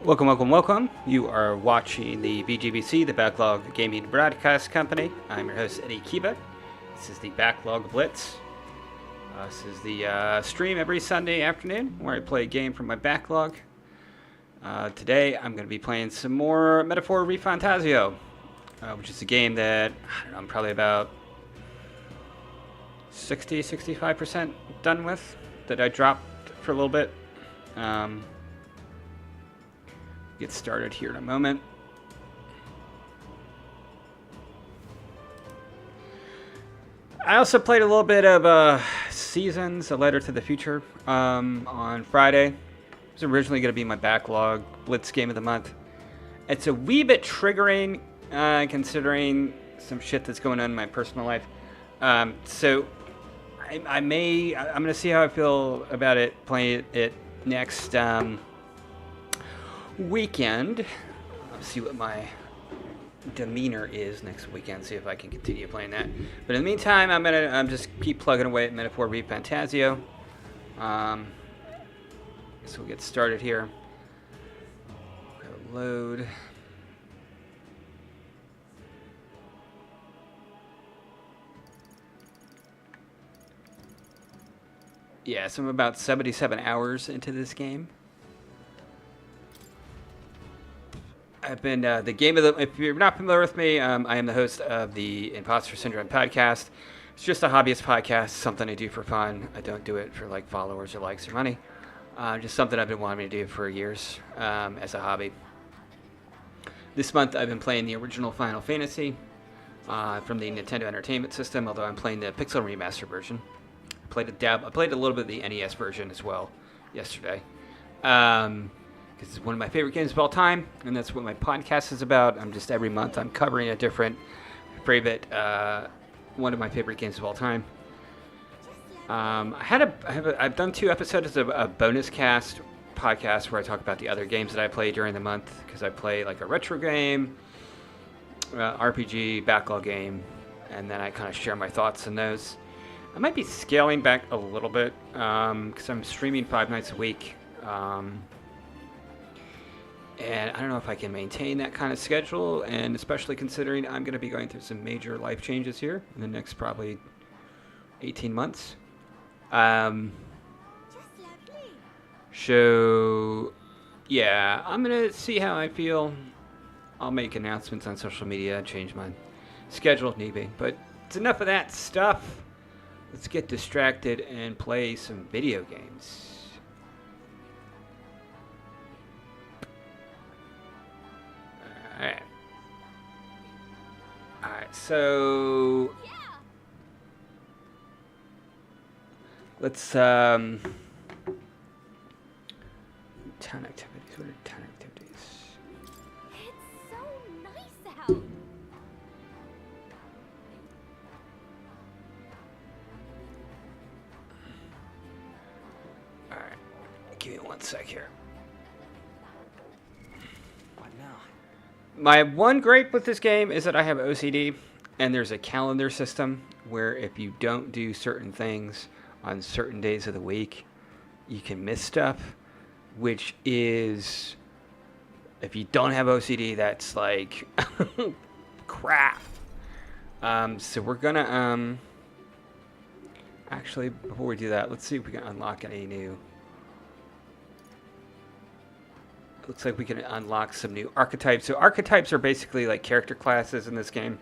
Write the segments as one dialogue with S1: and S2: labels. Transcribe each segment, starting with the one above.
S1: Welcome, welcome, welcome. You are watching the BGBC, the Backlog Gaming Broadcast Company. I'm your host, Eddie Kiba. This is the Backlog Blitz. This is the stream every Sunday afternoon where I play a game from my backlog. Today I'm going to be playing some more Metaphor ReFANTAZIO, which is a game that I'm probably about 60-65% done with, that I dropped for a little bit. Get started here in a moment. I also played a little bit of Seasons, A Letter to the Future, on Friday. It was originally going to be my backlog Blitz game of the month. It's a wee bit triggering, considering some shit that's going on in my personal life. So I'm going to see how I feel about it, playing it next weekend. I'll see what my demeanor is next weekend, see if I can continue playing that. But in the meantime, I'm just keep plugging away at Metaphor ReFANTAZIO. So we'll get started here. Load. Yeah, so I'm about 77 hours into this game. I've been the game of the. If you're not familiar with me, I am the host of the Imposter Syndrome podcast. It's just a hobbyist podcast, something I do for fun. I don't do it for like followers or likes or money. Just something I've been wanting to do for years as a hobby. This month I've been playing the original Final Fantasy from the Nintendo Entertainment System, although I'm playing the Pixel Remaster version. I played a little bit of the NES version as well yesterday. It's one of my favorite games of all time, and that's what my podcast is about. Every month I'm covering a different favorite, one of my favorite games of all time. I've done 2 episodes of a bonus cast podcast where I talk about the other games that I play during the month, because I play like a retro game, RPG, backlog game, and then I kind of share my thoughts on those. I might be scaling back a little bit because I'm streaming 5 nights a week. And I don't know if I can maintain that kind of schedule, and especially considering I'm going to be going through some major life changes here in the next probably 18 months. So, yeah, I'm going to see how I feel. I'll make announcements on social media, change my schedule if need be. But it's enough of that stuff. Let's get distracted and play some video games. Alright, so let's town activities. What are town activities?
S2: It's so nice out.
S1: Alright, give me 1 sec here. My one gripe with this game is that I have OCD, and there's a calendar system where if you don't do certain things on certain days of the week, you can miss stuff, which is, if you don't have OCD, that's like crap. So we're gonna, actually, before we do that, let's see if we can unlock any new. Looks like we can unlock some new archetypes. So archetypes are basically like character classes in this game.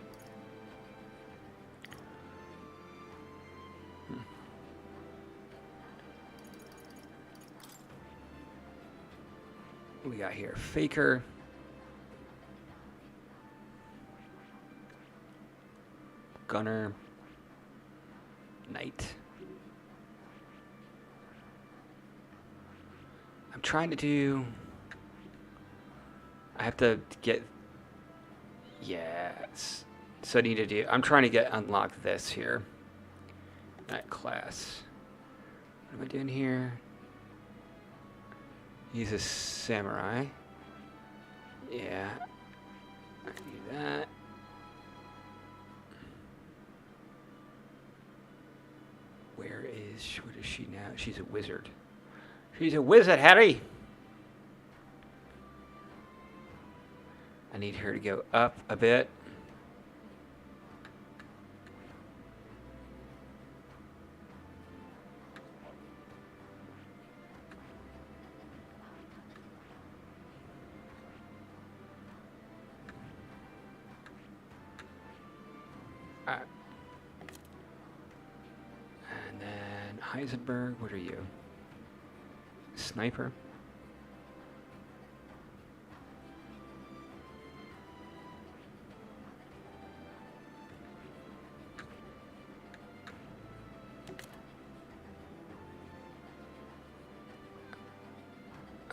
S1: We got here Faker. Gunner. Knight. I'm trying to do... I have to get, yes. So I need to do, I'm trying to unlock this here. That class. What am I doing here? He's a samurai. Yeah. I can do that. What is she now? She's a wizard. She's a wizard, Harry. I need her to go up a bit. And then Heisenberg, what are you? Sniper?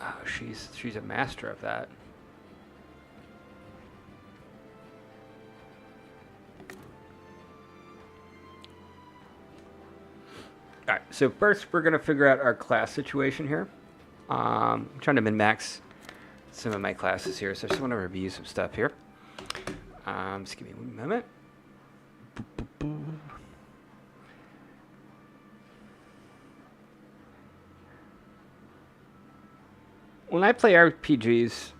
S1: Oh, she's a master of that. All right, so first we're going to figure out our class situation here. I'm trying to min-max some of my classes here, so I just want to review some stuff here. Just give me 1 moment. When I play RPGs,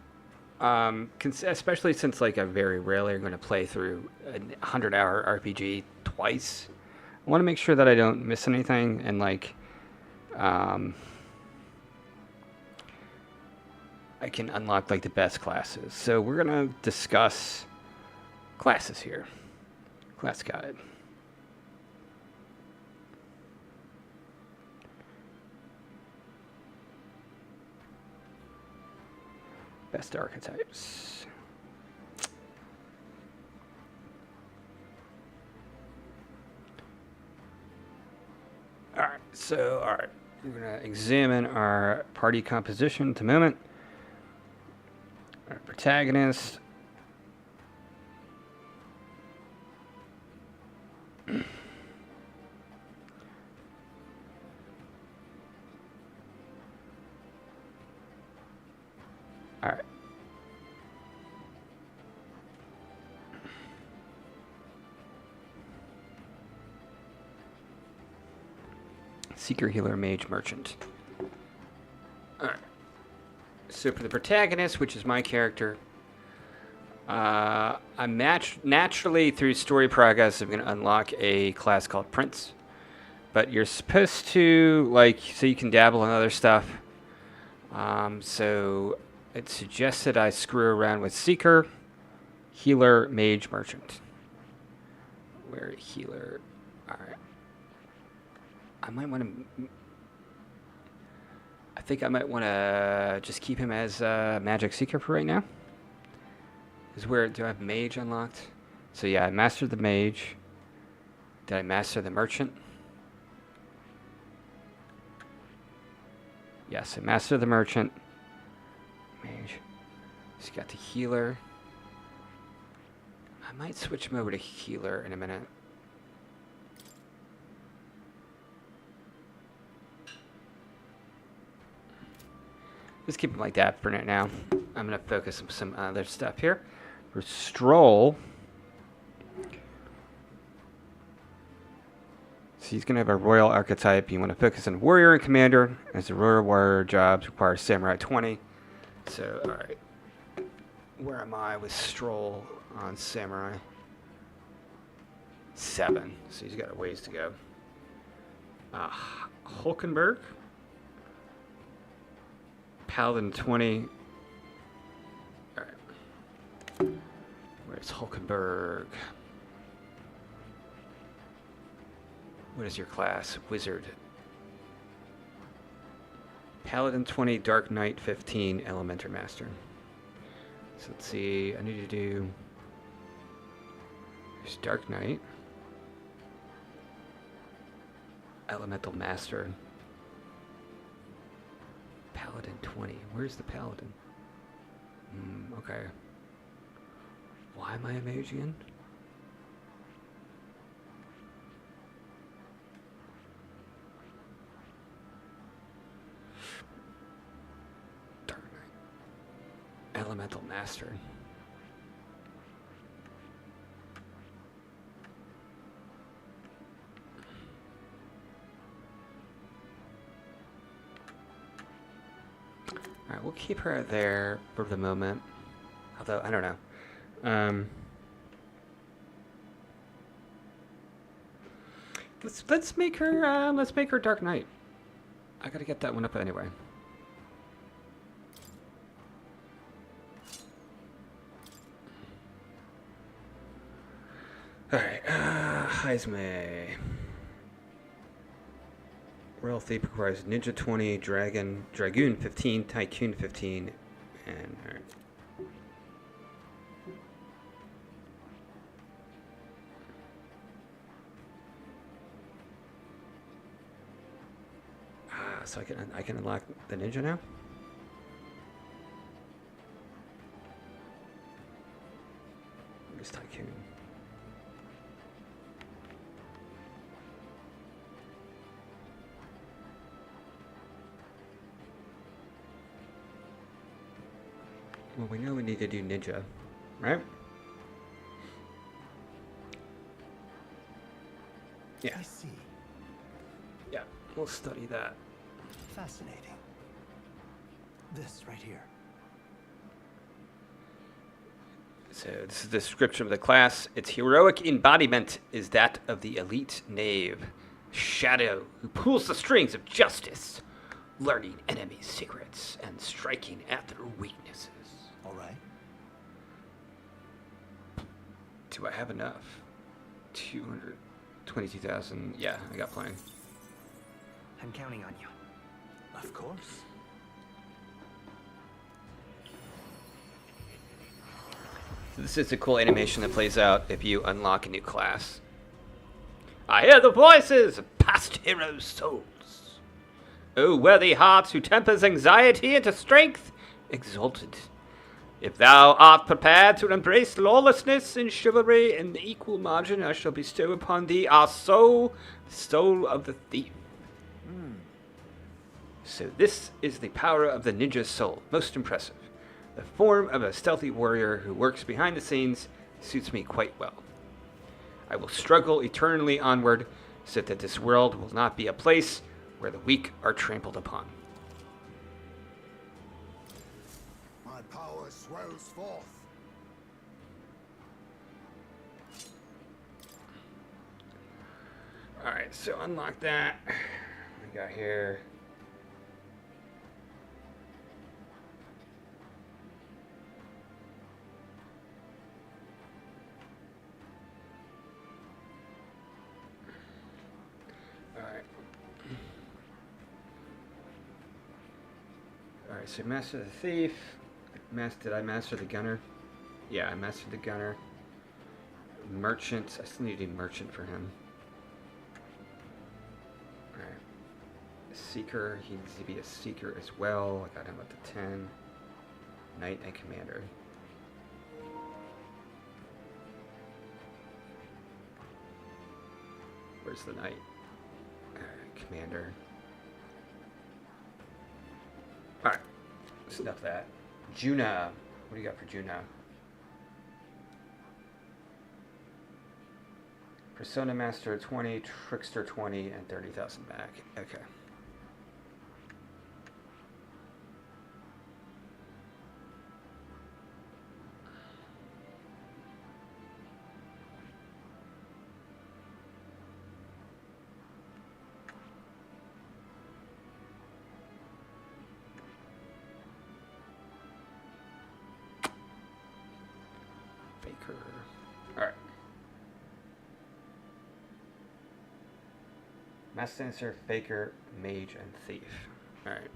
S1: especially since like I very rarely am going to play through a 100-hour RPG twice, I want to make sure that I don't miss anything and like I can unlock like the best classes. So we're going to discuss classes here. Class guide. Best archetypes. All right. We're going to examine our party composition at the moment. Our protagonist. All right. Seeker, healer, mage, merchant. All right. So for the protagonist, which is my character, I'm naturally through story progress. I'm going to unlock a class called Prince, but you're supposed to so you can dabble in other stuff. So it suggested I screw around with Seeker, Healer, Mage, Merchant. Where Healer? All right. I might want to. I think I might want to just keep him as Magic Seeker for right now. Do I have Mage unlocked? So yeah, I mastered the Mage. Did I master the Merchant? Yes, I mastered the Merchant. Mage. He's got the Healer. I might switch him over to Healer in a minute. Just keep him like that for now. I'm going to focus on some other stuff here. For Stroll. So he's going to have a royal archetype. You want to focus on warrior and commander, as the royal warrior jobs require samurai 20. So, all right. Where am I with Stroll on samurai? 7. So he's got a ways to go. Hulkenberg. Paladin 20. All right. Where's Hulkenberg? What is your class? Wizard. Paladin 20, Dark Knight 15, Elementor Master. So let's see. I need to do. There's Dark Knight. Elemental Master. Paladin 20. Where's the Paladin? Okay. Why am I a mage again? Dark Knight. Elemental Master. Alright, we'll keep her there for the moment. Although, I don't know. Let's make her Dark Knight. I gotta get that one up anyway. Alright, Heisme. Royal Thief requires Ninja 20, Dragoon 15, Tycoon 15, and alright. So I can unlock the ninja now? Where's Tycoon? Well, we know we need to do ninja, right? Yeah.
S3: I see.
S1: Yeah, we'll study that.
S3: Fascinating. This right here.
S1: So this is the description of the class. Its heroic embodiment is that of the elite knave, Shadow, who pulls the strings of justice, learning enemies' secrets and striking at their weaknesses.
S3: All right.
S1: Do I have enough? 222,000. Yeah, I got plenty.
S3: I'm counting on you. Of course.
S1: So this is a cool animation that plays out if you unlock a new class. I hear the voices of past heroes' souls. O worthy heart who tempers anxiety into strength, exalted. If thou art prepared to embrace lawlessness and chivalry in the equal margin, I shall bestow upon thee our soul, the soul of the thief. So this is the power of the ninja's soul. Most impressive. The form of a stealthy warrior who works behind the scenes suits me quite well. I will struggle eternally onward so that this world will not be a place where the weak are trampled upon.
S4: My power swells forth.
S1: Alright, so unlock that. We got here. Alright, so master the thief. Did I master the gunner? Yeah, I mastered the gunner. Merchant. I still need to do merchant for him. Alright. Seeker. He needs to be a seeker as well. I got him up to 10. Knight and commander. Where's the knight? Alright, commander. Alright, snuff that. Juna. What do you got for Juna? Persona Master 20, Trickster 20, and 30,000 back. Okay. Alright. Master Dancer, Faker, Mage, and Thief. Alright.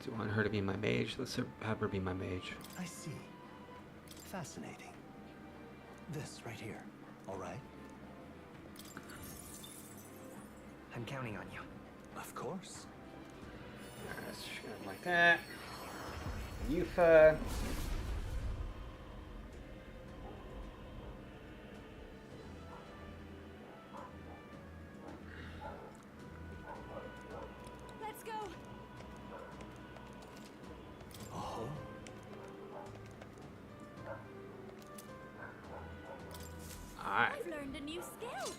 S1: Do you want her to be my mage? Let's have her be my mage.
S3: I see. Fascinating. This right here. All right. I'm counting on you. Of course.
S1: Alright, let's shoot him like that. Yufa.
S2: new skill.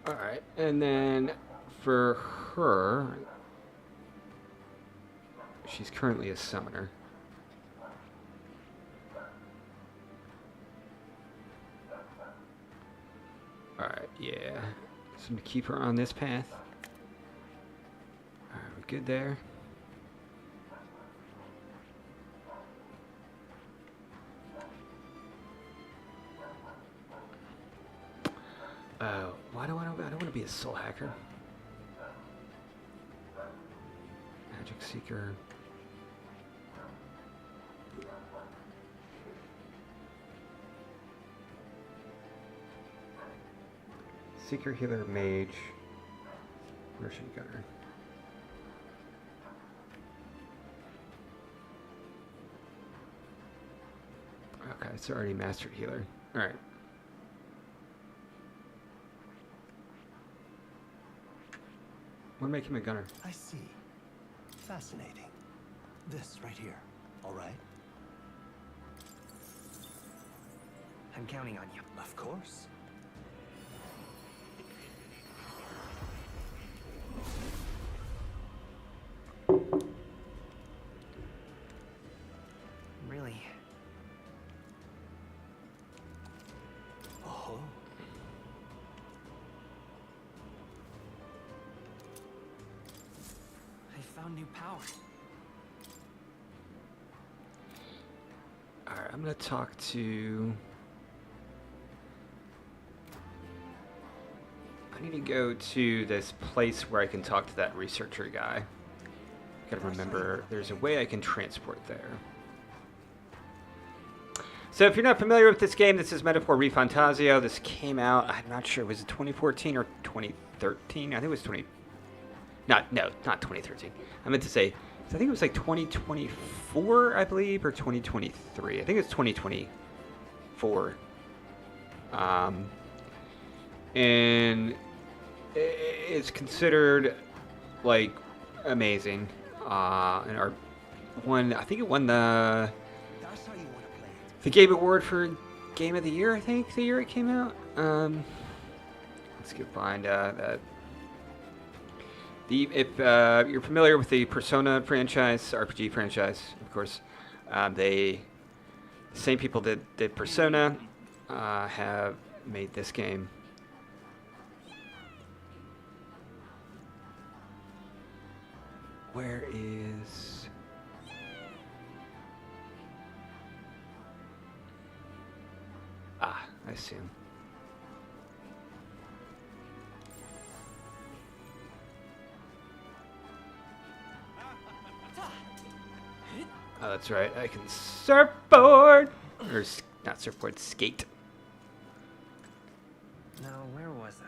S1: Alright, and then for her, she's currently a summoner. Alright, yeah. So I'm gonna keep her on this path. Alright, we're good there. Why do I don't want to be a soul hacker. Magic Seeker. Seeker, Healer, Mage, Merchant Gunner. Okay, it's already Mastered Healer. Alright. What make him a gunner?
S3: I see. Fascinating. This right here. All right?
S5: I'm counting on you.
S3: Of course.
S5: Really?
S3: Oh.
S5: I found new power.
S1: Alright, I'm gonna talk to... I need to go to this place where I can talk to that researcher guy. Gotta remember, there's a way I can transport there. So if you're not familiar with this game, this is Metaphor ReFANTAZIO. This came out, I'm not sure, was it 2014 or 2013? I think it was not 2013. I meant to say, I think it was like 2024, I believe, or 2023. I think it's 2024. And it's considered like amazing. And I think it won the
S3: That's how you want to play it.
S1: the Game Award for Game of the Year. I think the year it came out. Let's go find that. If you're familiar with the Persona franchise, RPG franchise, of course, the same people that did Persona have made this game. Where is... I see him. Oh, that's right. I can surfboard! Or, not surfboard, skate.
S5: Now, where was I?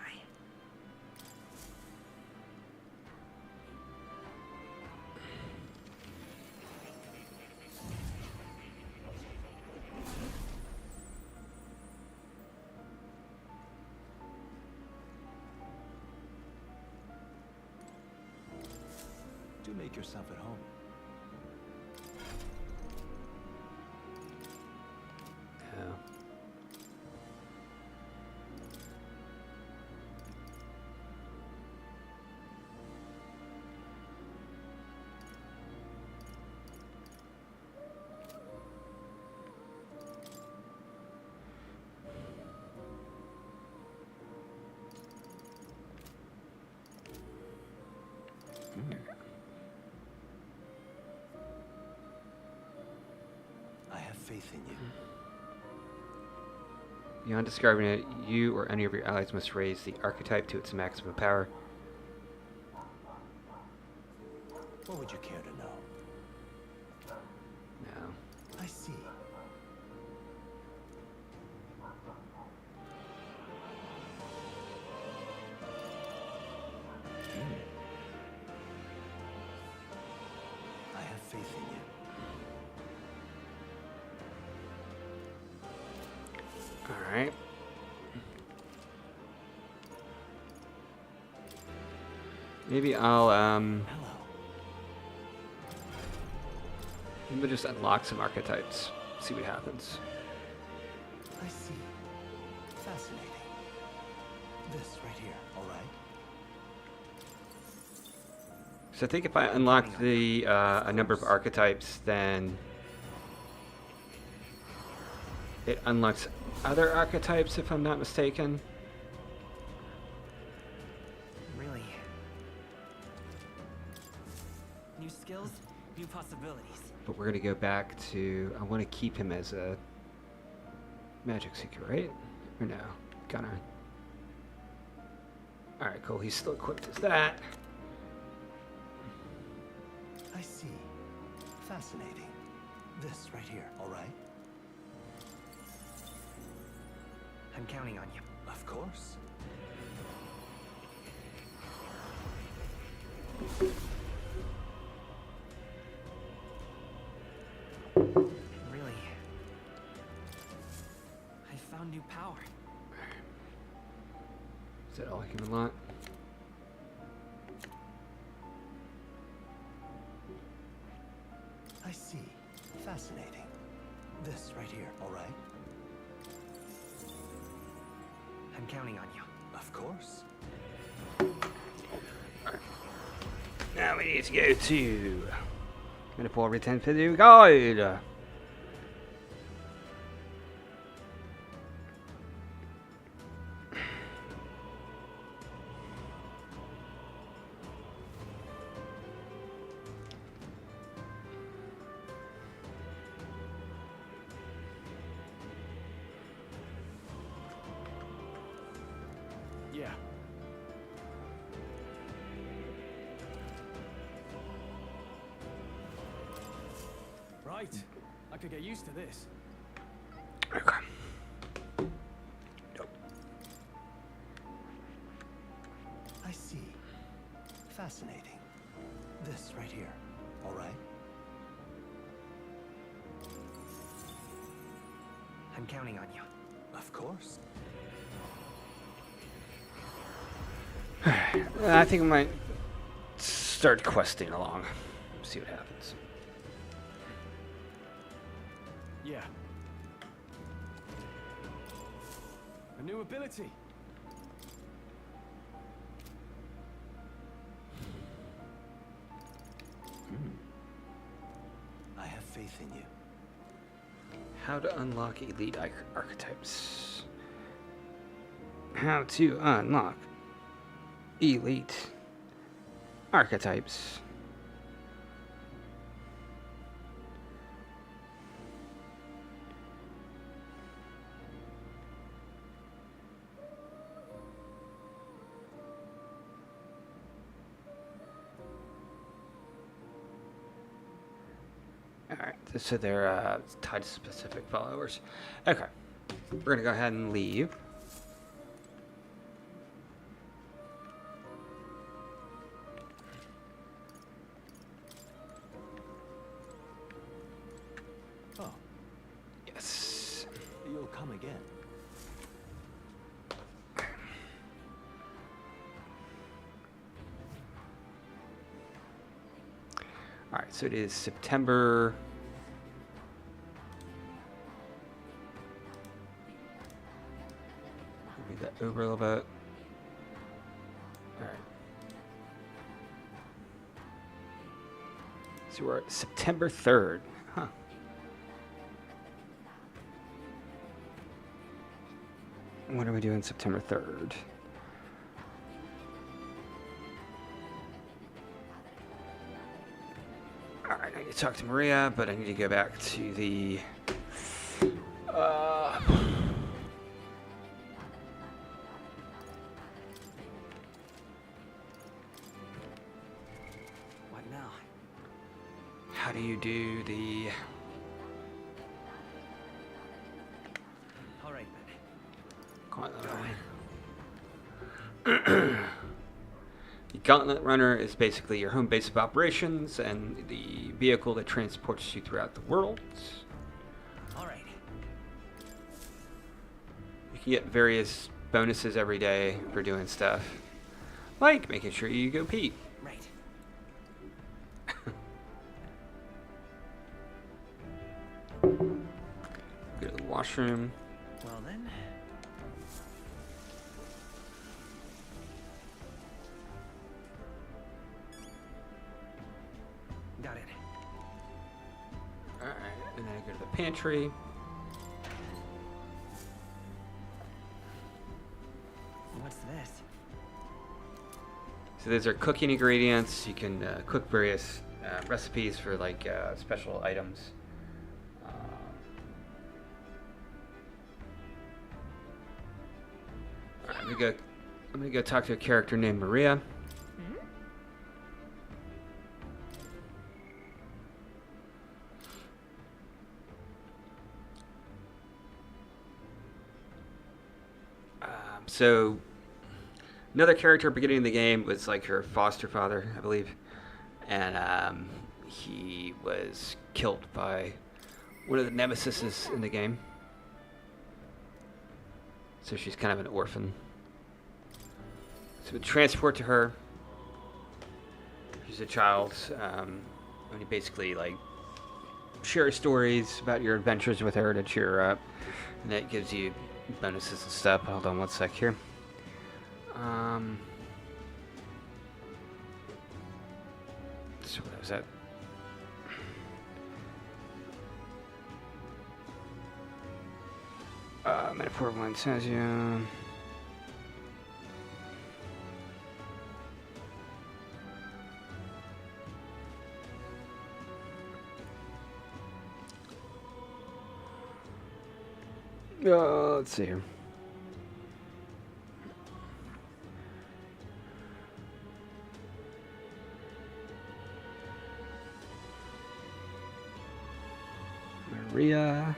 S3: Do make yourself at home.
S1: Oh.
S3: I have faith in you.
S1: Beyond describing it, you or any of your allies must raise the archetype to its maximum power.
S3: What would you care to know?
S1: No.
S3: I see. I have faith in you.
S1: Alright. Maybe I'll,
S3: Hello.
S1: maybe just unlock some archetypes. See what happens.
S3: I see. Fascinating. This right here, all right?
S1: So I think if I unlock the a number of archetypes, then it unlocks other archetypes, if I'm not mistaken.
S5: Really? New skills, new possibilities.
S1: But we're gonna go back to. I want to keep him as a magic seeker, right? Or no? Gunner. All right, cool. He's still equipped as that.
S3: I see. Fascinating. This right here, all right?
S5: I'm counting on you.
S3: Of course.
S5: Really? I found new power.
S1: Is that all I can unlock?
S3: I see. Fascinating. This right here, all right?
S5: I'm counting on you.
S3: Of course.
S1: Now we need to go to Metaphor ReFANTAZIO Guide.
S6: Yeah. Right. I could get used to this.
S1: Okay. Nope.
S3: I see. Fascinating. This right here, all right?
S5: I'm counting on you.
S3: Of course.
S1: I think I might start questing along. See what happens.
S6: Yeah. A new ability.
S3: I have faith in you.
S1: How to unlock elite archetypes. How to unlock elite archetypes. Alright, so they're tied to specific followers. Okay, we're gonna go ahead and leave.
S3: Oh,
S1: Yes.
S3: you'll come again.
S1: Alright, so it is September. Move that over a little bit. Alright. So we're at September 3rd. Huh. What are we doing September 3rd? Alright, I need to talk to Maria, but I need to go back to the...
S5: What now?
S1: How do you do the...
S5: All right, then.
S1: Gauntlet Runner. The Gauntlet Runner is basically your home base of operations and the vehicle that transports you throughout the world.
S5: All right.
S1: You can get various bonuses every day for doing stuff, like making sure you go pee.
S5: Right.
S1: washroom.
S5: Well then. Got it.
S1: Alright, and then I go to the pantry.
S5: What's this?
S1: So these are cooking ingredients. You can cook various recipes for like special items. Alright, I'm gonna go talk to a character named Maria. So another character beginning of the game was like her foster father, I believe, and he was killed by one of the nemesises in the game. So she's kind of an orphan. So we transport to her. She's a child, and you basically like share stories about your adventures with her to cheer her up, and that gives you bonuses and stuff. Hold on one sec here. So what was that? Metaphor ReFANTAZIO. Let's see here. Maria.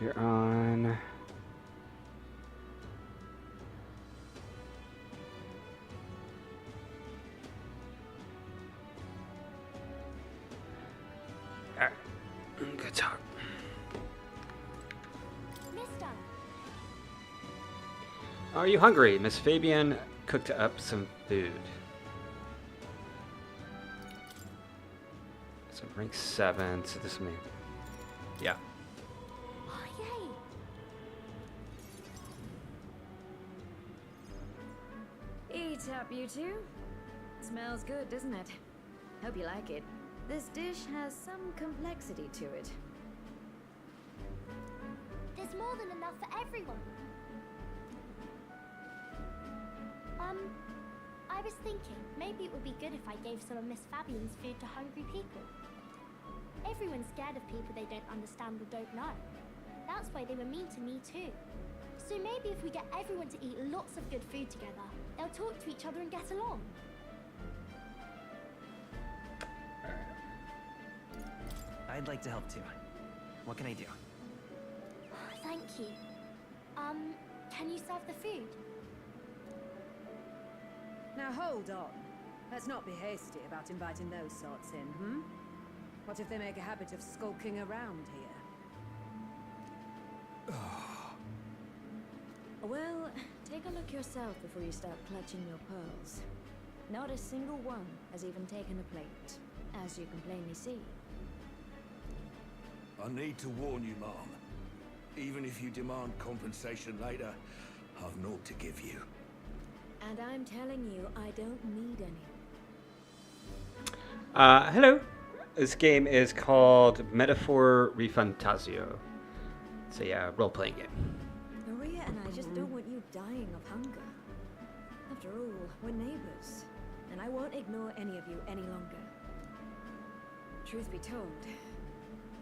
S1: We're on. Alright. Good talk.
S2: Mister,
S1: Are you hungry? Miss Fabian cooked up some food. So rank 7, so this is me. Yeah.
S2: oh yay!
S7: Eat up, you two. Smells good, doesn't it? Hope you like it. This dish has some complexity to it.
S2: There's more than enough for everyone. I was thinking maybe it would be good if I gave some of Miss Fabian's food to hungry people. Everyone's scared of people they don't understand or don't know. That's why they were mean to me too. So maybe if we get everyone to eat lots of good food together, they'll talk to each other and get along.
S5: I'd like to help too. What can I do?
S2: Thank you. Can you serve the food?
S7: Now hold on. Let's not be hasty about inviting those sorts in, hmm? What if they make a habit of skulking around here? Well, take a look yourself before you start clutching your pearls. Not a single one has even taken a plate, as you can plainly see.
S4: I need to warn you, Mom. Even if you demand compensation later, I've naught to give you.
S7: And I'm telling you, I don't need any.
S1: Hello. This game is called Metaphor ReFANTAZIO. It's a role-playing game.
S7: Maria and I just don't want you dying of hunger. After all, we're neighbors, and I won't ignore any of you any longer. Truth be told,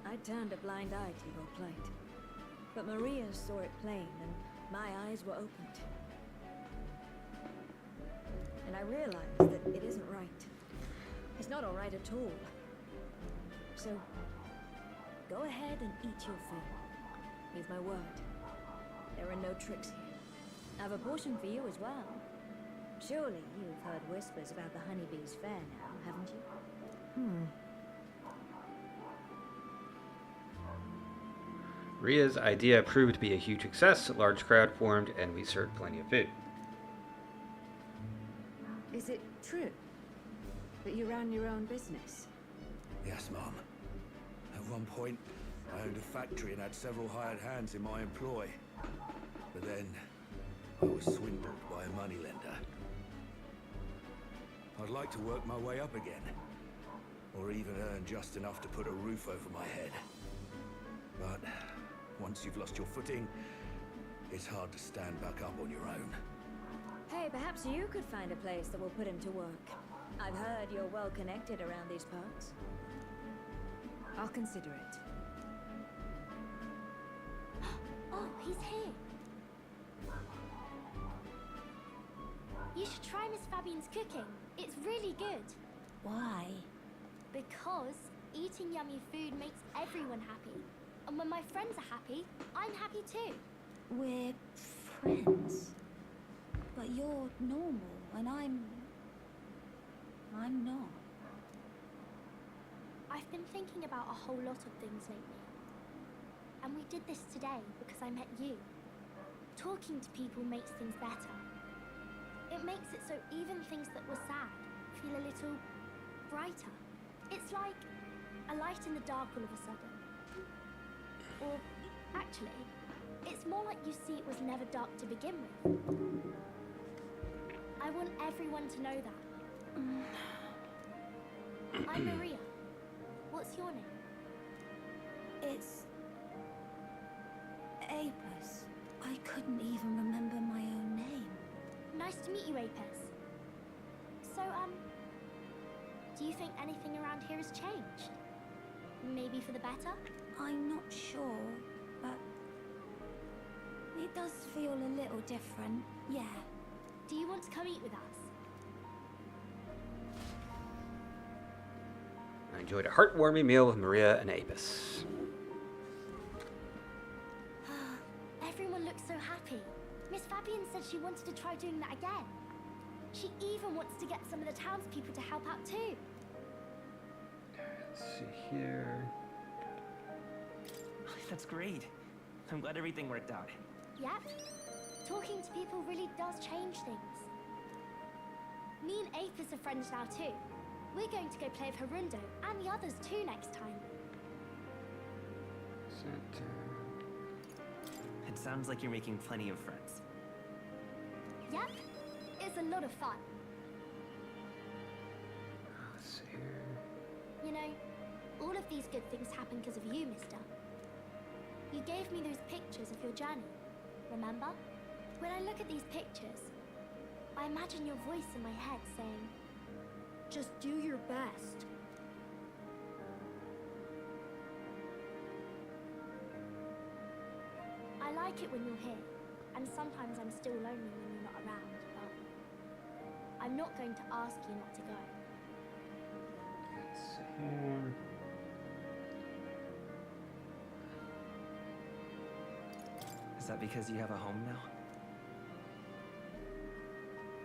S7: I turned a blind eye to your plight. But Maria saw it plain, and my eyes were opened. And I realized that it isn't right. It's not all right at all. So, go ahead and eat your fill. You've my word. There are no tricks here. I have a portion for you as well. Surely you've heard whispers about the honeybees fair now, haven't you?
S1: Ria's idea proved to be a huge success. A large crowd formed, and we served plenty of food.
S7: Is it true that you ran your own business?
S4: Yes, Mom. At one point, I owned a factory and had several hired hands in my employ. But then, I was swindled by a moneylender. I'd like to work my way up again. Or even earn just enough to put a roof over my head. But once you've lost your footing, it's hard to stand back up on your own.
S7: Hey, perhaps you could find a place that will put him to work. I've heard you're well connected around these parts. I'll consider it.
S2: Oh, he's here. You should try Miss Fabian's cooking. It's really good.
S7: Why?
S2: Because eating yummy food makes everyone happy. And when my friends are happy, I'm happy too.
S8: We're friends. But you're normal, and I'm not.
S2: I've been thinking about a whole lot of things lately. And we did this today because I met you. Talking to people makes things better. It makes it so even things that were sad feel a little brighter. It's like a light in the dark all of a sudden. Or, actually, it's more like you see it was never dark to begin with. I want everyone to know that. I'm Maria. What's your name?
S8: It's... Apis. I couldn't even remember my own name.
S2: Nice to meet you, Apis. So, do you think anything around here has changed? Maybe for the better?
S8: I'm not sure, but... it does feel a little different, yeah.
S2: Do you want to come eat with us?
S1: I enjoyed a heartwarming meal with Maria and Apis.
S2: Everyone looks so happy. Miss Fabian said she wanted to try doing that again. She even wants to get some of the townspeople to help out too.
S1: Let's see here.
S5: That's great. I'm glad everything worked out.
S2: Yep. Talking to people really does change things. Me and Apis are friends now too. We're going to go play with Harundo and the others too next time.
S5: It sounds like you're making plenty of friends.
S2: Yep. It's a lot of fun.
S1: Let's see here.
S2: You know, all of these good things happen because of you, mister. You gave me those pictures of your journey, remember? When I look at these pictures, I imagine your voice in my head saying, just do your best. I like it when you're here, and sometimes I'm still lonely when you're not around, but I'm not going to ask you not to go.
S1: Let's see here.
S5: Is that because you have a home now?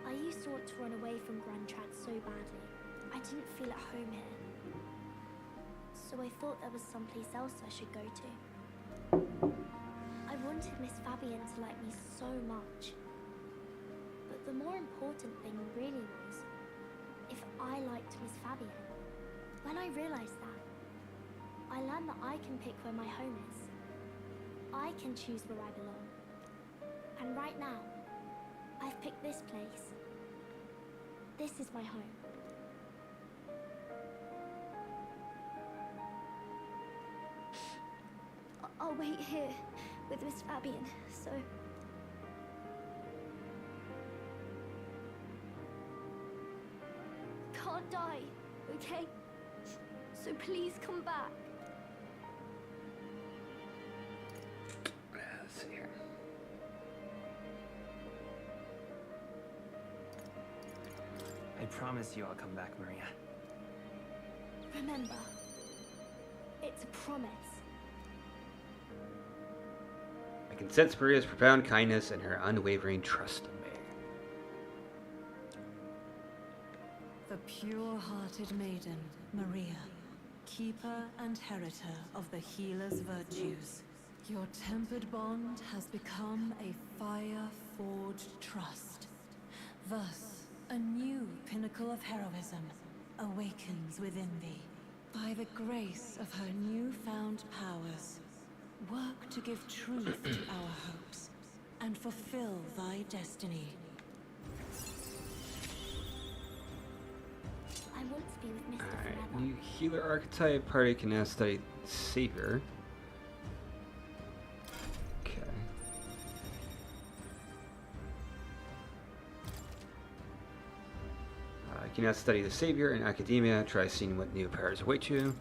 S2: I used to want to run away from Grand Trad so badly. I didn't feel at home here. So I thought there was someplace else I should go to. I wanted Miss Fabian to like me so much. But the more important thing really was if I liked Miss Fabian. When I realized that, I learned that I can pick where my home is. I can choose where I belong. And right now, I've picked this place. This is my home. I'll wait here with Miss Fabian, so... Can't die, okay? So please come back.
S1: Let's see here.
S5: I promise you I'll come back, Maria.
S2: Remember, it's a promise.
S1: I can sense Maria's profound kindness and her unwavering trust in me.
S9: The pure-hearted maiden, Maria, keeper and heritor of the healer's virtues. Your tempered bond has become a fire-forged trust. Thus, A new pinnacle of heroism awakens within thee. By the grace of her newfound powers, work to give truth to our hopes and fulfill thy destiny.
S2: I want to be with Mr.
S1: Alright,
S2: forever.
S1: new healer archetype. Party can now study Savior. Okay. You can now study the Savior in academia. Try seeing what new powers await you.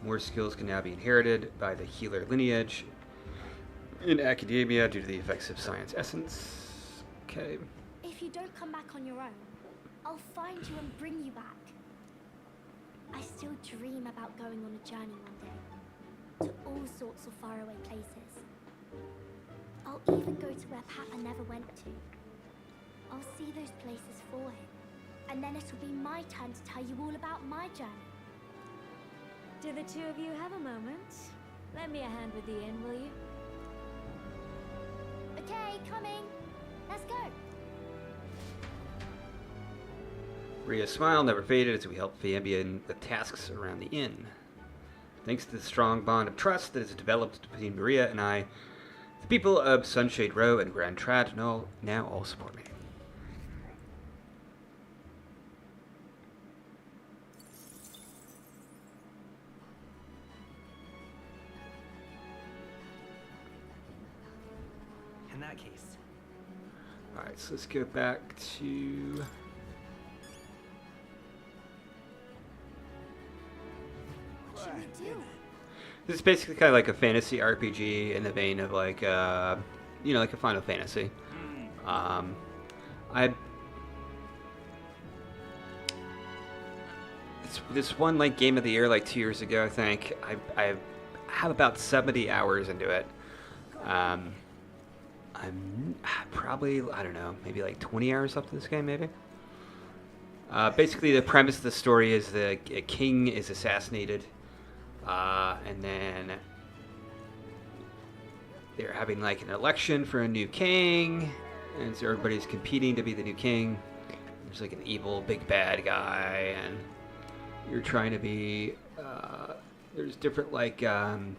S1: More skills can now be inherited by the healer lineage in academia due to the effects of science essence. Okay.
S2: If you don't come back on your own, I'll find you and bring you back. I still dream about going on a journey one day, to all sorts of faraway places. I'll even go to where Papa never went to. I'll see those places for him, and then it'll be my turn to tell you all about my journey.
S7: Do the two of you have a moment? Lend me a hand with the inn, will you?
S2: Okay, coming. Let's go.
S1: Maria's smile never faded as we helped Fabian with tasks around the inn. Thanks to the strong bond of trust that has developed between Maria and I, the people of Sunshade Row and Grand Trad now all support me.
S5: In that case,
S1: Alright, so let's go back to...
S2: What should we do?
S1: This is basically kind of like a fantasy RPG in the vein of like, you know, like a Final Fantasy. This one like Game of the Year like 2 years ago, I think. I have about 70 hours into it. I'm probably, I don't know, maybe like 20 hours up to this game, maybe. Basically, the premise of the story is a king is assassinated, and then they're having like an election for a new king, and so everybody's competing to be the new king. There's like an evil big bad guy, and you're trying to be. There's different like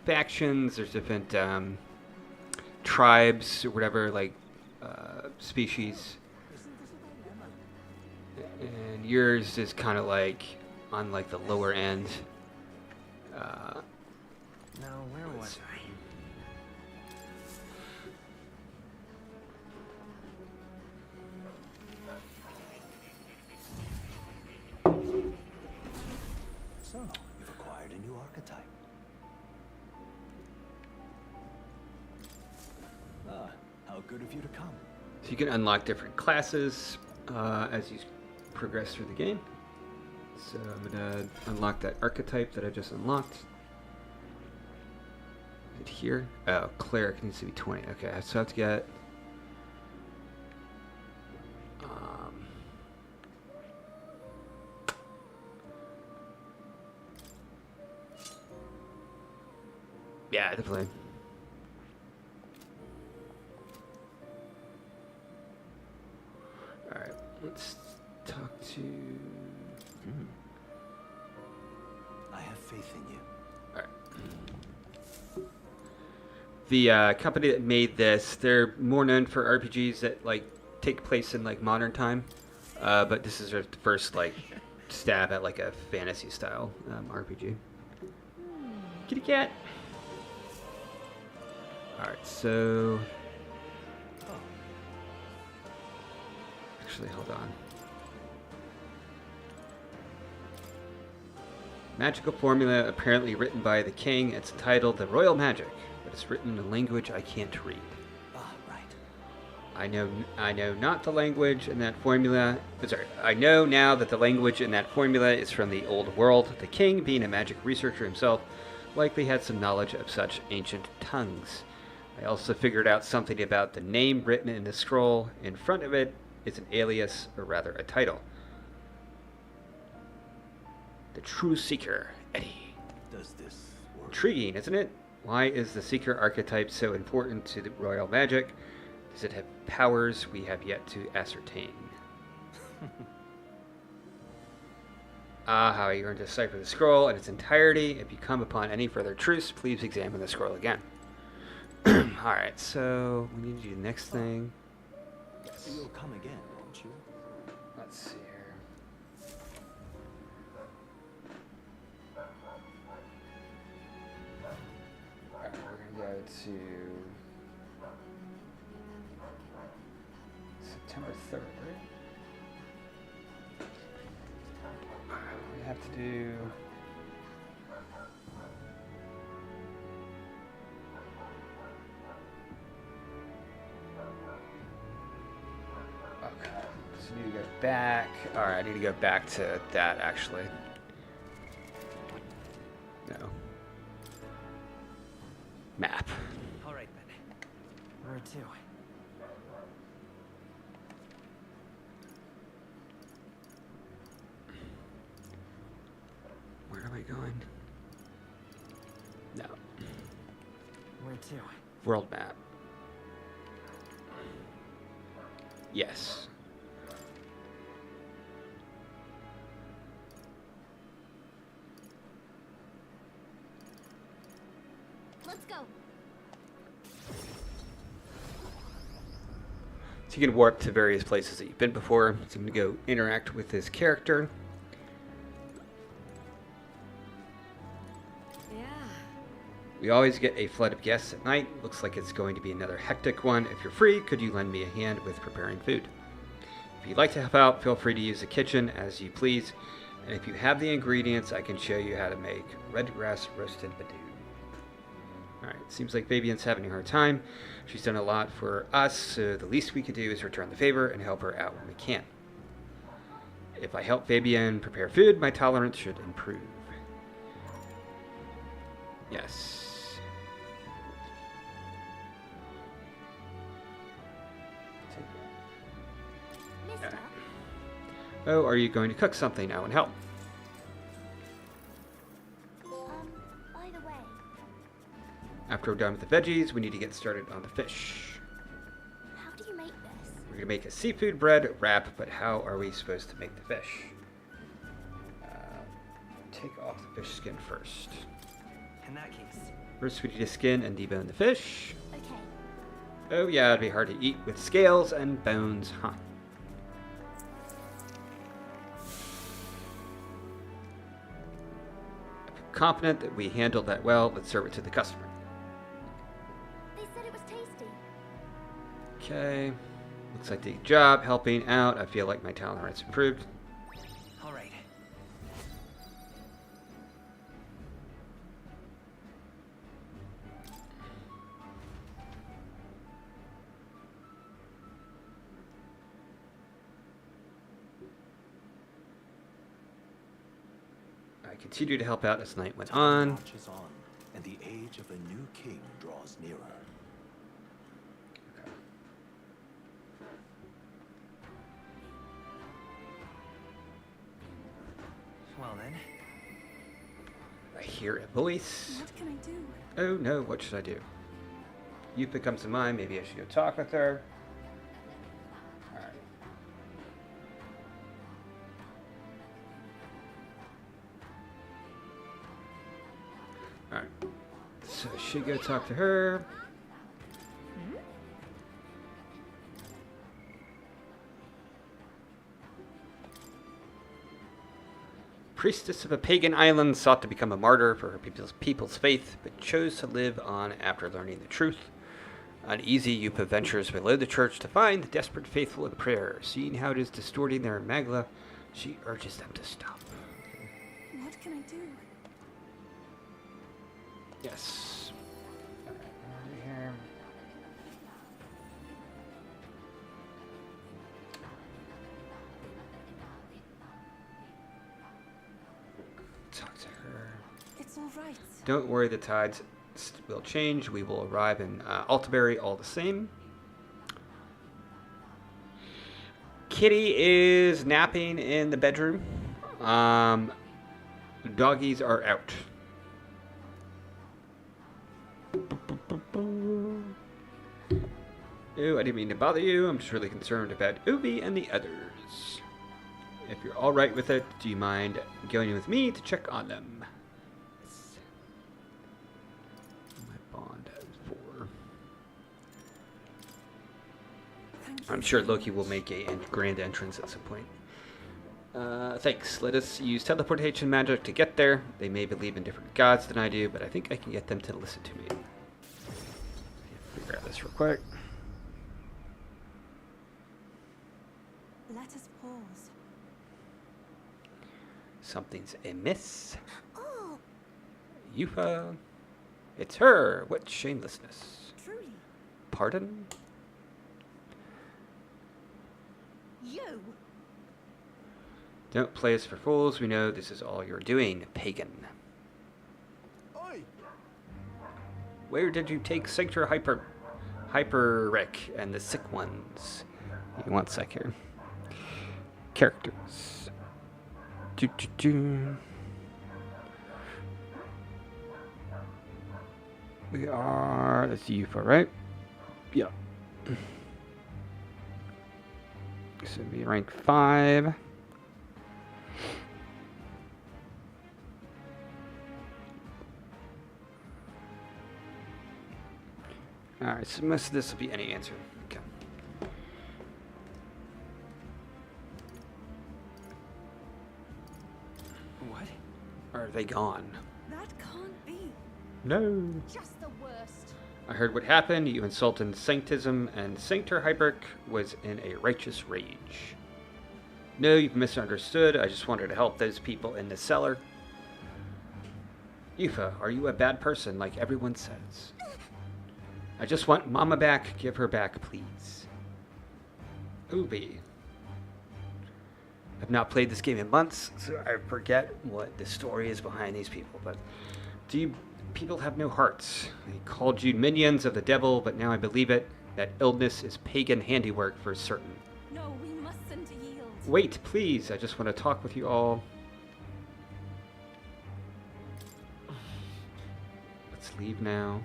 S1: factions. There's different tribes or whatever, like species. And yours is kind of like on like the lower end.
S5: now where was I?
S3: So, you've acquired a new archetype. Ah, how good of you to come.
S1: So you can unlock different classes as you progress through the game. So I'm gonna unlock that archetype that I just unlocked. Is it here? Oh, cleric needs to be 20. Okay, so I have to get. Yeah, definitely. All right, let's talk to.
S3: I have faith in you.
S1: All right. The company that made this, they're more known for RPGs that like take place in like modern time, but this is their first like stab at like a fantasy style RPG. Kitty cat. All right, so. Actually, hold on. Magical formula apparently written by the king. It's titled The Royal Magic, but it's written in a language I can't read.
S3: Ah, right.
S1: I know not the language in that formula. Sorry, I know now that the language in that formula is from the old world. The king, being a magic researcher himself, likely had some knowledge of such ancient tongues. I also figured out something about the name written in the scroll. In front of it is an alias, or rather a title. The True Seeker, Eddie.
S3: Does this work?
S1: Intriguing, isn't it? Why is the Seeker archetype so important to the royal magic? Does it have powers we have yet to ascertain? How you earn to decipher the scroll in its entirety. If you come upon any further truths, please examine the scroll again. Alright, so we need to do the next thing. Yes.
S3: You'll come again, won't you?
S1: Let's see here. Alright, we're going to go to September 3rd, right? We have to do... Okay, so I need to go back. Alright, I need to go back to that, actually. No. Map.
S5: All right then. Where to?
S1: Where am I going? No.
S5: Where to?
S1: World map. Yes.
S2: Let's go.
S1: So you can warp to various places that you've been before. So I'm going to go interact with this character.
S7: Yeah.
S1: We always get a flood of guests at night. Looks like it's going to be another hectic one. If you're free, could you lend me a hand with preparing food? If you'd like to help out, feel free to use the kitchen as you please. And if you have the ingredients, I can show you how to make red grass roasted badoo. Alright, seems like Fabian's having a hard time. She's done a lot for us, so the least we could do is return the favor and help her out when we can. If I help Fabian prepare food, my tolerance should improve. Yes.
S2: Mister,
S1: Oh, are you going to cook something now and help?
S2: by the way,
S1: After we're done with the veggies, we need to get started on the fish.
S2: how do you make this?
S1: We're going to make a seafood bread wrap, but how are we supposed to make the fish? Take off the fish skin first.
S5: In that case.
S1: First, we need to skin and debone the fish.
S2: Okay.
S1: Oh yeah, it'd be hard to eat with scales and bones, huh? I'm confident that we handled that well. Let's serve it to the customer.
S2: They said it was tasty.
S1: Okay. Looks like the job helping out. I feel like my tolerance improved.
S5: All right.
S1: I continued to help out as night went on.
S3: Marches on, and the age of a new king draws nearer.
S5: Well then.
S1: I hear a voice.
S9: What can I do?
S1: Oh no, what should I do? Yupa comes to mind. Maybe I should go talk with her. Alright. Alright. So I should go talk to her. Priestess of a pagan island sought to become a martyr for her people's faith, but chose to live on after learning the truth. Uneasy, Yupa ventures below the church to find the desperate faithful in prayer. Seeing how it is distorting their magla, she urges them to stop.
S9: What can I do?
S1: Yes. Alright, over here. Talk to her.
S9: It's all right.
S1: Don't worry, the tides will change. We will arrive in Altaberry all the same. Kitty is napping in the bedroom. Doggies are out. Ooh, I didn't mean to bother you. I'm just really concerned about Ubi and the others. If you're alright with it, do you mind going with me to check on them? Yes. My bond is 4. I'm sure Loki will make a grand entrance at some point. Thanks. Let us use teleportation magic to get there. They may believe in different gods than I do, but I think I can get them to listen to me. Figure out this real quick.
S9: Let us pause.
S1: Something's amiss.
S8: Oh,
S1: Yufa. It's her. What shamelessness.
S7: Truly,
S1: Pardon?
S7: you.
S1: Don't play us for fools. We know this is all you're doing, pagan.
S4: Oi!
S1: Where did you take Sanctor Hyperic and the sick ones? Give me 1 sec here. Characters. We are, that's Yufa, right? Yeah. This would be rank 5. Alright, so most of this will be any answer. Okay.
S5: What?
S1: Are they gone?
S7: That can't be.
S1: No.
S7: Just the worst.
S1: I heard what happened. You insulted Sanctism, and Sanctor Hyperic was in a righteous rage. No, you've misunderstood. I just wanted to help those people in the cellar. Yufa, are you a bad person like everyone says? I just want Mama back. Give her back, please. Obi. I've not played this game in months, so I forget what the story is behind these people. But do you people have no hearts? They called you minions of the devil, but now I believe it. That illness is pagan handiwork for certain.
S9: No, we mustn't yield.
S1: Wait, please. I just want to talk with you all. Let's leave now.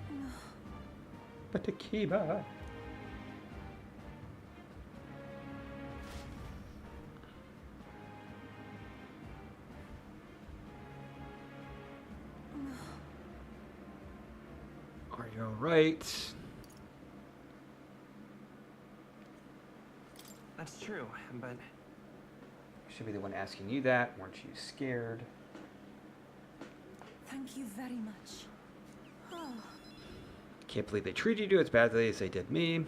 S1: But Akiba. Are you alright?
S5: That's true, but
S1: Should be the one asking you that. Weren't you scared?
S9: Thank you very much.
S1: Can't believe they treated you as badly as they did me.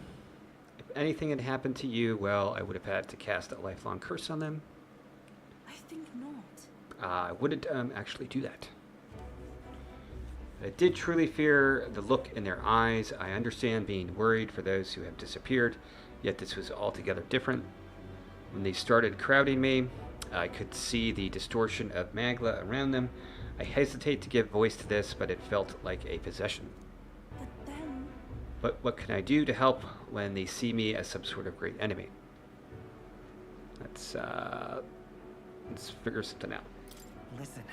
S1: If anything had happened to you, well, I would have had to cast a lifelong curse on them.
S9: I think not.
S1: I wouldn't actually do that. I did truly fear the look in their eyes. I understand being worried for those who have disappeared, yet this was altogether different. When they started crowding me, I could see the distortion of Magla around them. I hesitate to give voice to this, but it felt like a possession.
S9: But then...
S1: But what can I do to help when they see me as some sort of great enemy? Let's figure something out.
S5: listen.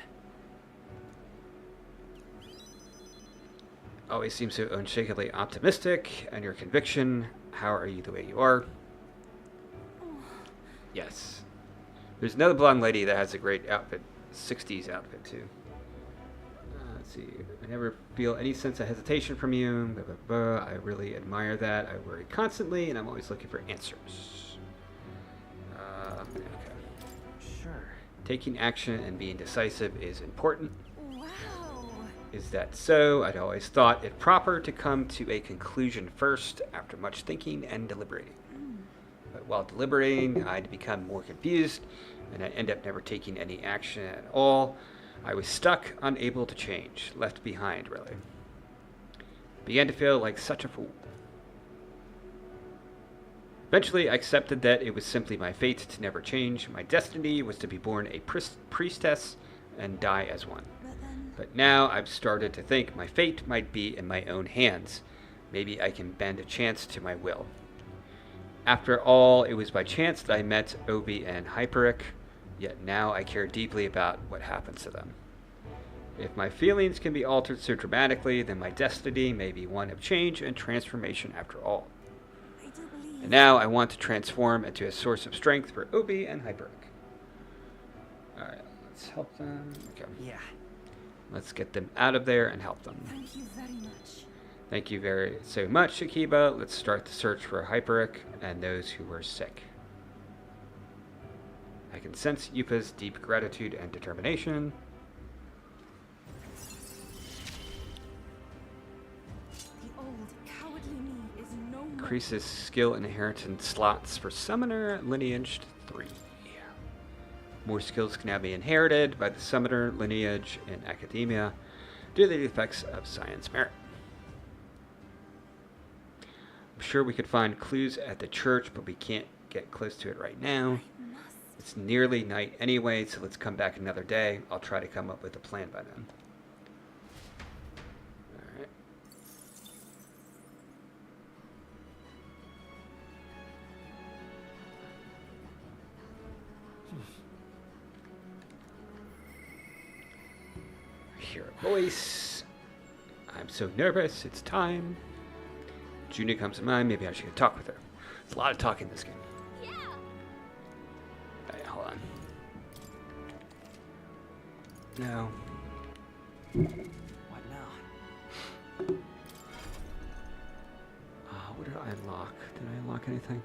S1: Always seem so unshakably optimistic, and your conviction. How are you the way you are? Yes. There's another blonde lady that has a great outfit, 60s outfit too. Let's see. I never feel any sense of hesitation from you. Blah, blah, blah. I really admire that. I worry constantly, and I'm always looking for answers. Okay.
S5: Sure.
S1: Taking action and being decisive is important.
S9: Wow.
S1: Is that so? I'd always thought it proper to come to a conclusion first after much thinking and deliberating. But while deliberating, I'd become more confused, and I'd end up never taking any action at all. I was stuck, unable to change, left behind, really. Began to feel like such a fool. Eventually, I accepted that it was simply my fate to never change. My destiny was to be born a priestess and die as one.
S9: But then...
S1: But now I've started to think my fate might be in my own hands. Maybe I can bend a chance to my will. After all, it was by chance that I met Obi and Hyperic, yet now I care deeply about what happens to them. If my feelings can be altered so dramatically, then my destiny may be one of change and transformation after all.
S9: I do believe...
S1: And now I want to transform into a source of strength for Obi and Hyperic. Alright, let's help them. Okay.
S5: Yeah.
S1: Let's get them out of there and help them.
S9: Thank you very much.
S1: Thank you so much, Akiba. Let's start the search for Hyperic and those who were sick. I can sense Yupa's deep gratitude and determination.
S9: The old cowardly me is no more.
S1: Increases skill inheritance slots for Summoner Lineage 3. More skills can now be inherited by the Summoner Lineage in Academia due to the effects of Science Merit. I'm sure we could find clues at the church, but we can't get close to it right now. It's nearly night anyway, so let's come back another day. I'll try to come up with a plan by then. Alright. I hear a voice. I'm so nervous, it's time. Juna comes to mind, maybe I should talk with her. There's a lot of talk in this game.
S2: Yeah.
S1: Alright, hold on. No.
S5: What now?
S1: What did I unlock? Did I unlock anything?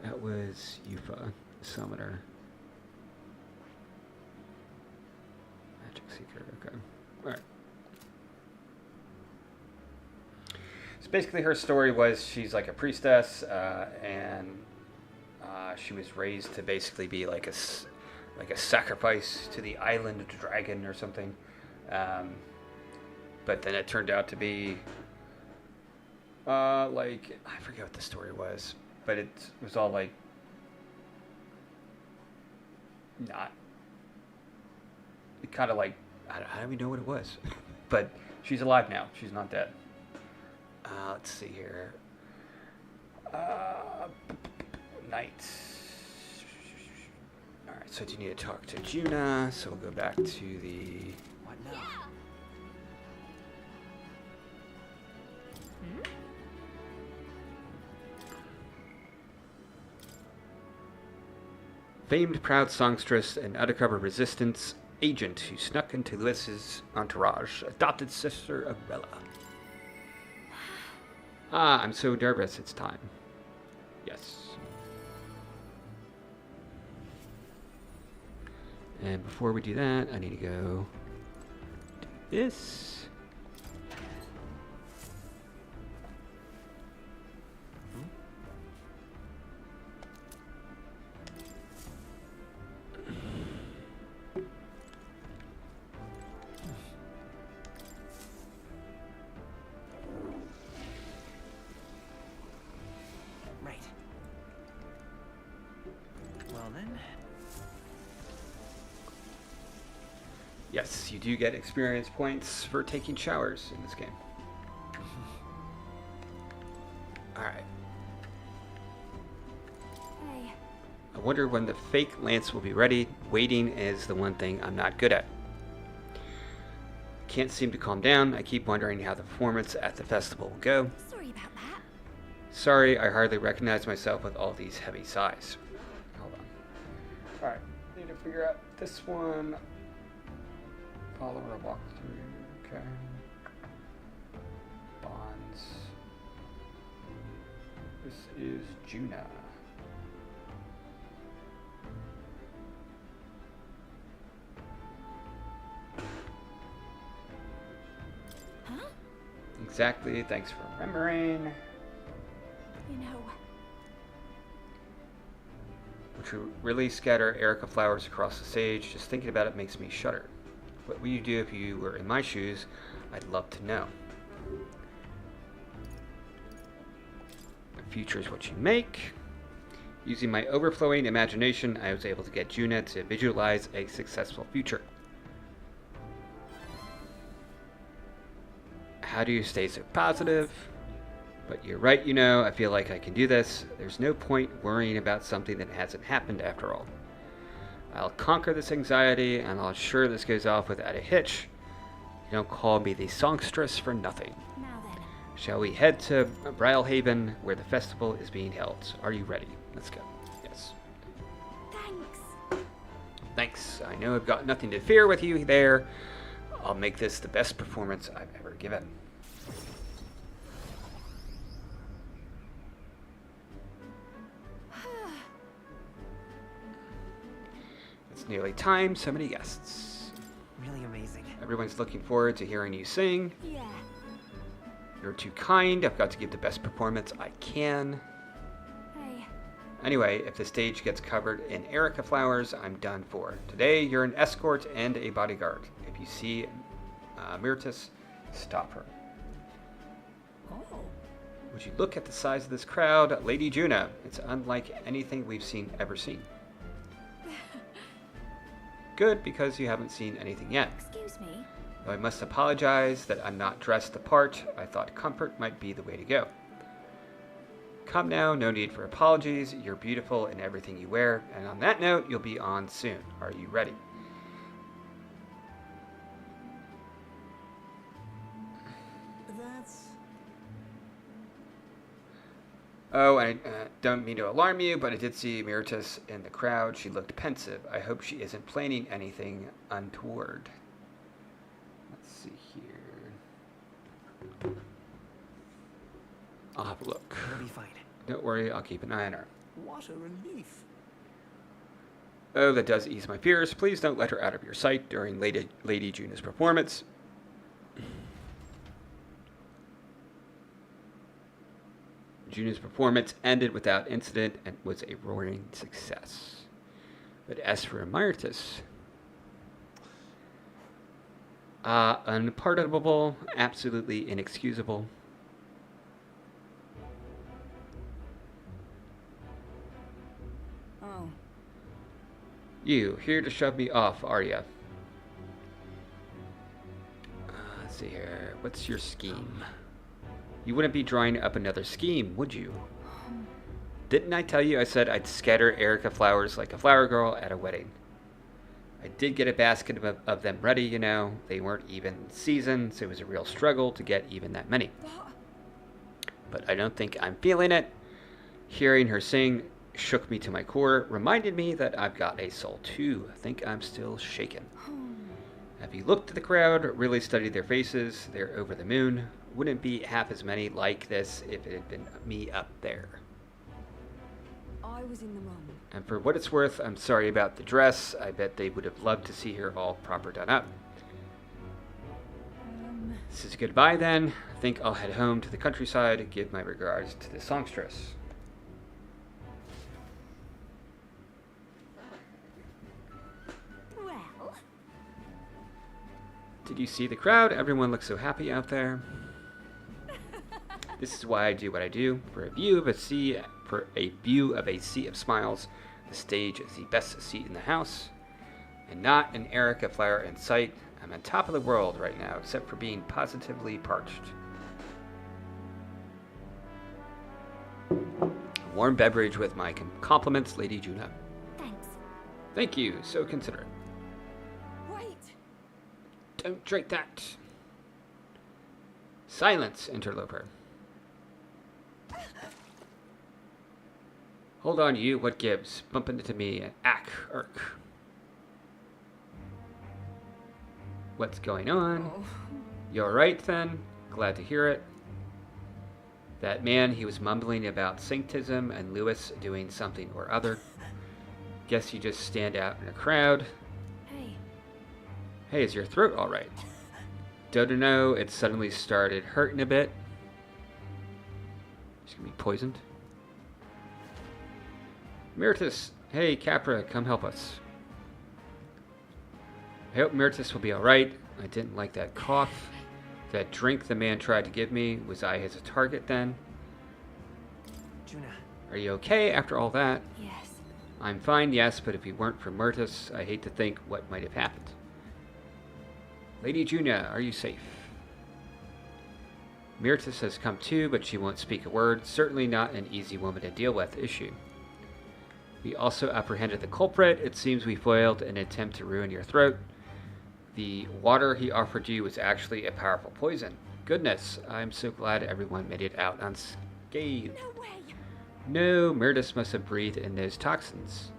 S1: That was Yufa, Summoner. Magic Seeker, okay. Alright. So basically her story was she's like a priestess, and she was raised to basically be like a sacrifice to the island dragon or something. But then it turned out to be like, I forget what the story was, but it was all like not, it kind of like, I don't even know what it was. But she's alive now. She's not dead. Let's see here. Night. Alright, so do you need to talk to Juna? So we'll go back to the...
S5: What now?
S1: Famed proud songstress and undercover resistance agent who snuck into Lewis's entourage, adopted sister of Bella. I'm so nervous, it's time. Yes. And before we do that, I need to go do this.
S5: Right. Well then.
S1: Yes, you do get experience points for taking showers in this game. Alright.
S2: Hey.
S1: I wonder when the fake lance will be ready. Waiting is the one thing I'm not good at. Can't seem to calm down. I keep wondering how the performance at the festival will go.
S2: Sorry about that.
S1: Sorry, I hardly recognize myself with all these heavy sighs. Hold on. Alright, need to figure out this one. Follow or walk through. Okay. Bonds. This is Juna.
S2: Huh?
S1: Exactly, thanks for remembering.
S2: You know,
S1: Which would really scatter Erica flowers across the stage. Just thinking about it makes me shudder. What would you do if you were in my shoes? I'd love to know. The future is what you make. Using my overflowing imagination, I was able to get Juna to visualize a successful future. How do you stay so positive? But you're right, you know, I feel like I can do this. There's no point worrying about something that hasn't happened after all. I'll conquer this anxiety, and I'll ensure this goes off without a hitch. You don't call me the songstress for nothing.
S2: now then.
S1: Shall we head to Brylehaven, where the festival is being held? Are you ready? Let's go. Yes.
S2: Thanks.
S1: Thanks. I know I've got nothing to fear with you there. I'll make this the best performance I've ever given. It's nearly time. So many guests.
S5: Really amazing.
S1: Everyone's looking forward to hearing you sing.
S2: Yeah.
S1: You're too kind. I've got to give the best performance I can.
S2: Hey.
S1: Anyway, if the stage gets covered in Erica flowers, I'm done for. Today, you're an escort and a bodyguard. If you see Myrtis, stop her.
S2: Oh.
S1: Would you look at the size of this crowd? Lady Juna, it's unlike anything we've ever seen. Good, because you haven't seen anything yet.
S2: Excuse me.
S1: Though I must apologize that I'm not dressed the part. I thought comfort might be the way to go. Come now, no need for apologies. You're beautiful in everything you wear. And on that note, you'll be on soon. Are you ready?
S3: That's...
S1: Oh, I don't mean to alarm you, but I did see Myrtis in the crowd. She looked pensive. I hope she isn't planning anything untoward. Let's see here. I'll have a look.
S5: It'll be fine.
S1: Don't worry, I'll keep an eye on her.
S3: What a relief.
S1: Oh, that does ease my fears. Please don't let her out of your sight during Lady Juna's performance. Juna's performance ended without incident and was a roaring success. But as for Myrtis, unpardonable, absolutely inexcusable.
S7: Oh.
S1: You, here to shove me off, are ya? Let's see here. What's your scheme? You wouldn't be drawing up another scheme, would you? Didn't I tell you I said I'd scatter Erica flowers like a flower girl at a wedding? I did get a basket of them ready, you know. They weren't even in season, so it was a real struggle to get even that many. But I don't think I'm feeling it. Hearing her sing shook me to my core, reminded me that I've got a soul too. I think I'm still shaken. Have you looked at the crowd, really studied their faces? They're over the moon. Wouldn't be half as many like this if it had been me up there.
S7: I was in the wrong.
S1: And for what it's worth, I'm sorry about the dress. I bet they would have loved to see her all proper done up. This is goodbye then. I think I'll head home to the countryside and give my regards to the songstress.
S2: Well.
S1: Did you see the crowd? Everyone looks so happy out there. This is why I do what I do. For a view of a sea of smiles, the stage is the best seat in the house, and not an Erica flower in sight. I'm on top of the world right now, except for being positively parched. A warm beverage with my compliments, Lady Juna.
S2: Thanks.
S1: Thank you, so considerate.
S7: Wait!
S1: Don't drink that. Silence, interloper. Hold on, you. What gives? Bumping into me. Irk. What's going on?
S7: Oh.
S1: You alright then? Glad to hear it. That man, he was mumbling about sanctism and Lewis doing something or other. Guess you just stand out in a crowd.
S7: Hey.
S1: Hey, is your throat alright? Don't know, it suddenly started hurting a bit. She's gonna be poisoned. Myrtis, hey Capra, come help us. I hope Myrtis will be alright. I didn't like that cough. That drink the man tried to give me, was I his target then?
S5: Juna.
S1: Are you okay after all that?
S7: Yes.
S1: I'm fine, yes, but if you weren't for Myrtis, I hate to think what might have happened. Lady Juna, are you safe? Myrtis has come too, but she won't speak a word. Certainly not an easy woman to deal with, is she? We also apprehended the culprit. It seems we foiled an attempt to ruin your throat. The water he offered you was actually a powerful poison. Goodness, I'm so glad everyone made it out unscathed.
S2: No way.
S1: No, Myrtis must have breathed in those toxins.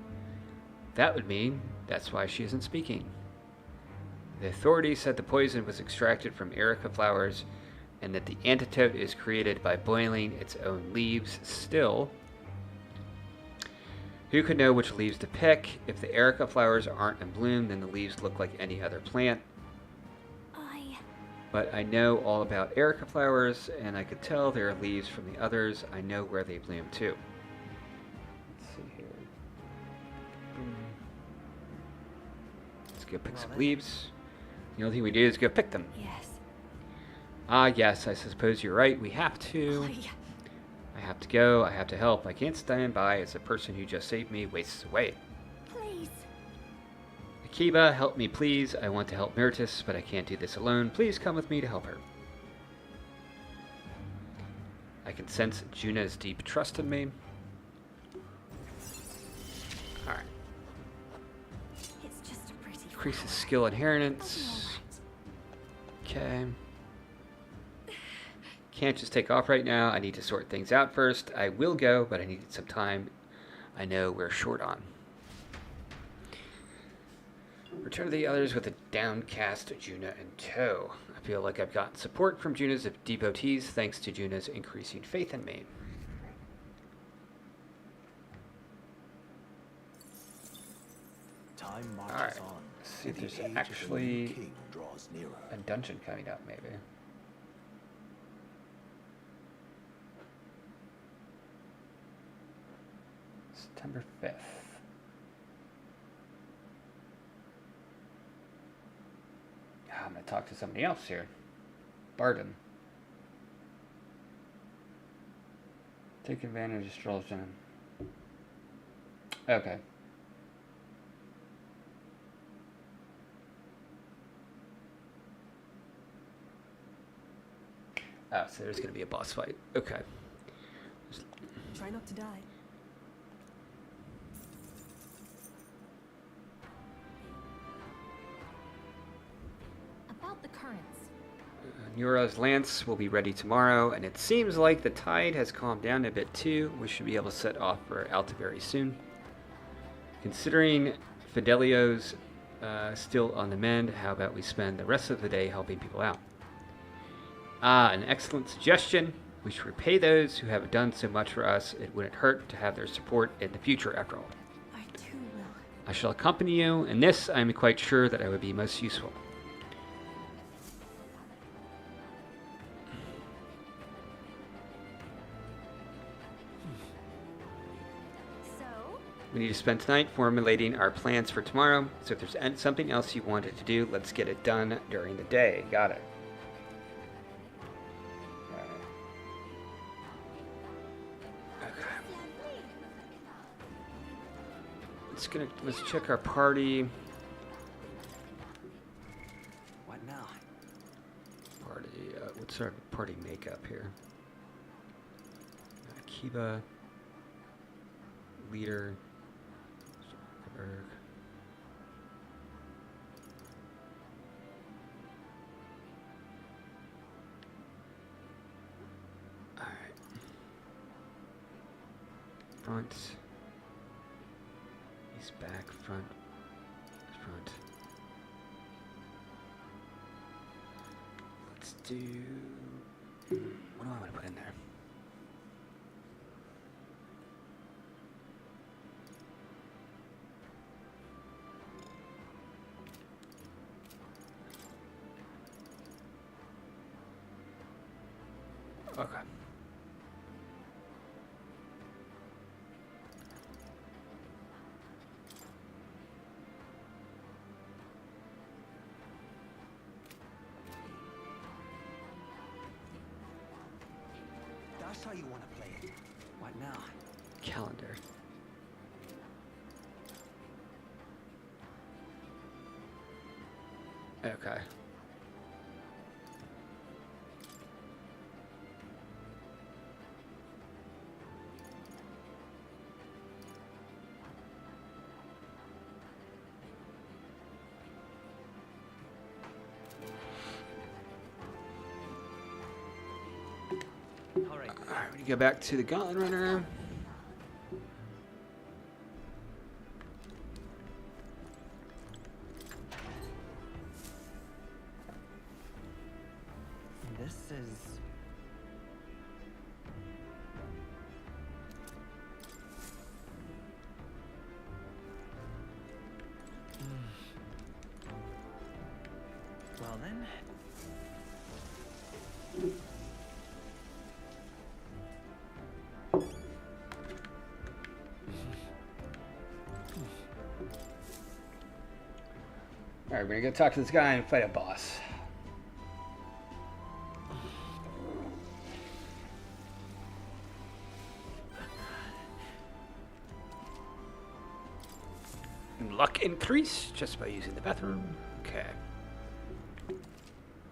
S1: That would mean That's why she isn't speaking. The authorities said the poison was extracted from erica flowers and that the antidote is created by boiling its own leaves. Still, who could know which leaves to pick? If the erica flowers aren't in bloom, then the leaves look like any other plant. But I know all about erica flowers, and I could tell there are leaves from the others. I know where they bloom too. Let's see here. Let's go pick some leaves. The only thing we do is go pick them.
S7: Yes.
S1: Ah, yes, I suppose you're right. We have to. I have to go. I have to help. I can't stand by as the person who just saved me wastes away.
S2: Please.
S1: Akiba, help me, please. I want to help Meritus, but I can't do this alone. Please come with me to help her. I can sense Juna's deep trust in me. Alright.
S7: It's just a pretty
S1: Increases skill inheritance. Okay. Can't just take off right now. I need to sort things out first. I will go, but I need some time. I know we're short on. Return to the others with a downcast Juna in tow. I feel like I've gotten support from Juna's devotees thanks to Juna's increasing faith in me.
S3: Time marches
S1: Alright.
S3: on.
S1: Let's see if
S3: and
S1: there's
S3: the age of the
S1: actually
S3: new king draws nearer.
S1: a dungeon coming up, maybe. September 5th. I'm going to talk to somebody else here. Barden. Take advantage of Stroljan. Okay. Oh, so there's going to be a boss fight. Okay.
S7: Try not to die.
S2: About the currents.
S1: Nura's lance will be ready tomorrow, and it seems like the tide has calmed down a bit too. We should be able to set off for Alta very soon. Considering Fidelio's still on the mend, how about we spend the rest of the day helping people out? Ah, an excellent suggestion. We should repay those who have done so much for us. It wouldn't hurt to have their support in the future, after all.
S7: I too will.
S1: I shall accompany you. In this, I am quite sure that I would be most useful.
S2: So,
S1: We need to spend tonight formulating our plans for tomorrow. So if there's something else you wanted to do, let's get it done during the day. Got it. Let's check our party.
S5: What now?
S1: Party. What's our party makeup here? Akiba, leader, Zuckerberg. All right. Front. Back, front. Let's do... what do I want to put in there? Okay.
S5: That's how you want to play it. What now?
S1: Calendar. Okay.
S5: Alright.
S1: Alright, we go back to the Gauntlet Runner. Alright, we're gonna go talk to this guy and fight a boss. Luck increase just by using the bathroom. Okay.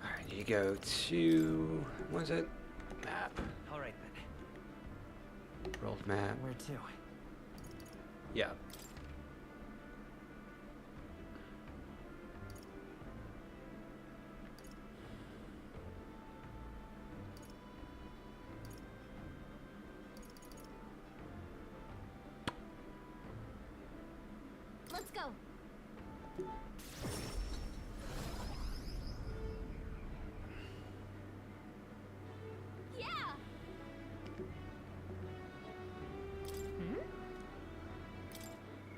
S1: Alright, you go to... what is it? Map.
S5: Alright then.
S1: World map.
S5: Where to?
S1: Yeah.
S2: Let's go. Yeah.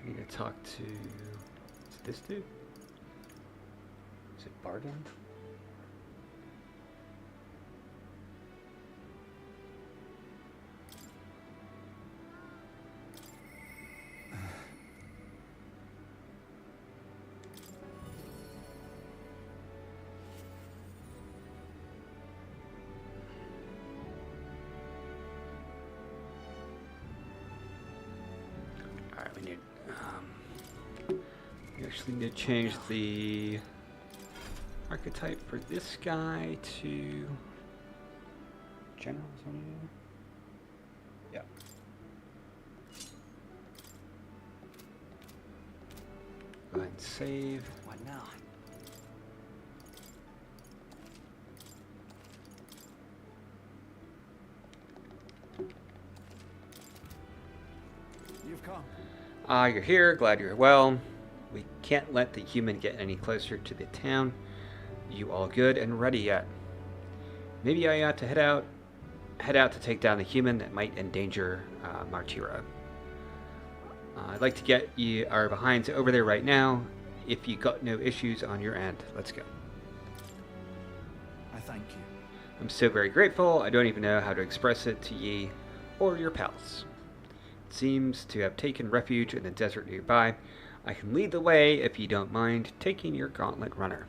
S1: I need to talk to... is it this dude? Is it Bargain? Alright, we need... we actually need to change the archetype for this guy to... General, is what it is? Yeah. Go ahead and save.
S5: What now?
S6: You've come.
S1: You're here. Glad you're well. We can't let the human get any closer to the town. You all good and ready yet? Maybe I ought to head out to take down the human that might endanger Martira. I'd like to get our behinds over there right now. If you got no issues on your end, let's go.
S3: I thank you.
S1: I'm so very grateful. I don't even know how to express it to ye or your pals. It seems to have taken refuge in the desert nearby. I can lead the way if you don't mind taking your gauntlet runner.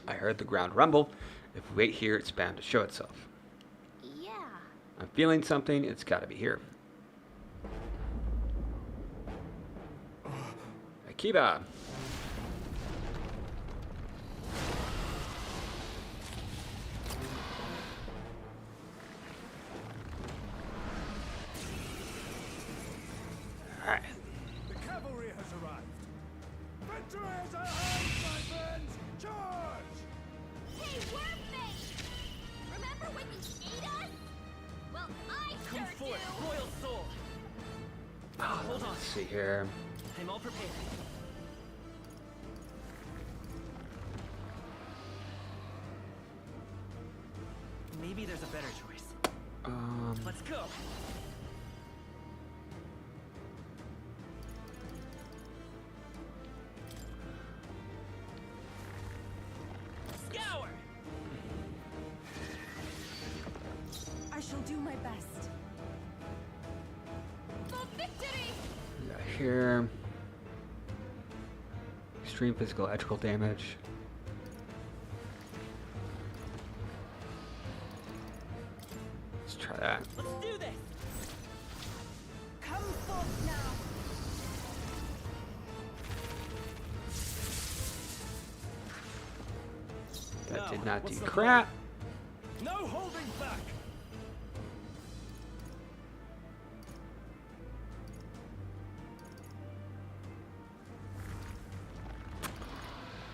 S1: I heard the ground rumble. If we wait here, it's bound to show itself.
S2: Yeah.
S1: I'm feeling something. It's got to be here. Akiba. Alright.
S4: The cavalry has arrived. Victory is at hand, my friends! Charge!
S2: Hey, workmate! Remember when you ate us? Well, I
S5: Come
S2: sure
S5: forth,
S2: do.
S5: royal soul!
S1: Hold on. Let's see here.
S5: I'm all prepared. Maybe there's a better choice. Let's go! Scour!
S9: I shall do my best.
S2: For victory!
S1: We got here. Extreme physical electrical damage. Let's try that.
S5: Let's do this!
S9: Come forth now.
S1: That
S5: No,
S1: did not
S5: what's
S1: do
S5: the
S1: crap.
S4: No holding back!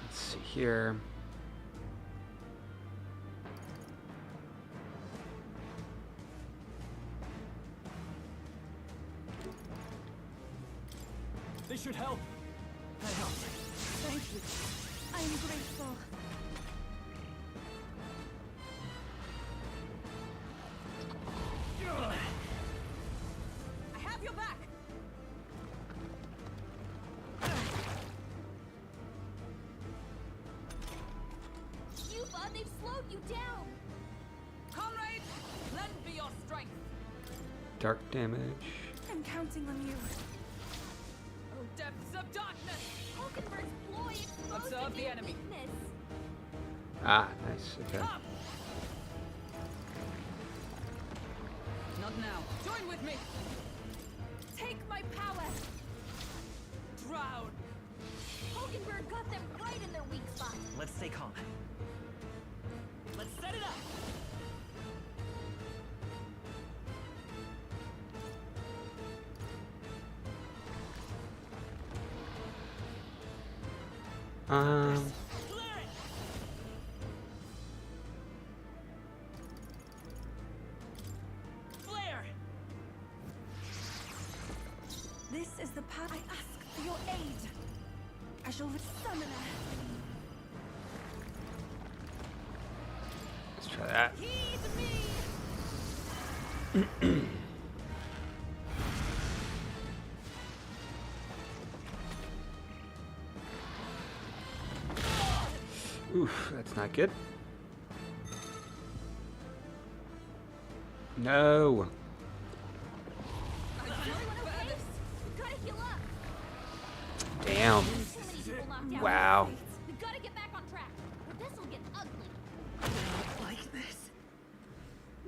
S1: Let's see here.
S6: This should help.
S5: I help.
S9: Thank you. I am grateful. I have your back.
S2: They've slowed you down.
S9: Comrades, lend me your strength.
S1: dark damage.
S9: I'm counting on you.
S5: Oh, depths of darkness!
S2: Hulkenberg's ploy exposed
S5: Observe
S2: a
S5: the
S2: new
S5: enemy.
S2: weakness.
S1: Ah, nice. Okay.
S5: Up! Not now. Join with me!
S9: Take my power.
S5: Drown!
S2: Hulkenberg got them right in their weak spot.
S5: Let's stay calm. Let's set it up!
S1: Um,
S5: Clear it! Flare!
S9: This is the path. I ask for your aid. I shall summoner.
S1: let's try that.
S9: Heed me.
S1: Oof, that's not good. No.
S2: Is everyone okay? We gotta heal up.
S1: Damn.
S2: Too many people knocked out.
S1: Wow.
S2: We gotta get back on track, or this'll get ugly.
S9: Like this.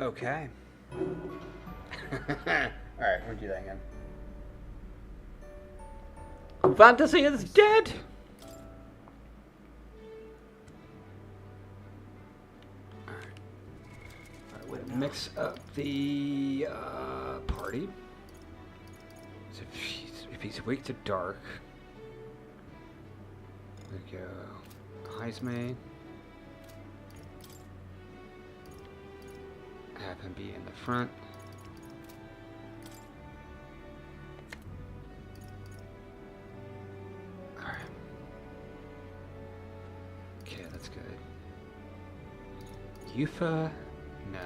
S1: Okay. Alright, we'll do that again. Fantasy is dead! Alright, we'll mix up the party. So if he's weak to dark, we go Heisme. Have him be in the front. Alright. Okay, that's good. Yufa? No.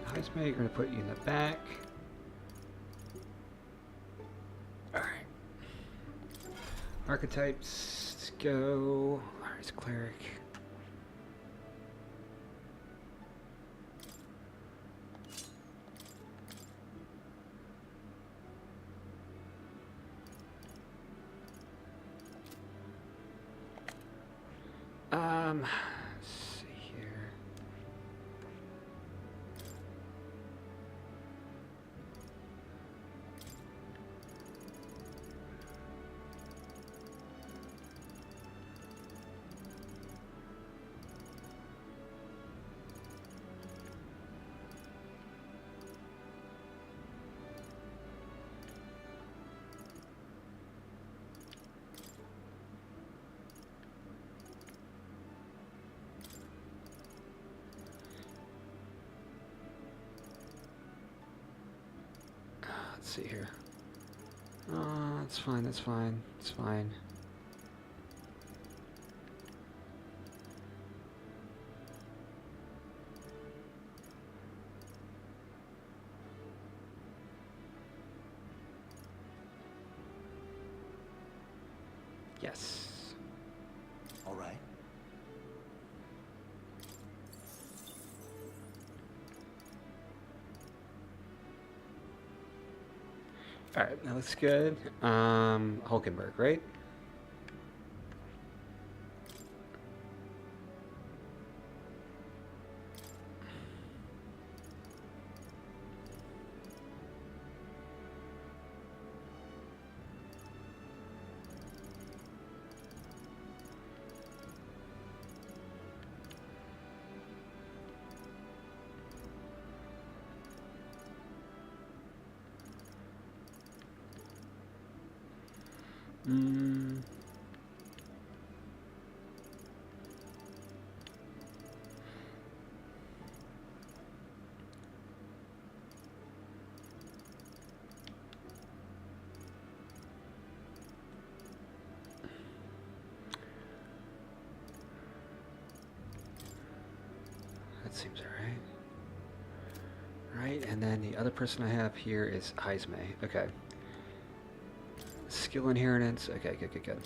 S1: Heisme, you're going to put you in the back. Archetypes, let's go. Alright, cleric. Let's see here. Let's see here. That's fine, that's fine, it's fine. Yes.
S3: All right.
S1: Alright, that looks good. Hulkenberg, right? That seems alright. Right, and then the other person I have here is Heisme. Okay. Skill inheritance. Okay, good.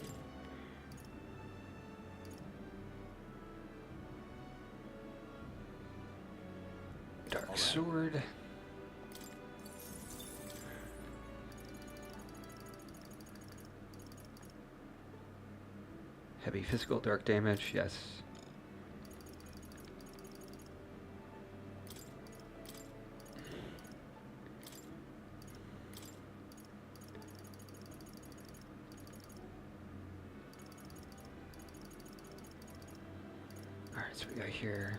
S1: Dark sword. Heavy physical dark damage, yes. Alright, so we got here.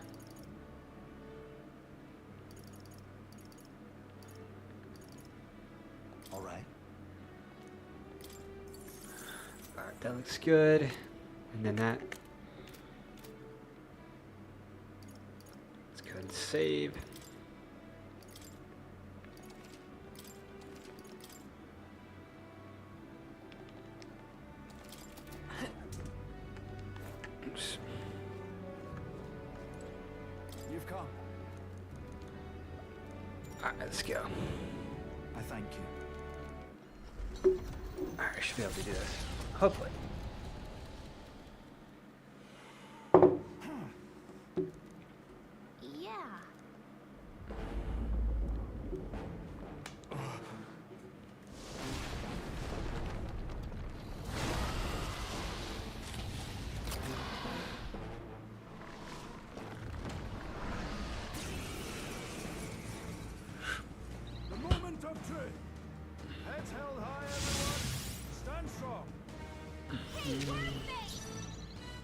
S3: All right.
S1: Alright, that looks good. And then that. Let's go ahead and save. Oops.
S6: You've come.
S1: Alright, let's go.
S3: I thank you.
S1: Alright, I should be able to do this. Hopefully.
S2: Yeah.
S6: The moment of truth. Heads held high, everyone. Stand strong.
S2: Hey, Wormface!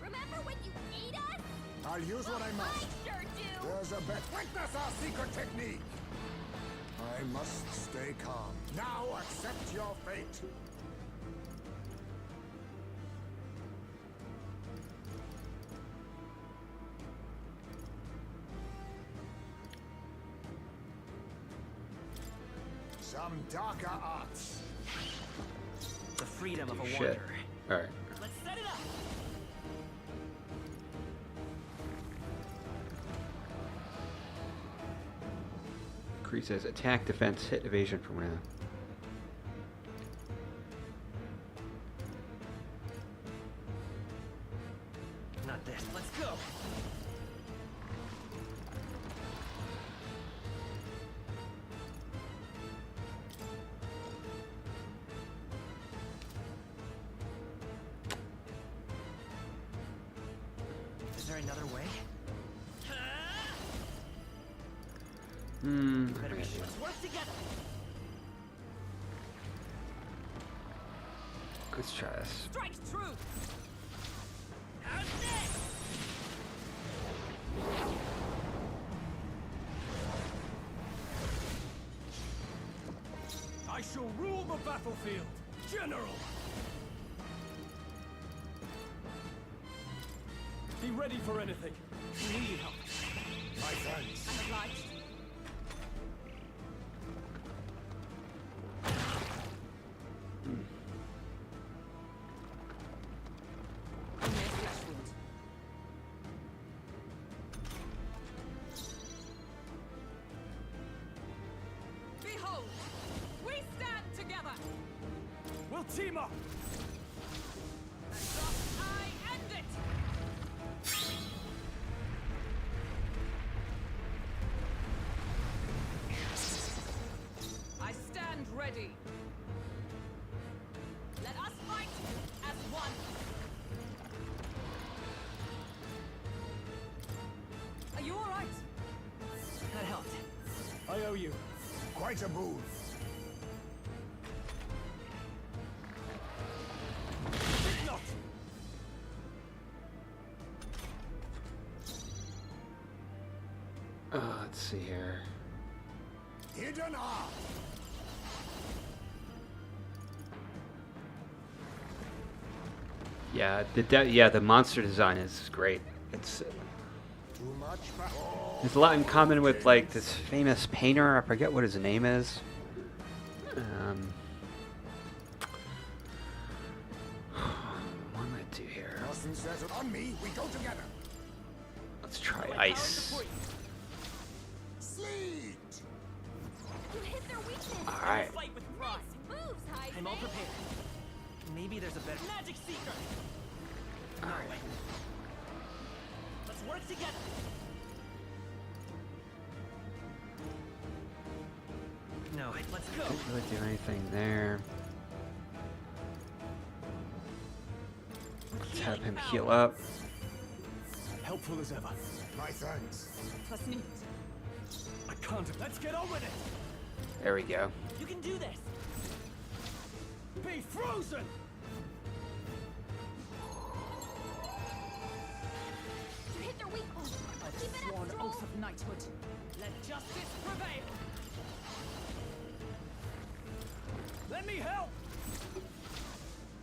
S2: Remember when you ate us?
S4: I'll use what I must.
S2: I sure do!
S4: There's a bet. Witness our secret technique. I must stay calm. Now accept your fate. Some darker arts.
S5: The freedom of a
S1: Shit.
S5: wanderer.
S1: Alright.
S5: Let's set it up.
S1: Increases attack, defense, hit, evasion from round.
S5: Not this. Let's go. Is there another way? Better be sure. Let's work together.
S1: Let's try this.
S5: Strike true. How's this?
S6: I shall rule the battlefield, General. Be ready for anything.
S5: We need help.
S4: My thanks.
S5: I'm obliged.
S9: Behold, we stand together.
S6: We'll team up.
S9: And thus I end it. I stand ready. Let us fight as one. Are you all right?
S5: That helped.
S6: I owe you.
S4: Quite a move.
S6: Think not.
S1: Let's see here.
S4: Hidden art.
S1: Yeah, the monster design is great. It's
S4: Too much for
S1: there's a lot in common with like this famous painter. I forget what his name is. What am I do here?
S4: Nothing says it on me. We go together.
S1: Let's try ice.
S4: Sleet.
S2: You hit their weakness!
S1: All right.
S5: Fight with pride.
S2: Moves, High
S5: I'm all
S2: Fae.
S5: prepared. Maybe there's a better magic seeker. No way. Let's work together. No, let's go.
S1: Didn't really do anything there. Let's have him heal up.
S6: Helpful as ever. My thanks.
S9: Was neat.
S6: I can't. Let's get on with it.
S1: There we go.
S5: You can do this.
S6: Be frozen.
S2: You hit their weak point.
S9: I've
S2: Keep it up,
S9: sworn
S2: Stroll.
S9: oath of knighthood.
S5: Let justice prevail.
S6: Let me help.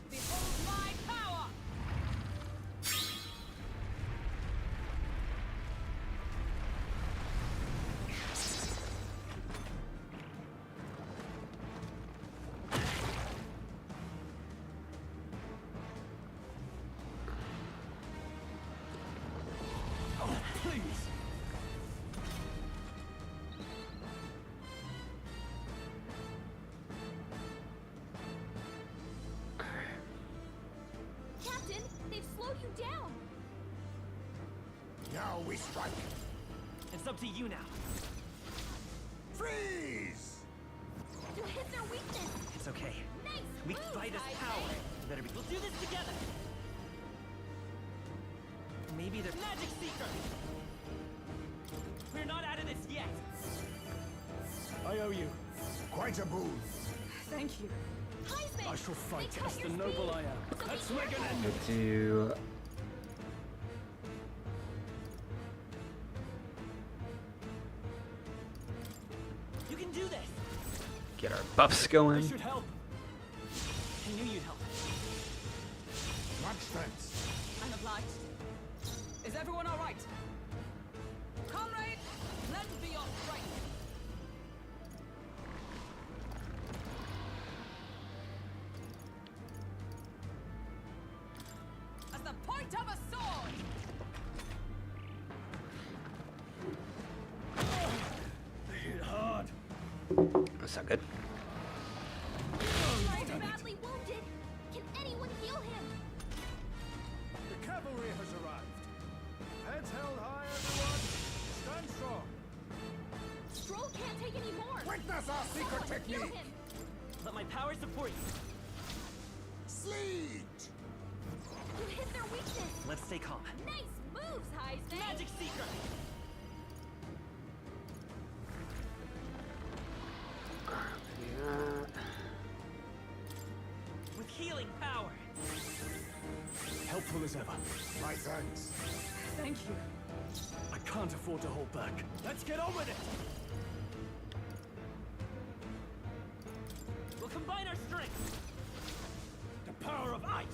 S9: Behold my power!
S6: Oh, please.
S2: Captain, they've slowed you down.
S6: Now we strike.
S5: It's up to you now.
S6: Freeze.
S2: You hit their weakness.
S5: It's okay.
S2: Nice.
S5: Weak
S2: move,
S5: fight is
S2: I
S5: power.
S2: say.
S5: Better be. We'll do this together. Maybe there's magic seeker. We're not out of this yet.
S6: I owe you. Quite a boon.
S9: Thank you.
S2: Heisman,
S6: I shall fight
S2: they cut
S6: as
S2: your
S6: the noble
S2: speed.
S6: I am.
S2: So be
S6: Let's make an
S2: careful.
S6: end.
S1: We'll do.
S5: You can do this.
S1: Get our buffs
S6: I
S1: going.
S6: should help.
S5: I knew you'd help.
S6: Much thanks.
S9: I'm obliged. Is everyone all right? Comrade, lend me your strength. As the point of a sword!
S6: They hit hard.
S1: That's not good.
S2: He's badly wounded. Can anyone heal him?
S6: The cavalry has arrived. Heads held high, everyone. Stand strong.
S2: Stroll can't take any more.
S6: Witness our secret
S2: Someone heal
S6: technique.
S2: him.
S5: Let my power support you.
S6: Sleet.
S2: You hit their weakness.
S5: Let's stay calm.
S2: Nice moves, Heisman.
S5: Magic seeker. With healing power.
S6: Helpful as ever. My thanks.
S9: Thank you.
S6: I can't afford to hold back. Let's get on with it.
S5: We'll combine our strength.
S6: The power of ice.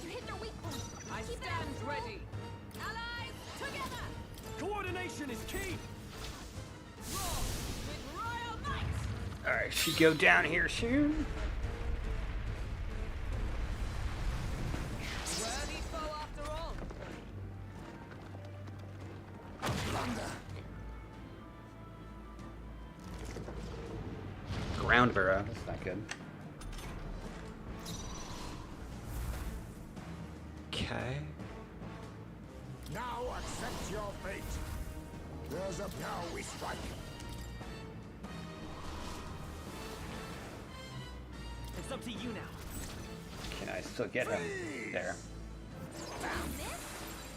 S2: You hit their weak point.
S9: I
S2: Keep it
S9: stand
S2: up, Stroll.
S9: ready. Allies, together!
S6: Coordination is key.
S9: Roar with royal might!
S1: Alright, she go down here soon.
S9: Worthy foe after all.
S1: Ground burrow. That's not good. Okay.
S6: Now accept your fate. There's a now we strike.
S5: It's up to you now.
S1: Can I still get him? There.
S2: Miss?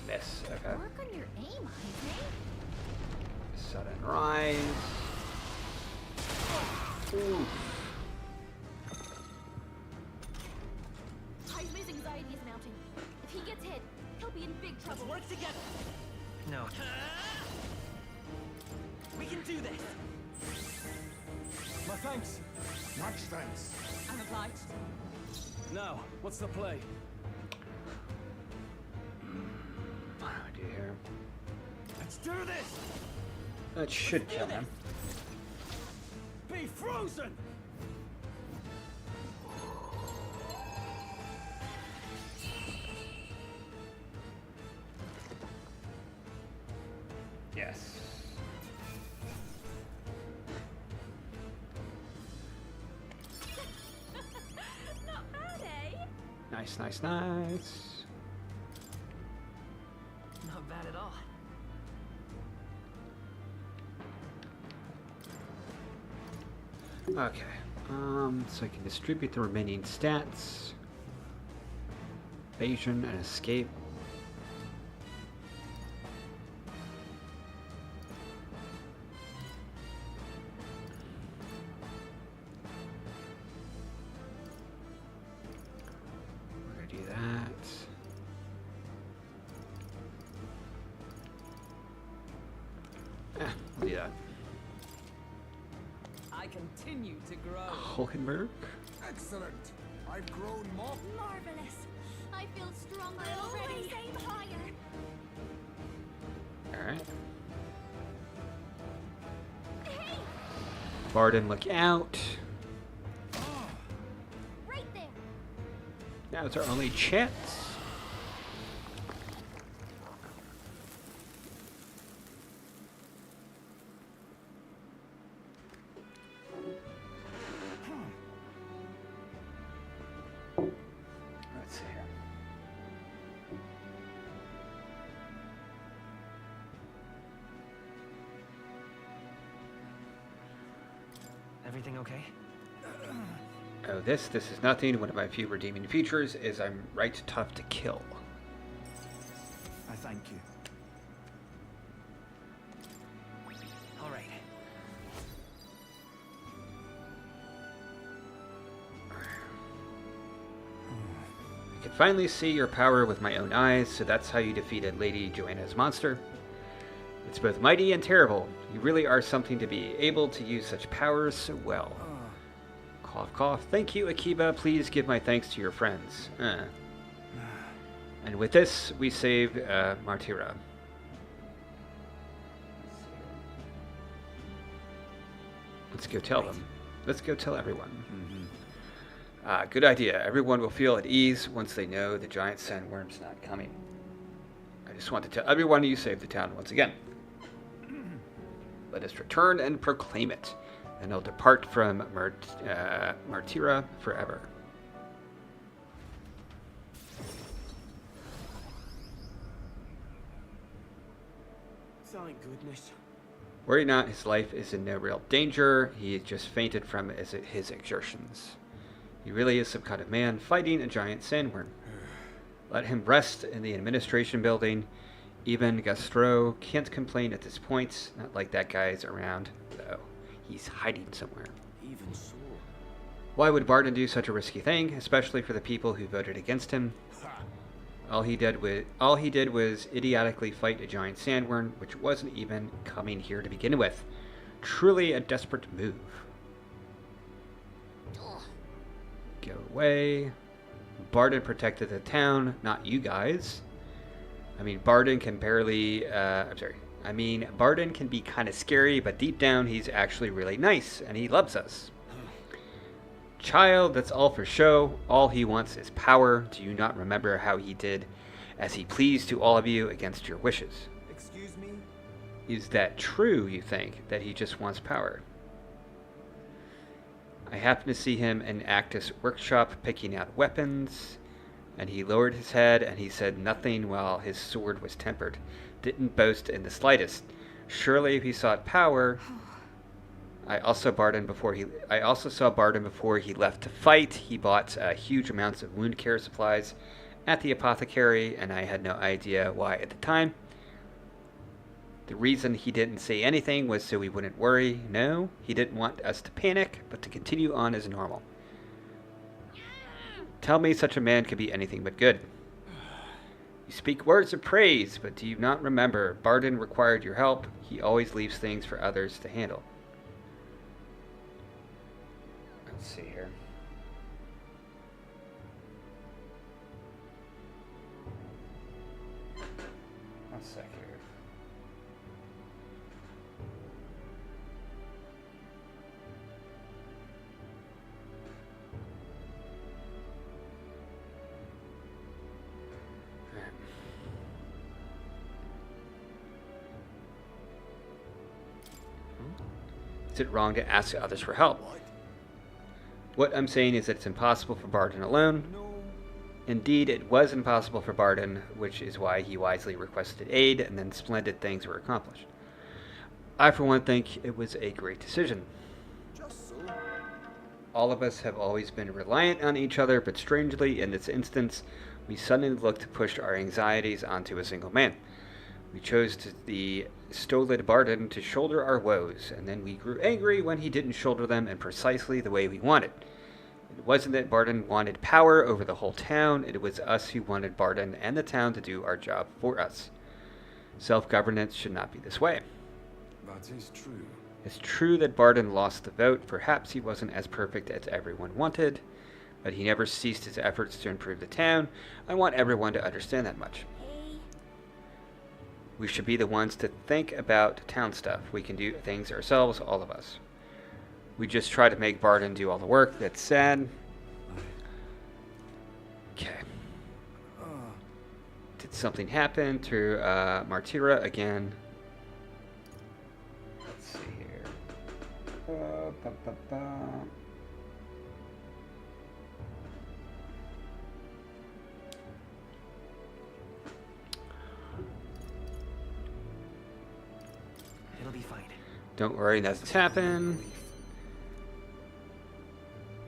S1: Miss. Okay.
S2: Work on your aim, Heisman.
S1: Sudden rise. Ooh.
S2: Heisman's anxiety is mounting. If he gets hit, he'll be in big
S5: Let's
S2: trouble.
S5: work together. No. We can do this.
S6: My thanks. Much thanks.
S9: I'm obliged.
S6: Now, what's the play?
S1: What do I do here?
S6: Let's do this.
S1: That should kill him.
S6: Be frozen.
S1: Yes. Nice, nice, nice.
S5: Not bad at all.
S1: Okay. So I can distribute the remaining stats. Evasion and escape. We're gonna do that. We'll do that.
S5: I continue to grow.
S1: Hulkenberg.
S6: Excellent. I've grown more.
S2: Marvelous. I feel stronger already. Aim higher.
S1: Alright.
S2: Hey,
S1: Barden, look out.
S2: right there.
S1: Now it's our only chance. Let's see here.
S5: Everything okay?
S1: Oh, this is nothing. One of my few redeeming features is I'm right tough to kill.
S3: I thank you.
S5: All right.
S1: I can finally see your power with my own eyes, so that's how you defeated Lady Joanna's monster. It's both mighty and terrible. You really are something to be able to use such powers so well. Cough, cough. Thank you, Akiba. Please give my thanks to your friends. And with this, we save Martira. Let's go tell them. Let's go tell everyone. Good idea. Everyone will feel at ease once they know the giant sandworm's not coming. I just want to tell everyone you saved the town once again. Let us return and proclaim it, and I'll depart from Martira forever.
S5: Thank goodness.
S1: Worry not, his life is in no real danger. He just fainted from his exertions. He really is some kind of man fighting a giant sandworm. Let him rest in the administration building. Even Gastro can't complain at this point. Not like that guy's around, though. He's hiding somewhere.
S4: Even so.
S1: Why would Barton do such a risky thing, especially for the people who voted against him? All he did was idiotically fight a giant sandworm, which wasn't even coming here to begin with. Truly a desperate move. Go away. Barton protected the town, not you guys. I mean, Barton can barely... Barton can be kind of scary, but deep down he's actually really nice, and he loves us. Child, that's all for show. All he wants is power. Do you not remember how he did as he pleased to all of you against your wishes?
S6: Excuse me?
S1: Is that true, you think, that he just wants power? I happened to see him in Actus' workshop picking out weapons, and he lowered his head and he said nothing while his sword was tempered. Didn't boast in the slightest. Surely if he sought power... I also saw Barton before he left to fight. He bought huge amounts of wound care supplies at the apothecary, and I had no idea why at the time. The reason he didn't say anything was so we wouldn't worry. No, he didn't want us to panic, but to continue on as normal. Tell me such a man could be anything but good. You speak words of praise, but do you not remember Barton required your help? He always leaves things for others to handle. Let's see here. One sec here. Is it wrong to ask others for help? What I'm saying is that it's impossible for Barton alone.
S6: No,
S1: Indeed, it was impossible for Barden, which is why he wisely requested aid, and then splendid things were accomplished. I, for one, think it was a great decision.
S6: Just so.
S1: All of us have always been reliant on each other, but strangely, in this instance, we suddenly looked to push our anxieties onto a single man. We chose the stolid Barden to shoulder our woes, and then we grew angry when he didn't shoulder them in precisely the way we wanted. It wasn't that Barden wanted power over the whole town, it was us who wanted Barden and the town to do our job for us. Self-governance should not be this way.
S6: That is true.
S1: It's true that Barden lost the vote. Perhaps he wasn't as perfect as everyone wanted, but he never ceased his efforts to improve the town. I want everyone to understand that much. We should be the ones to think about town stuff. We can do things ourselves, all of us. We just try to make Barden do all the work. That's sad. Okay. Did something happen to Martira again? Let's see here.
S5: It'll be fine.
S1: Don't worry, nothing's happened.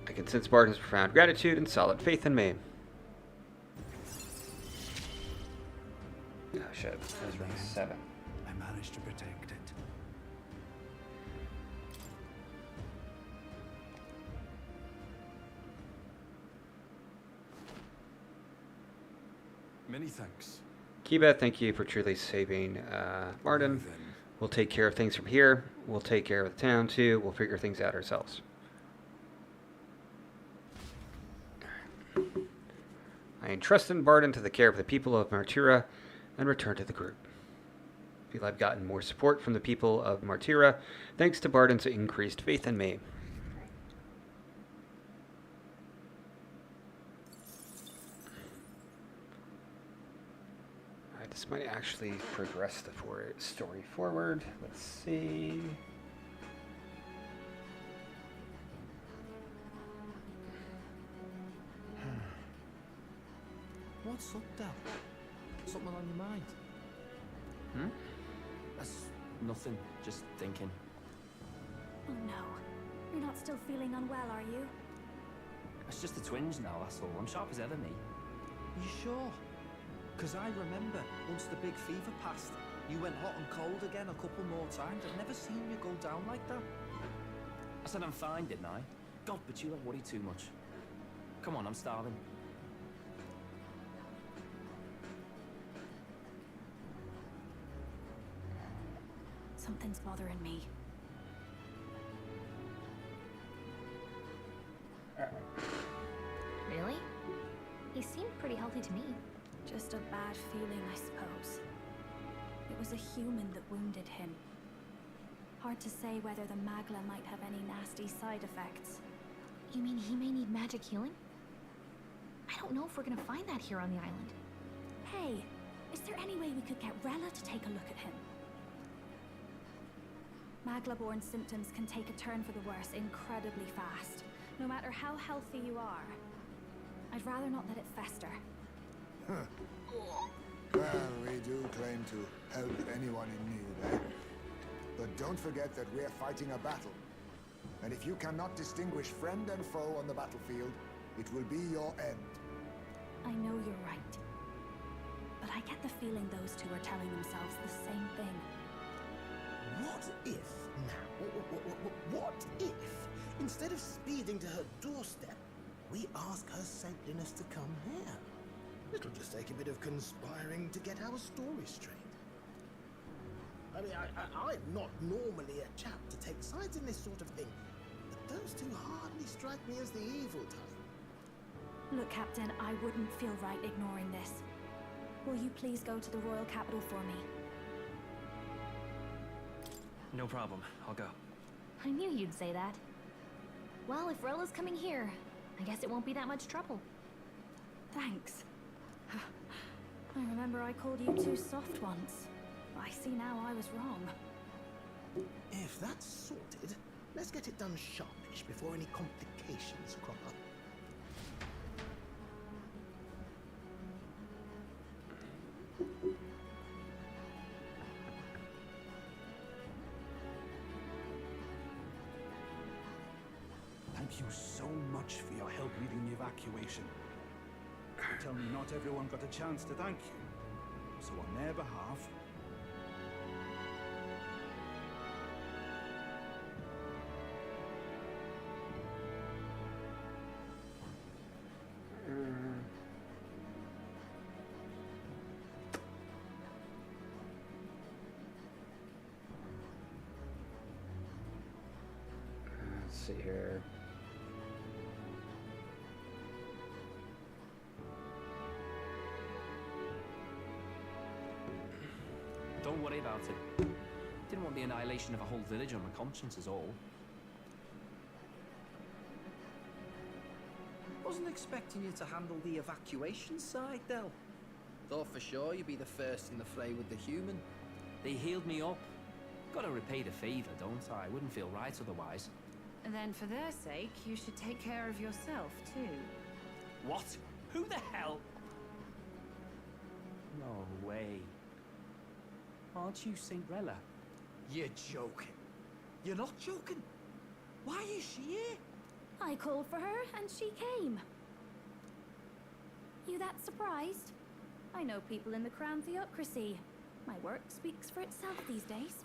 S1: I can sense Barden's profound gratitude and solid faith in me. Oh shit, that was rank 7.
S3: I managed to protect it.
S6: Many thanks.
S1: Kiba, thank you for truly saving Barden.
S6: Then,
S1: We'll take care of things from here. We'll take care of the town too. We'll figure things out ourselves. I entrust Barden to the care of the people of Martira and return to the group. I feel I've gotten more support from the people of Martira thanks to Barden's increased faith in me. Alright, this might actually progress the story forward. Let's see.
S10: What's up, Dad? Something on your mind? That's nothing, just thinking.
S7: Oh no. You're not still feeling unwell, are you?
S10: It's just the twinge now, that's all. I'm sharp as ever, me.
S5: You sure? Because I remember once the big fever passed, you went hot and cold again a couple more times. I've never seen you go down like that.
S10: I said I'm fine, didn't I? God, but you don't worry too much. Come on, I'm starving.
S7: Something's bothering me.
S2: Really? He seemed pretty healthy to me.
S7: Just a bad feeling, I suppose. It was a human that wounded him. Hard to say whether the Magla might have any nasty side effects.
S2: You mean he may need magic healing? I don't know if we're gonna find that here on the island.
S7: Hey, is there any way we could get Rella to take a look at him? Magla-born symptoms can take a turn for the worse incredibly fast, no matter how healthy you are. I'd rather not let it fester.
S6: well, we do claim to help anyone in need, eh? But don't forget that we're fighting a battle. And if you cannot distinguish friend and foe on the battlefield, it will be your end.
S7: I know you're right. But I get the feeling those two are telling themselves the same thing.
S11: What if, now, what if, instead of speeding to her doorstep, we ask her saintliness to come here? It'll just take a bit of conspiring to get our story straight. I mean, I'm not normally a chap to take sides in this sort of thing, but those two hardly strike me as the evil type.
S7: Look, Captain, I wouldn't feel right ignoring this. Will you please go to the royal capital for me?
S5: No problem, I'll go.
S2: I knew you'd say that. Well, if Rella's coming here, I guess it won't be that much trouble.
S7: Thanks. I remember I called you too soft once. I see now I was wrong.
S11: If that's sorted, let's get it done sharpish before any complications crop up.
S5: so much for your help leading the evacuation. Tell me not everyone got a chance to thank you. So on their behalf...
S1: Let's see here.
S10: Don't worry about it. Didn't want the annihilation of a whole village on my conscience is all.
S5: Wasn't expecting you to handle the evacuation side, Del.
S12: Thought for sure you'd be the first in the fray with the human.
S10: They healed me up. Gotta repay the favor, don't I? Wouldn't feel right otherwise.
S9: And then for their sake, you should take care of yourself, too.
S10: What? Who the hell? No way. Aren't you Cinderella?
S5: You're joking. You're not joking. Why is she here?
S2: I called for her and she came. You that surprised? I know people in the Crown Theocracy. My work speaks for itself these days.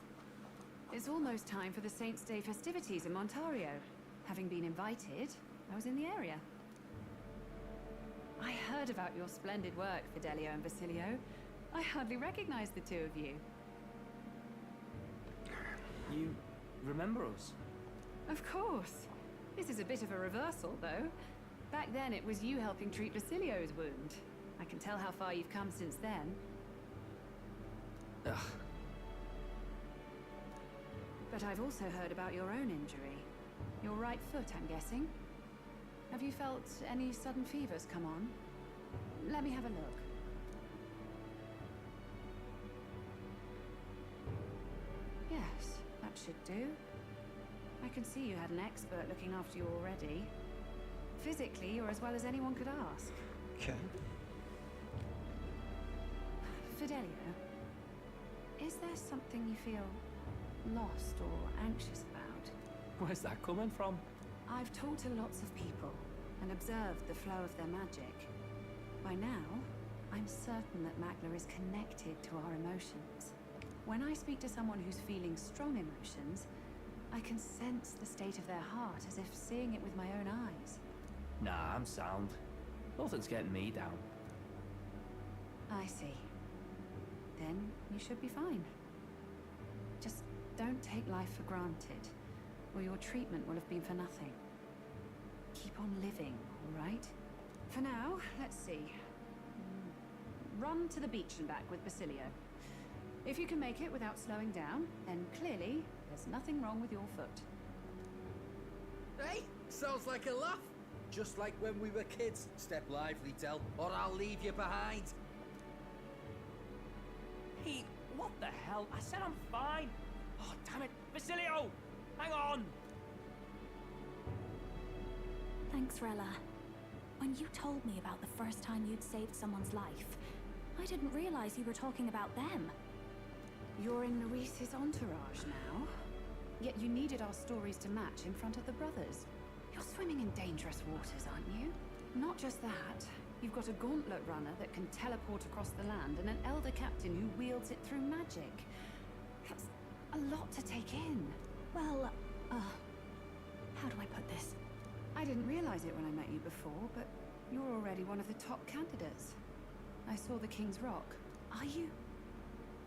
S9: It's almost time for the Saints' Day festivities in Montario. Having been invited, I was in the area. I heard about your splendid work, Fidelio and Basilio. I hardly recognized the two of you.
S10: You remember us?
S9: Of course. This is a bit of a reversal, though. Back then, it was you helping treat Basilio's wound. I can tell how far you've come since then.
S10: Ugh.
S9: But I've also heard about your own injury. Your right foot, I'm guessing. Have you felt any sudden fevers come on? Let me have a look. Yes, that should do. I can see you had an expert looking after you already. Physically, you're as well as anyone could ask.
S1: Okay.
S9: Fidelio, is there something you feel lost or anxious about?
S10: Where's that coming from?
S9: I've talked to lots of people and observed the flow of their magic. By now, I'm certain that Magla is connected to our emotions. When I speak to someone who's feeling strong emotions, I can sense the state of their heart as if seeing it with my own eyes.
S10: Nah, I'm sound. Nothing's getting me down.
S9: I see. Then you should be fine. Just don't take life for granted, or your treatment will have been for nothing. Keep on living, all right? For now, let's see. Run to the beach and back with Basilio. If you can make it without slowing down, then clearly there's nothing wrong with your foot.
S12: Hey, sounds like a laugh. Just like when we were kids. Step lively, Del, or I'll leave you behind.
S10: Hey, what the hell? I said I'm fine. Oh, damn it. Basilio! Hang on!
S2: Thanks, Rella. When you told me about the first time you'd saved someone's life, I didn't realize you were talking about them.
S9: You're in Luis's entourage now. Yet you needed our stories to match in front of the brothers. You're swimming in dangerous waters, aren't you? Not just that. You've got a gauntlet runner that can teleport across the land and an elder captain who wields it through magic. That's a lot to take in.
S2: Well, how do I put this?
S9: I didn't realize it when I met you before, but you're already one of the top candidates. I saw the King's Rock. Are you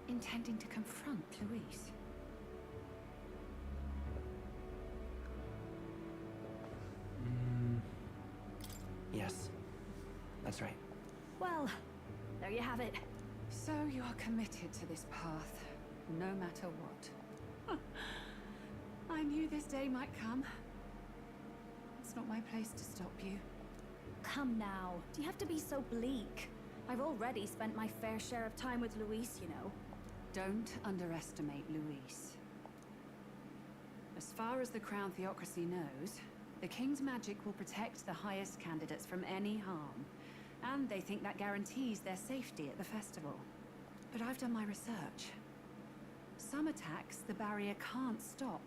S9: intending to confront Luis?
S10: Yes. That's right.
S2: Well, there you have it.
S9: So you are committed to this path, no matter what. I knew this day might come. It's not my place to stop you.
S2: Come now, do you have to be so bleak? I've already spent my fair share of time with Luis, you know.
S9: Don't underestimate Luis. As far as the Crown Theocracy knows, the King's magic will protect the highest candidates from any harm. And they think that guarantees their safety at the festival. But I've done my research. Some attacks the barrier can't stop.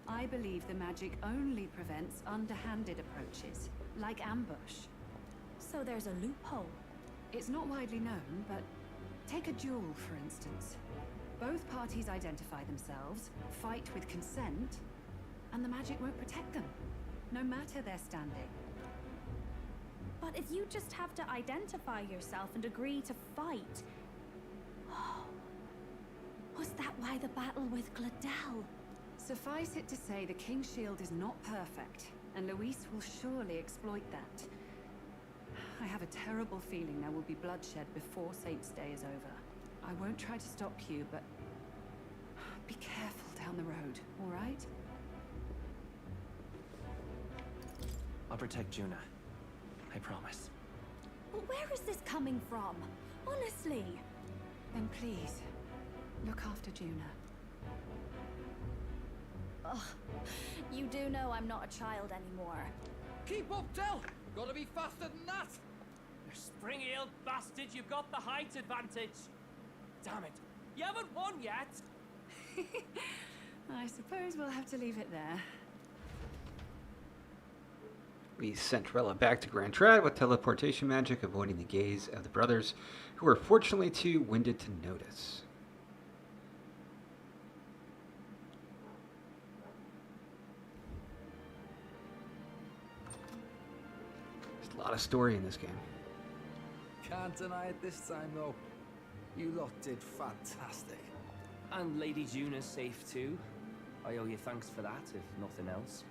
S9: I believe the magic only prevents underhanded approaches, like ambush.
S7: So there's a loophole.
S9: It's not widely known, but take a duel, for instance. Both parties identify themselves, fight with consent, and the magic won't protect them, no matter their standing.
S2: But if you just have to identify yourself and agree to fight... Was that why the battle with Gladel?
S9: Suffice it to say, the King's Shield is not perfect, and Luis will surely exploit that. I have a terrible feeling there will be bloodshed before Saint's Day is over. I won't try to stop you, but be careful down the road, all right?
S10: I'll protect Juna. I promise.
S2: But where is this coming from? Honestly.
S9: Then please, look after Juna.
S2: Ugh. You do know I'm not a child anymore.
S12: Keep up, Del! Gotta be faster than that!
S10: You spring-heeled bastard, you've got the height advantage! Damn it, you haven't won yet!
S9: I suppose we'll have to leave it there.
S1: We sent Rella back to Grand Trad with teleportation magic, avoiding the gaze of the brothers, who were fortunately too winded to notice. There's a lot of story in this game.
S5: Can't deny it this time, though. You lot did fantastic.
S10: And Lady Juna's safe too. I owe you thanks for that, if nothing else.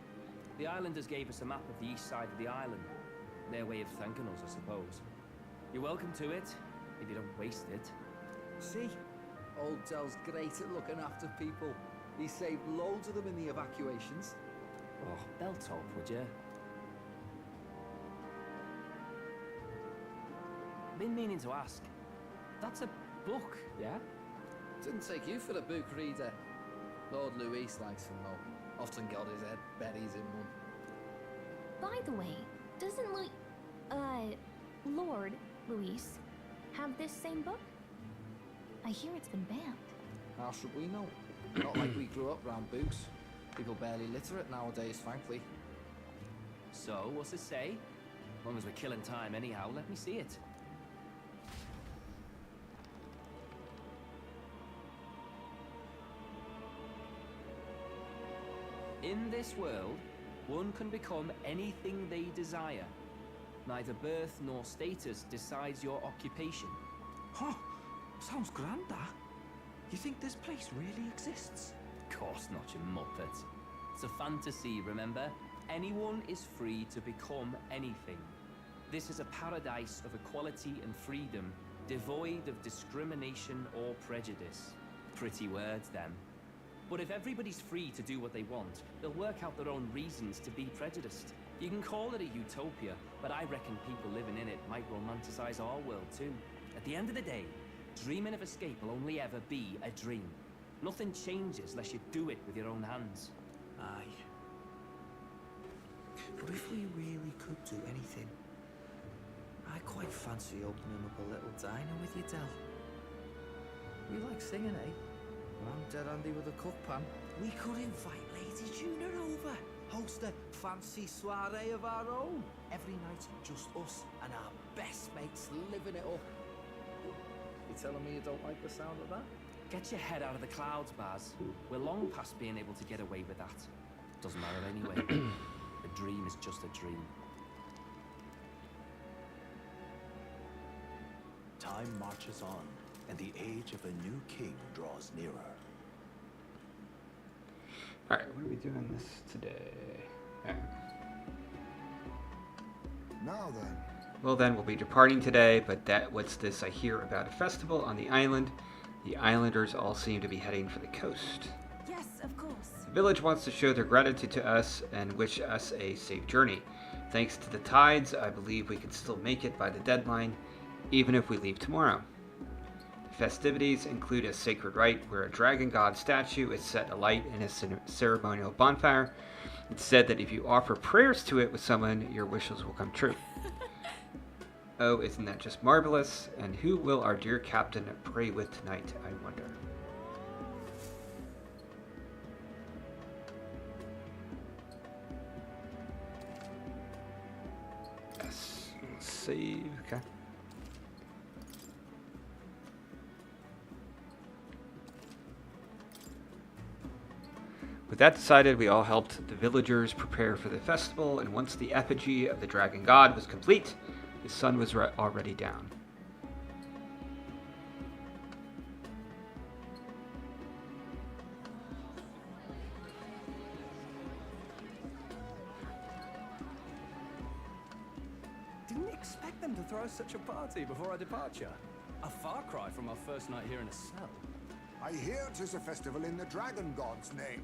S10: The Islanders gave us a map of the east side of the island. Their way of thanking us, I suppose. You're welcome to it, if you don't waste it.
S5: See? Old Del's great at looking after people. He saved loads of them in the evacuations.
S10: Oh, belt up, would you? Been meaning to ask. That's a book, yeah?
S12: Didn't take you for a book reader. Lord Luis likes them though. Often got his head berries in one.
S2: By the way, doesn't Lord Luis have this same book? I hear it's been banned.
S12: How should we know? Not like we grew up round books. People barely literate nowadays, frankly.
S10: So, what's it say? As long as we're killing time anyhow, let me see it. In this world, one can become anything they desire. Neither birth nor status decides your occupation.
S5: Huh? Sounds grand, that. You think this place really exists?
S10: Of course not, you muppet. It's a fantasy, remember? Anyone is free to become anything. This is a paradise of equality and freedom, devoid of discrimination or prejudice. Pretty words, them. But if everybody's free to do what they want, they'll work out their own reasons to be prejudiced. You can call it a utopia, but I reckon people living in it might romanticize our world too. At the end of the day, dreaming of escape will only ever be a dream. Nothing changes unless you do it with your own hands.
S11: Aye. But if we really could do anything, I quite fancy opening up a little diner with you, Del.
S12: You like singing, eh? Well, I'm dead handy with a cook pan.
S11: We could invite Lady Juna over.
S5: Host a fancy soiree of our own. Every night, just us and our best mates living it up.
S12: You telling me you don't like the sound of that?
S10: Get your head out of the clouds, Baz. We're long past being able to get away with that. Doesn't matter anyway. A dream is just a dream.
S3: Time marches on, and the age of a new king draws nearer.
S1: All right, what are we doing this today? All right.
S6: Now then.
S1: Well, then we'll be departing today, but what's this I hear about a festival on the island? The islanders all seem to be heading for the coast.
S7: Yes, of course.
S1: The village wants to show their gratitude to us and wish us a safe journey. Thanks to the tides, I believe we can still make it by the deadline, even if we leave tomorrow. The festivities include a sacred rite where a dragon god statue is set alight in a ceremonial bonfire. It's said that if you offer prayers to it with someone, your wishes will come true. Oh, isn't that just marvelous? And who will our dear captain pray with tonight, I wonder? save. Okay. With that decided, we all helped the villagers prepare for the festival, and once the effigy of the dragon god was complete, the sun was already down.
S13: Didn't expect them to throw such a party before our departure. A far cry from our first night here in a cell.
S6: I hear 'tis a festival in the dragon god's name,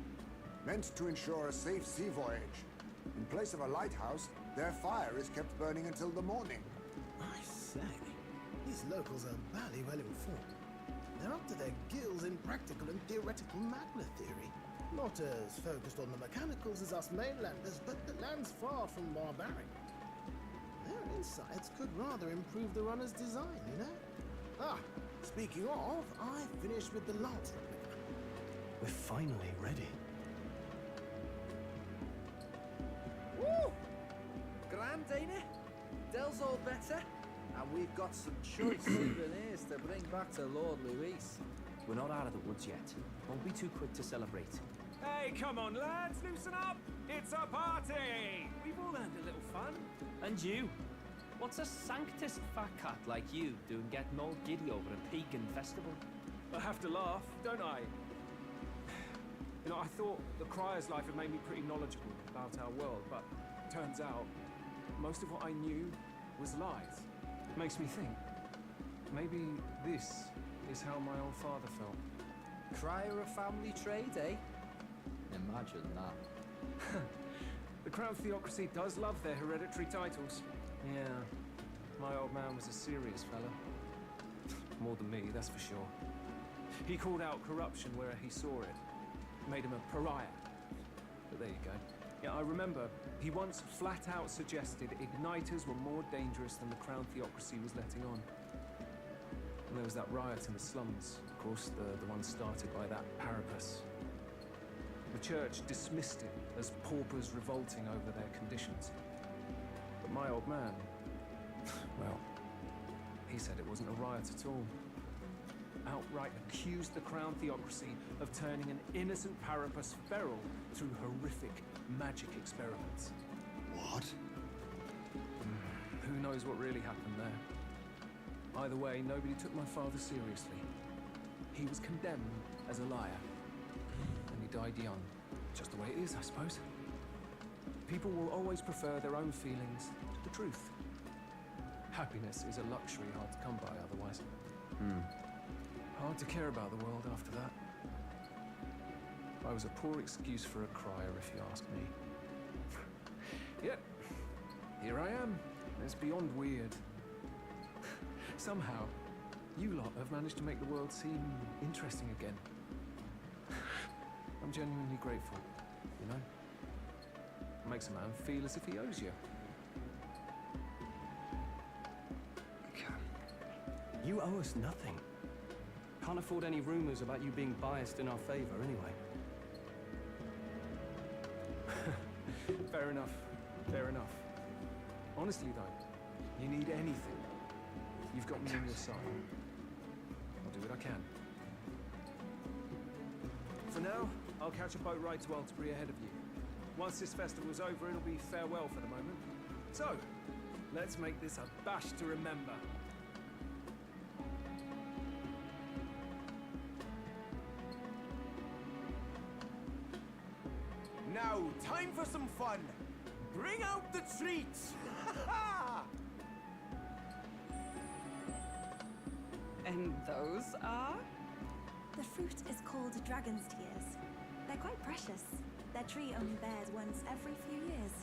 S6: meant to ensure a safe sea voyage. In place of a lighthouse, their fire is kept burning until the morning.
S11: I say, these locals are barely well informed. They're up to their gills in practical and theoretical magna theory. Not as focused on the mechanicals as us mainlanders, but the land's far from barbaric. Their insights could rather improve the runner's design, you know? Ah, speaking of, I finished with the lance replica.
S13: We're finally ready.
S12: Woo! Grand, ain't it? Dell's all better, and we've got some choice souvenirs to bring back to Lord Luis.
S10: We're not out of the woods yet. Won't be too quick to celebrate.
S14: Hey, come on, lads, loosen up! It's a party! We've all earned a little fun.
S10: And you? What's a sanctus fat cat like you doing getting all giddy over a pagan festival?
S14: I have to laugh, don't I? You know, I thought the Crier's life had made me pretty knowledgeable about our world, but turns out most of what I knew was lies. It makes me think, maybe this is how my old father felt.
S12: Crier a family trade, eh? Imagine that.
S14: The Crown Theocracy does love their hereditary titles. Yeah, my old man was a serious fella. More than me, that's for sure. He called out corruption where he saw it. Made him a pariah. But there you go. Yeah, I remember he once flat out suggested igniters were more dangerous than the Crown Theocracy was letting on. And there was that riot in the slums, of course, the one started by that Parapus. The church dismissed it as paupers revolting over their conditions. But my old man, well, he said it wasn't a riot at all. Outright accused the Crown Theocracy of turning an innocent Parapus feral through horrific magic experiments.
S3: What?
S14: Who knows what really happened there? Either way, nobody took my father seriously. He was condemned as a liar. And he died young. Just the way it is, I suppose. People will always prefer their own feelings to the truth. Happiness is a luxury hard to come by otherwise. Hard to care about the world after that. I was a poor excuse for a crier, if you ask me. Yet, here I am. It's beyond weird. Somehow, you lot have managed to make the world seem interesting again. I'm genuinely grateful, you know? It makes a man feel as if he owes you.
S13: You owe us nothing. Can't afford any rumors about you being biased in our favor anyway.
S14: Fair enough. Fair enough. Honestly, though, you need anything, you've got me on your side. I'll do what I can. For now, I'll catch a boat ride to Altebury ahead of you. Once this festival's over, it'll be farewell for the moment. So, let's make this a bash to remember.
S15: Now, time for some fun. Bring out the treats!
S9: And those are?
S7: The fruit is called dragon's tears. They're quite precious. Their tree only bears once every few years.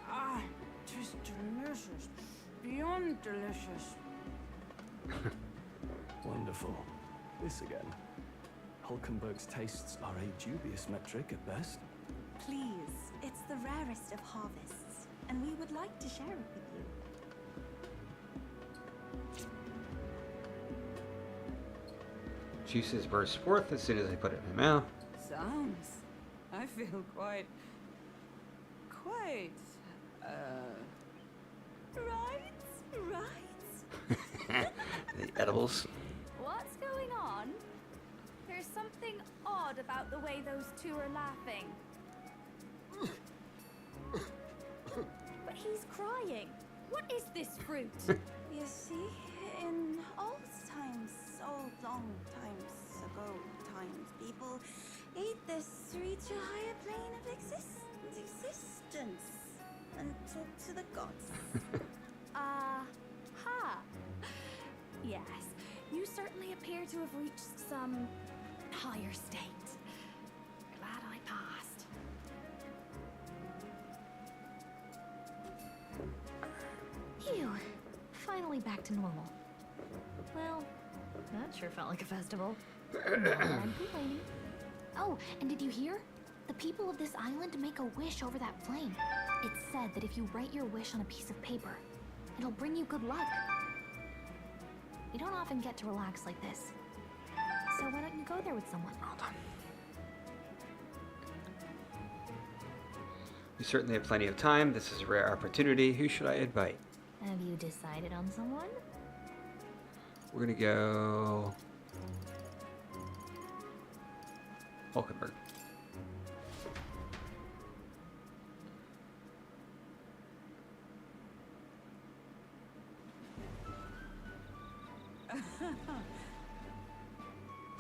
S9: Ah, just delicious. Beyond delicious.
S13: Wonderful. This again. Hulkenberg's tastes are a dubious metric at best.
S7: Please, it's the rarest of harvests, and we would like to share it with you.
S1: Juices burst forth as soon as I put it in my mouth.
S9: Sounds. I feel quite right. Right.
S1: The edibles.
S8: What's going on? There's something odd about the way those two are laughing. But he's crying. What is this fruit?
S9: You see, in old times, so long times ago, people ate this to reach a higher plane of existence and talk to the gods.
S8: Ha! Yes, you certainly appear to have reached some higher state. Glad I passed. Phew. Finally back to normal. Well, that sure felt like a festival. Not that I'm complaining. Oh, and did you hear? The people of this island make a wish over that flame. It's said that if you write your wish on a piece of paper, it'll bring you good luck. You don't often get to relax like this. So why don't you go there with someone?
S1: Hold on. We certainly have plenty of time. This is a rare opportunity. Who should I invite?
S8: Have you decided on someone?
S1: We're gonna go Hulkenberg.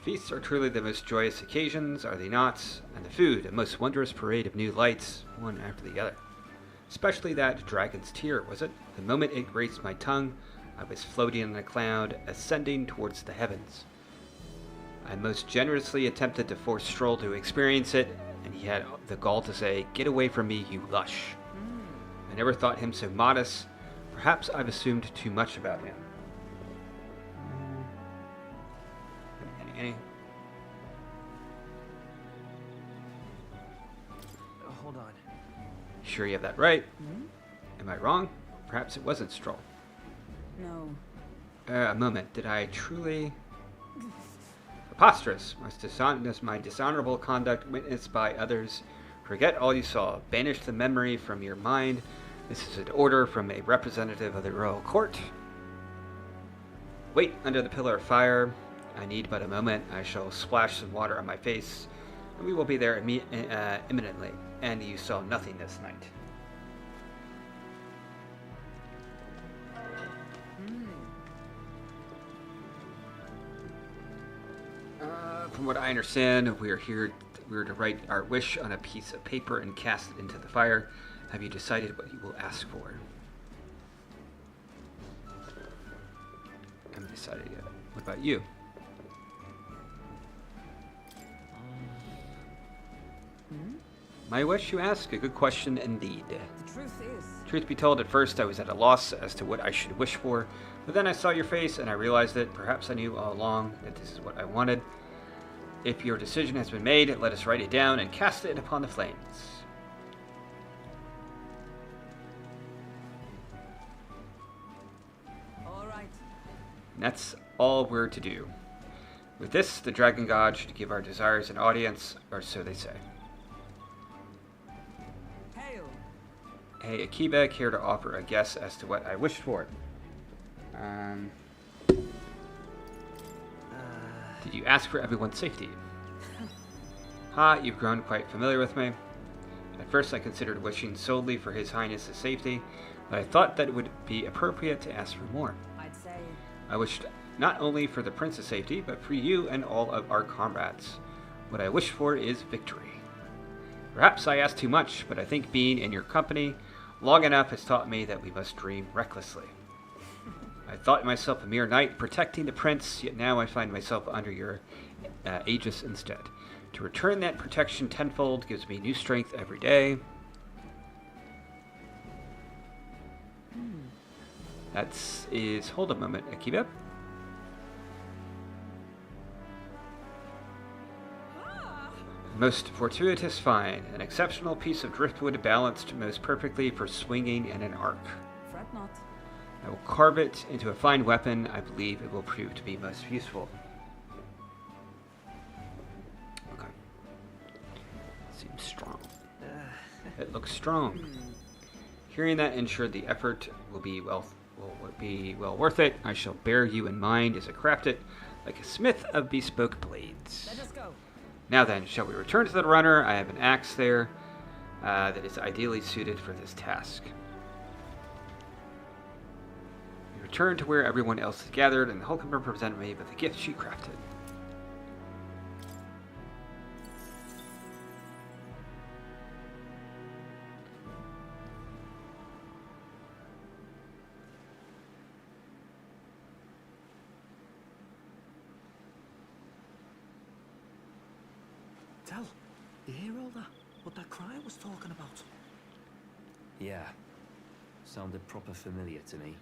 S1: Feasts are truly the most joyous occasions, are they not? And the food, a most wondrous parade of new lights, one after the other. Especially that dragon's tear, was it? The moment it graced my tongue, I was floating in a cloud, ascending towards the heavens. I most generously attempted to force Stroll to experience it, and he had the gall to say, "Get away from me, you lush." I never thought him so modest. Perhaps I've assumed too much about him. Any?
S14: Hold on.
S1: Sure you have that right? Am I wrong? Perhaps it wasn't Stroll.
S9: No.
S1: A moment. Did I truly... Preposterous. My dishonorable conduct witnessed by others. Forget all you saw. Banish the memory from your mind. This is an order from a representative of the royal court. Wait under the pillar of fire. I need but a moment. I shall splash some water on my face, and we will be there imminently. And you saw nothing this night. From what I understand, we are to write our wish on a piece of paper and cast it into the fire. Have you decided what you will ask for? I haven't decided yet. What about you? My wish, you ask? A good question indeed.
S9: The truth is...
S1: Truth be told, at first I was at a loss as to what I should wish for, but then I saw your face and I realized that perhaps I knew all along that this is what I wanted. If your decision has been made, let us write it down and cast it upon the flames.
S9: All right.
S1: And that's all we're to do. With this, the Dragon God should give our desires an audience, or so they say.
S9: Hail.
S1: Hey, Akiba, care to offer a guess as to what I wished for? Did you ask for everyone's safety? Ha, you've grown quite familiar with me. At first I considered wishing solely for His Highness's safety, but I thought that it would be appropriate to ask for more.
S9: I'd say...
S1: I wished not only for the prince's safety, but for you and all of our comrades. What I wish for is victory. Perhaps I ask too much, but I think being in your company long enough has taught me that we must dream recklessly. I thought myself a mere knight protecting the prince, yet now I find myself under your aegis instead. To return that protection tenfold gives me new strength every day. Hold a moment, Akiba. Most fortuitous find, an exceptional piece of driftwood balanced most perfectly for swinging in an arc.
S9: Fret not.
S1: I will carve it into a fine weapon. I believe it will prove to be most useful. Okay. Seems strong. It looks strong. Hearing that ensured the effort will be well worth it. I shall bear you in mind as I craft it like a smith of bespoke blades.
S9: Let us go.
S1: Now then, shall we return to the runner? I have an axe there that is ideally suited for this task. We return to where everyone else is gathered, and the Hulkhammer presented me with the gift she crafted.
S5: Tell, you hear all that? What that cry was talking about?
S10: Yeah. Sounded proper familiar to me.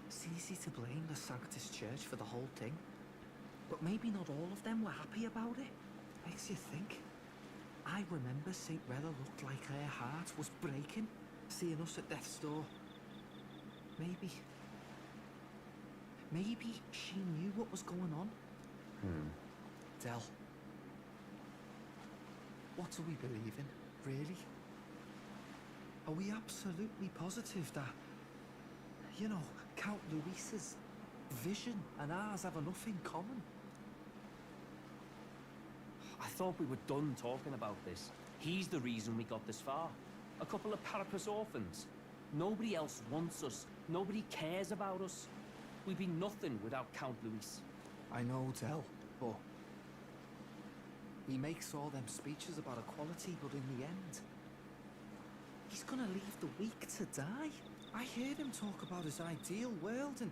S5: It's easy to blame the Sanctus Church for the whole thing. But maybe not all of them were happy about it. Makes you think. I remember St. Rella looked like her heart was breaking, seeing us at death's door. Maybe she knew what was going on. Del. What do we believe in, really? Are we absolutely positive that, you know, Count Luis's vision and ours have enough in common?
S10: I thought we were done talking about this. He's the reason we got this far. A couple of Parapus orphans. Nobody else wants us. Nobody cares about us. We'd be nothing without Count Luis.
S5: I know, Del, but he makes all them speeches about equality, but in the end, he's gonna leave the weak to die. I heard him talk about his ideal world, and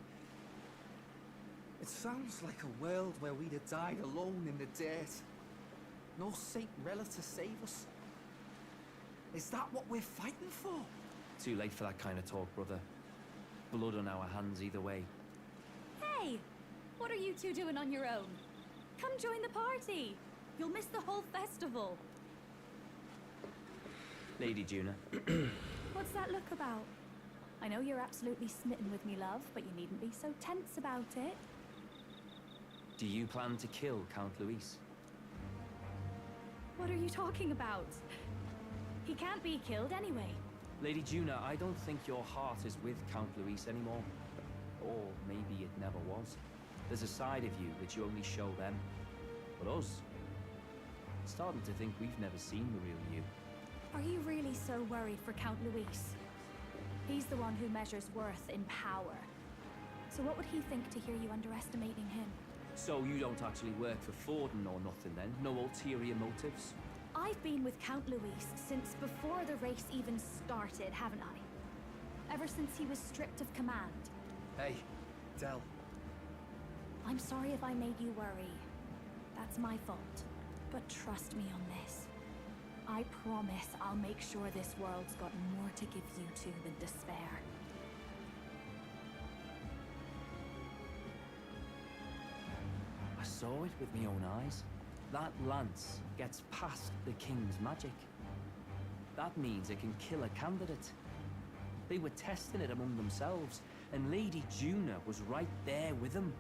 S5: it sounds like a world where we'd have died alone in the dirt. No Saint Rella to save us. Is that what we're fighting for?
S10: Too late for that kind of talk, brother. Blood on our hands either way.
S8: Hey! What are you two doing on your own? Come join the party! You'll miss the whole festival.
S10: Lady Juna.
S8: What's that look about? I know you're absolutely smitten with me, love, but you needn't be so tense about it.
S10: Do you plan to kill Count Luis?
S8: What are you talking about? He can't be killed anyway.
S10: Lady Juna, I don't think your heart is with Count Luis anymore. Or maybe it never was. There's a side of you which you only show them. But us, starting to think we've never seen the real you.
S8: Are you really so worried for Count Luis? He's the one who measures worth in power. So what would he think to hear you underestimating him?
S10: So you don't actually work for Forden or nothing then? No ulterior motives?
S8: I've been with Count Luis since before the race even started, haven't I? Ever since he was stripped of command.
S5: Hey, Del.
S8: I'm sorry if I made you worry. That's my fault. But trust me on this. I promise I'll make sure this world's got more to give you two than despair.
S10: I saw it with my own eyes. That lance gets past the king's magic. That means it can kill a candidate. They were testing it among themselves, and Lady Juna was right there with them.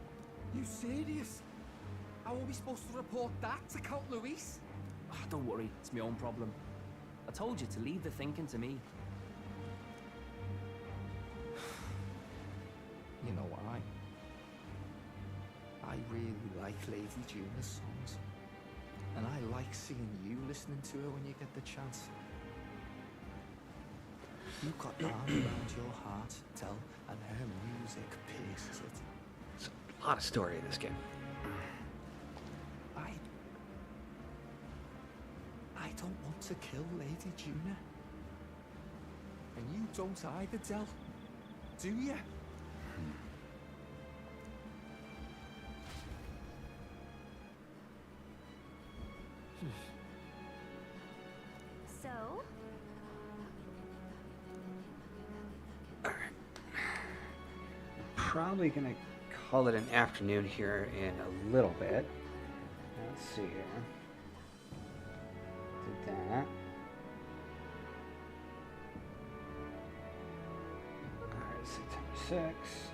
S5: You serious? How are we supposed to report that to Count Luis?
S10: Don't worry, it's my own problem. I told you to leave the thinking to me.
S5: You know why? I really like Lady Juna's songs. And I like seeing you listening to her when you get the chance. You've got an arm around your heart, Del, and her music pierces it.
S1: There's a lot of story in this game.
S5: I don't want to kill Lady Juna. And you don't either, Del. Do you?
S8: So?
S1: Probably gonna call it an afternoon here in a little bit. Let's see here. Did that. Alright, September 6th.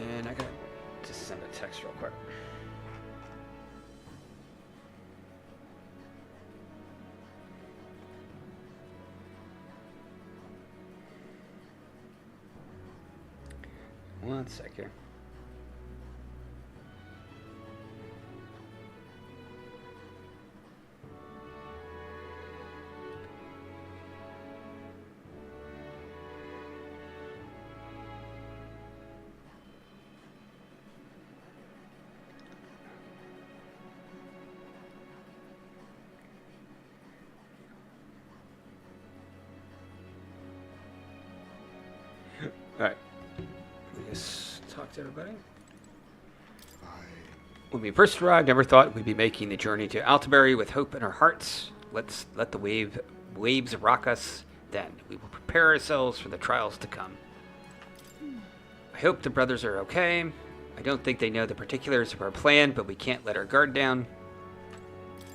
S1: And I gotta just send a text real quick. One sec here. Alright. Let me just talk to everybody. When we first arrived, never thought we'd be making the journey to Altabury with hope in our hearts. Let's let the waves rock us then. We will prepare ourselves for the trials to come. I hope the brothers are okay. I don't think they know the particulars of our plan, but we can't let our guard down.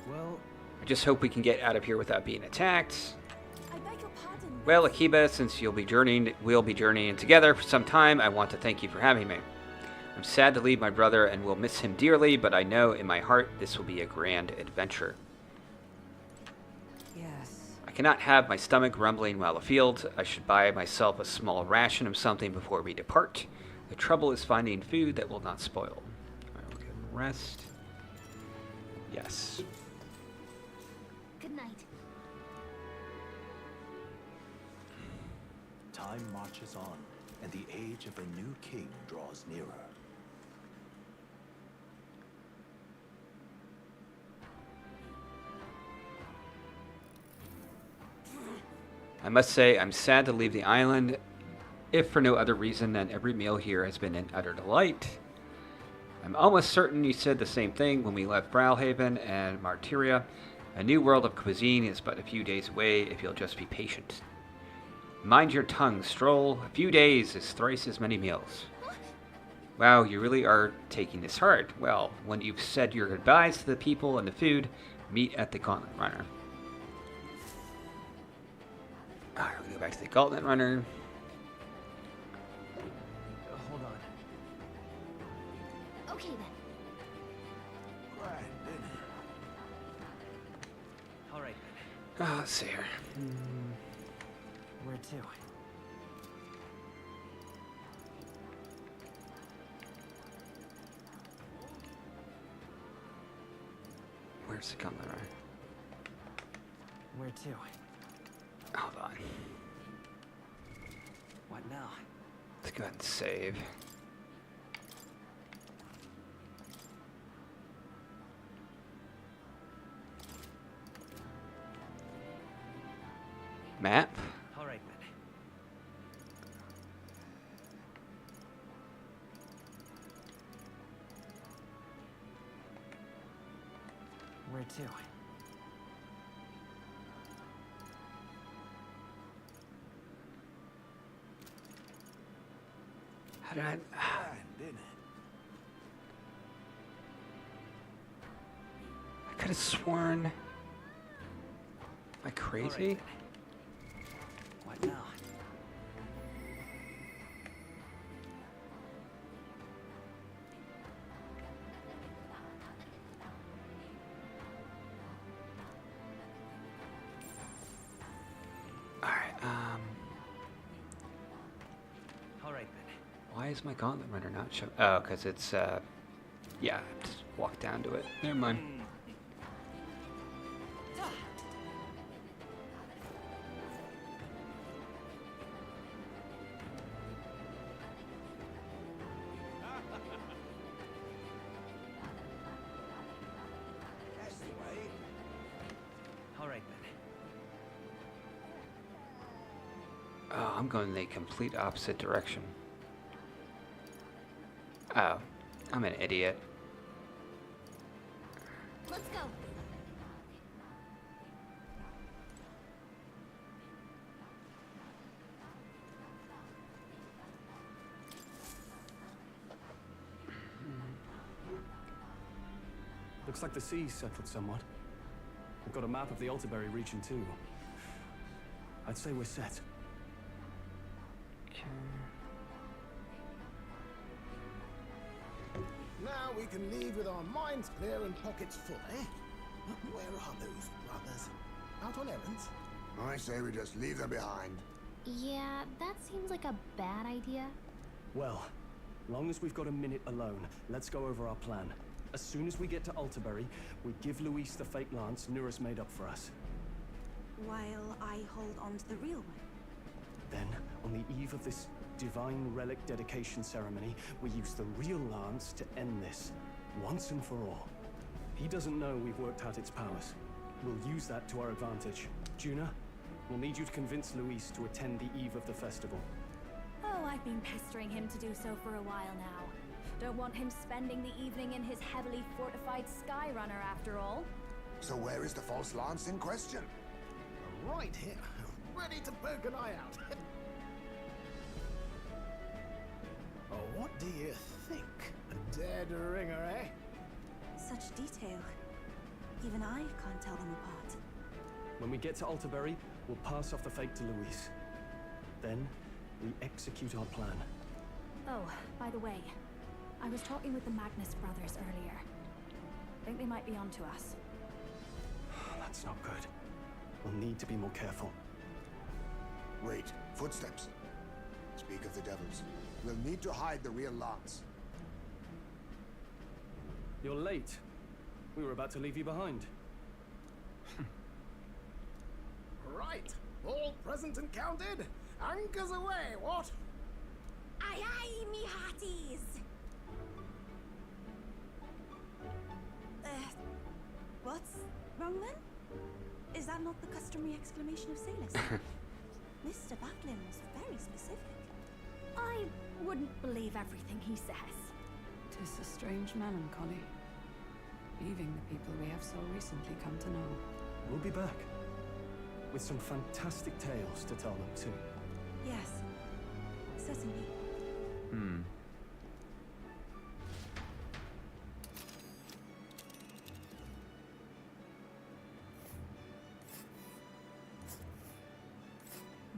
S13: Well,
S1: I just hope we can get out of here without being attacked.
S7: I beg your pardon.
S1: Well, Akiba, since we'll be journeying together for some time, I want to thank you for having me. I'm sad to leave my brother and will miss him dearly, but I know in my heart this will be a grand adventure.
S7: Yes.
S1: I cannot have my stomach rumbling while afield. I should buy myself a small ration of something before we depart. The trouble is finding food that will not spoil. Alright, we'll get rest. Yes.
S2: Good night.
S3: Time marches on, and the age of a new king draws nearer.
S1: I must say, I'm sad to leave the island, if for no other reason than every meal here has been an utter delight. I'm almost certain you said the same thing when we left Browhaven and Martyria. A new world of cuisine is but a few days away if you'll just be patient. Mind your tongue, Stroll. A few days is thrice as many meals. Wow, you really are taking this hard. Well, when you've said your goodbyes to the people and the food, meet at the Gauntlet Runner. Alright, we'll go back to the Gauntlet Runner.
S13: hold on.
S2: Okay then.
S13: All right then.
S1: Let's see here.
S13: Where to?
S1: Where's the Gauntlet Runner?
S13: Where to?
S1: Hold on.
S13: What now?
S1: Let's go ahead and save. Map?
S13: All right then. Where to?
S1: How did I... I could have sworn... Am I crazy?
S13: What now? All right then.
S1: Why is my Gauntlet Runner not showing? Oh, because it's, yeah, just walk down to it. Never mind.
S13: All right then.
S1: Oh, I'm going the complete opposite direction. Oh, I'm an idiot.
S2: Let's go.
S13: Looks like the sea's settled somewhat. We've got a map of the Altabury region too. I'd say we're set.
S11: Now we can leave with our minds clear and pockets full, eh? Where are those brothers? Out on errands?
S6: I say we just leave them behind.
S2: Yeah, that seems like a bad idea.
S13: Well, Long as we've got a minute alone, let's go over our plan. As soon as we get to Altabury, we give Luis the fake lance Nura's made up for us.
S7: While I hold on to the real one.
S13: Then, on the eve of this divine relic dedication ceremony, we use the real lance to end this, once and for all. He doesn't know we've worked out its powers. We'll use that to our advantage. Juna, we'll need you to convince Luis to attend the eve of the festival.
S8: Oh, I've been pestering him to do so for a while now. Don't want him spending the evening in his heavily fortified Skyrunner after all.
S6: So where is the false lance in question?
S11: Right here, ready to poke an eye out. Oh, what do you think? A dead ringer, eh?
S7: Such detail. Even I can't tell them apart.
S13: When we get to Altabury, we'll pass off the fake to Luis. Then, we execute our plan.
S8: Oh, by the way, I was talking with the Magnus brothers earlier. Think they might be onto us.
S13: That's not good. We'll need to be more careful.
S6: Wait, footsteps. Speak of the devils. We'll need to hide the real lance.
S13: You're late. We were about to leave you behind.
S11: Right, all present and counted. Anchors away, what?
S7: Aye aye, me hearties! What's wrong then? Is that not the customary exclamation of sailors? Mr. Backlog was very specific.
S8: I wouldn't believe everything he says.
S9: 'Tis a strange melancholy, leaving the people we have so recently come to know.
S13: We'll be back. With some fantastic tales to tell them too.
S7: Yes, certainly.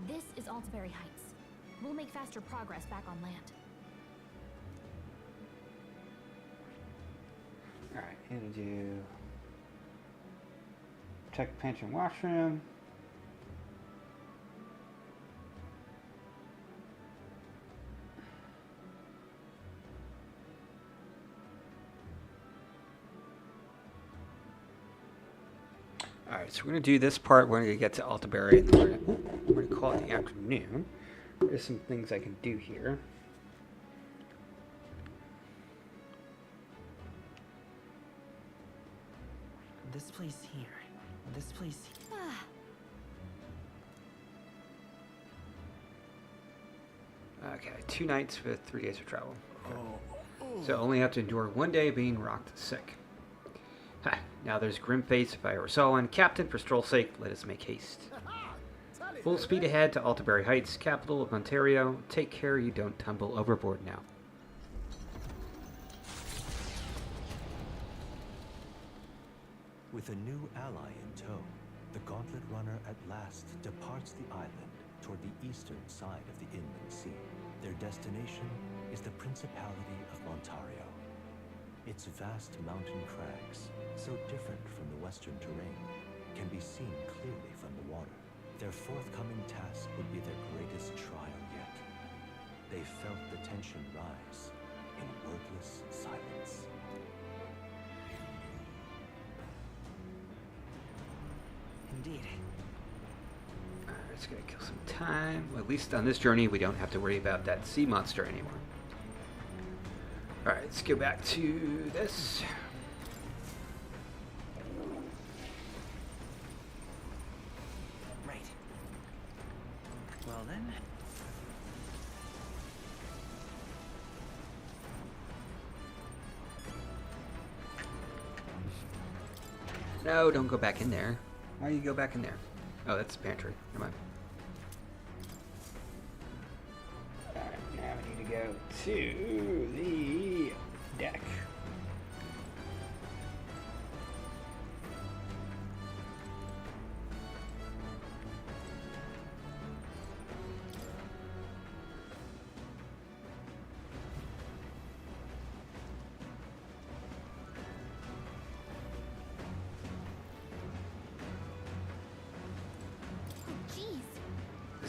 S8: This is Altabury Heights. We'll make faster progress back on land.
S1: Alright, gonna do check pension washroom. Alright, so we're going to do this part. We're going to get to Altabury, and then we're going to call it the afternoon. There's some things I can do here.
S5: This place here. This place here.
S1: Okay, 2 nights with 3 days of travel. Okay. So only have to endure 1 day being rocked sick. Ha, now there's grim face if I ever saw one. Captain, for stroll's sake, let us make haste. Full speed ahead to Altabury Heights, capital of Ontario. Take care you don't tumble overboard now.
S3: With a new ally in tow, the Gauntlet Runner at last departs the island toward the eastern side of the inland sea. Their destination is the Principality of Ontario. Its vast mountain crags, so different from the western terrain, can be seen clearly from the water. Their forthcoming task would be their greatest trial yet. They felt the tension rise in wordless silence.
S5: Indeed.
S1: Alright, it's gonna kill some time. Well, at least on this journey, we don't have to worry about that sea monster anymore. Alright, let's go back to this.
S5: Right. Well then.
S1: No, don't go back in there. Why do you go back in there? Oh, that's the pantry. Never mind. Alright, now we need to go to the deck.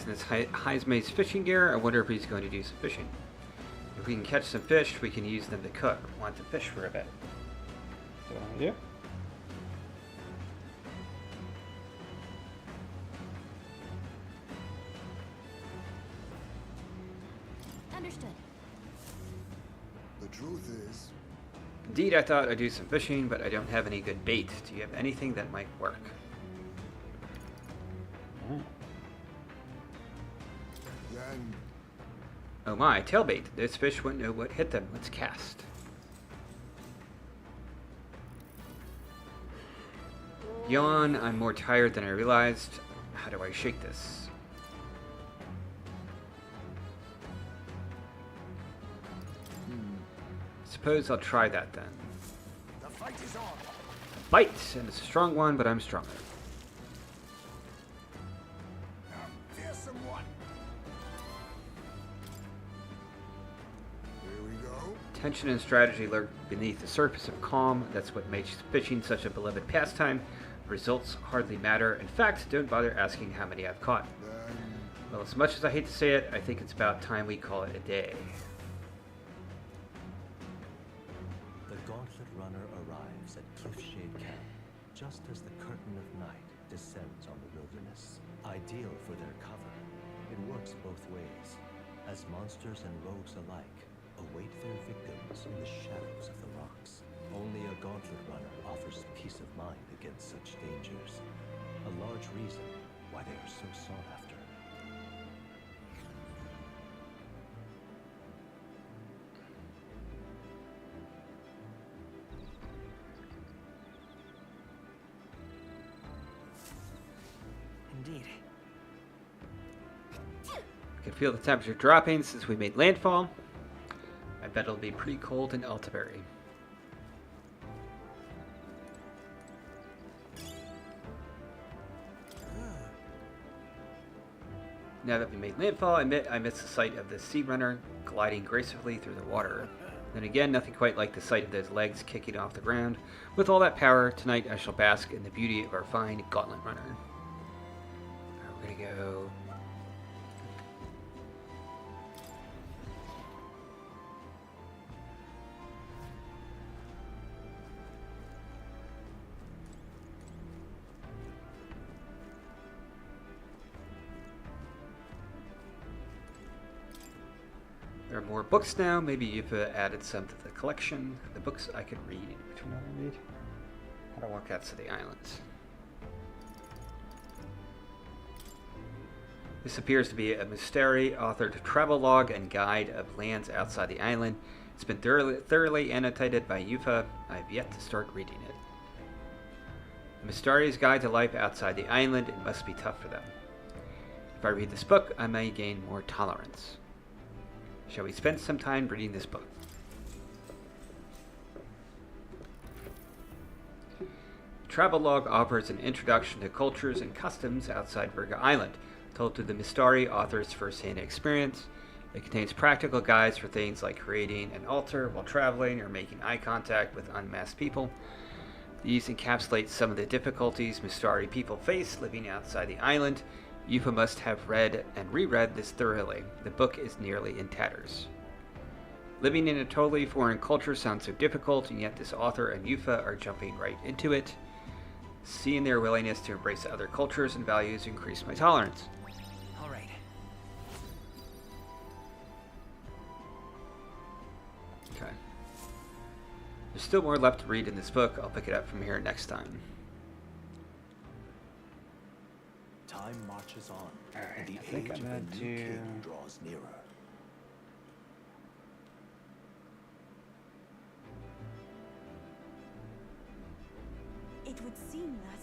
S1: This is Heismay's fishing gear. I wonder if he's going to do some fishing. If we can catch some fish, we can use them to cook. Want to fish for a bit. So what I'm gonna do?
S2: Understood.
S6: The truth is,
S1: Indeed, I thought I'd do some fishing, but I don't have any good bait. Do you have anything that might work?
S6: then
S1: Oh my, tailbait. Those fish wouldn't know what hit them. Let's cast. Yawn, I'm more tired than I realized. How do I shake this? Suppose I'll try that then.
S6: the fight is on.
S1: Bite! And it's a strong one, but I'm stronger.
S6: Fearsome one. Here we go.
S1: Tension and strategy lurk beneath the surface of calm. That's what makes fishing such a beloved pastime. Results hardly matter. In fact, don't bother asking how many I've caught. Well, as much as I hate to say it, I think it's about time we call it a day.
S3: The Gauntlet Runner arrives at Cliffshade Camp just as the curtain of night descends on the wilderness. Ideal for their cover, it works both ways, as monsters and rogues alike await their victims in the shadows of the rocks. Only a Gauntlet Runner offers peace of mind against such dangers, a large reason why they are so sought after.
S5: Indeed.
S1: I can feel the temperature dropping since we made landfall. I bet it'll be pretty cold in Altaberry. Now that we made landfall, I admit I missed the sight of the sea runner gliding gracefully through the water. Then again, nothing quite like the sight of those legs kicking off the ground. With all that power, tonight I shall bask in the beauty of our fine gauntlet runner. We're gonna go... There are more books now. Maybe you've added some to the collection. The books I could read. Which one do I read? How to walk out to the islands. This appears to be a Mysteri authored travelogue and guide of lands outside the island. It's been thoroughly annotated by Yufa. I've yet to start reading it. The Mysteri's guide to life outside the island. It must be tough for them. If I read this book, I may gain more tolerance. Shall we spend some time reading this book? Travelogue offers an introduction to cultures and customs outside Virga Island, told through the Mysteri author's first-hand experience. It contains practical guides for things like creating an altar while traveling or making eye contact with unmasked people. These encapsulate some of the difficulties Mysteri people face living outside the island. Yufa must have read and reread this thoroughly. The book is nearly in tatters. Living in a totally foreign culture sounds so difficult, and yet this author and Yufa are jumping right into it. Seeing their willingness to embrace other cultures and values increase my tolerance.
S5: All right.
S1: Okay. There's still more left to read in this book. I'll pick it up from here next time.
S3: Time marches on,
S1: Alright,
S3: and the
S1: I think
S3: age
S1: I'm
S3: of
S1: gonna
S3: the new
S1: do...
S3: king draws nearer.
S7: It would seem that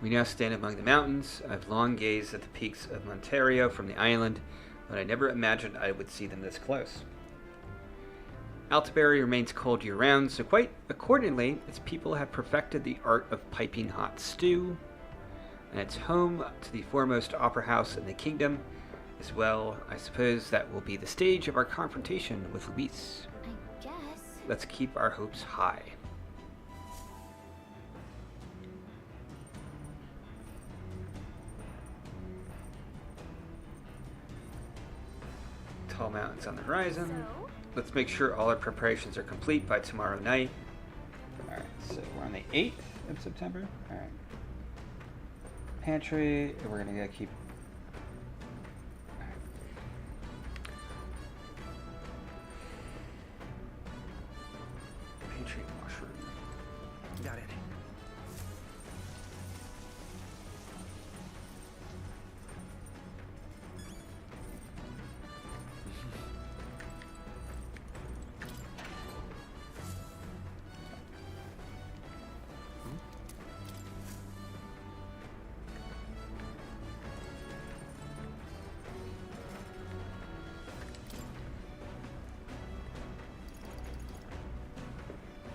S1: We now stand among the mountains. I've long gazed at the peaks of Ontario from the island, but I never imagined I would see them this close. Altaberry remains cold year-round, so quite accordingly, its people have perfected the art of piping hot stew, and it's home to the foremost opera house in the kingdom. As well, I suppose that will be the stage of our confrontation with Luis.
S2: I guess.
S1: Let's keep our hopes high. tall mountains on the horizon.
S2: So?
S1: Let's make sure all our preparations are complete by tomorrow night. Alright, so we're on the 8th of September. Alright. Pantry, we're gonna keep... Pantry washroom.
S12: Got it.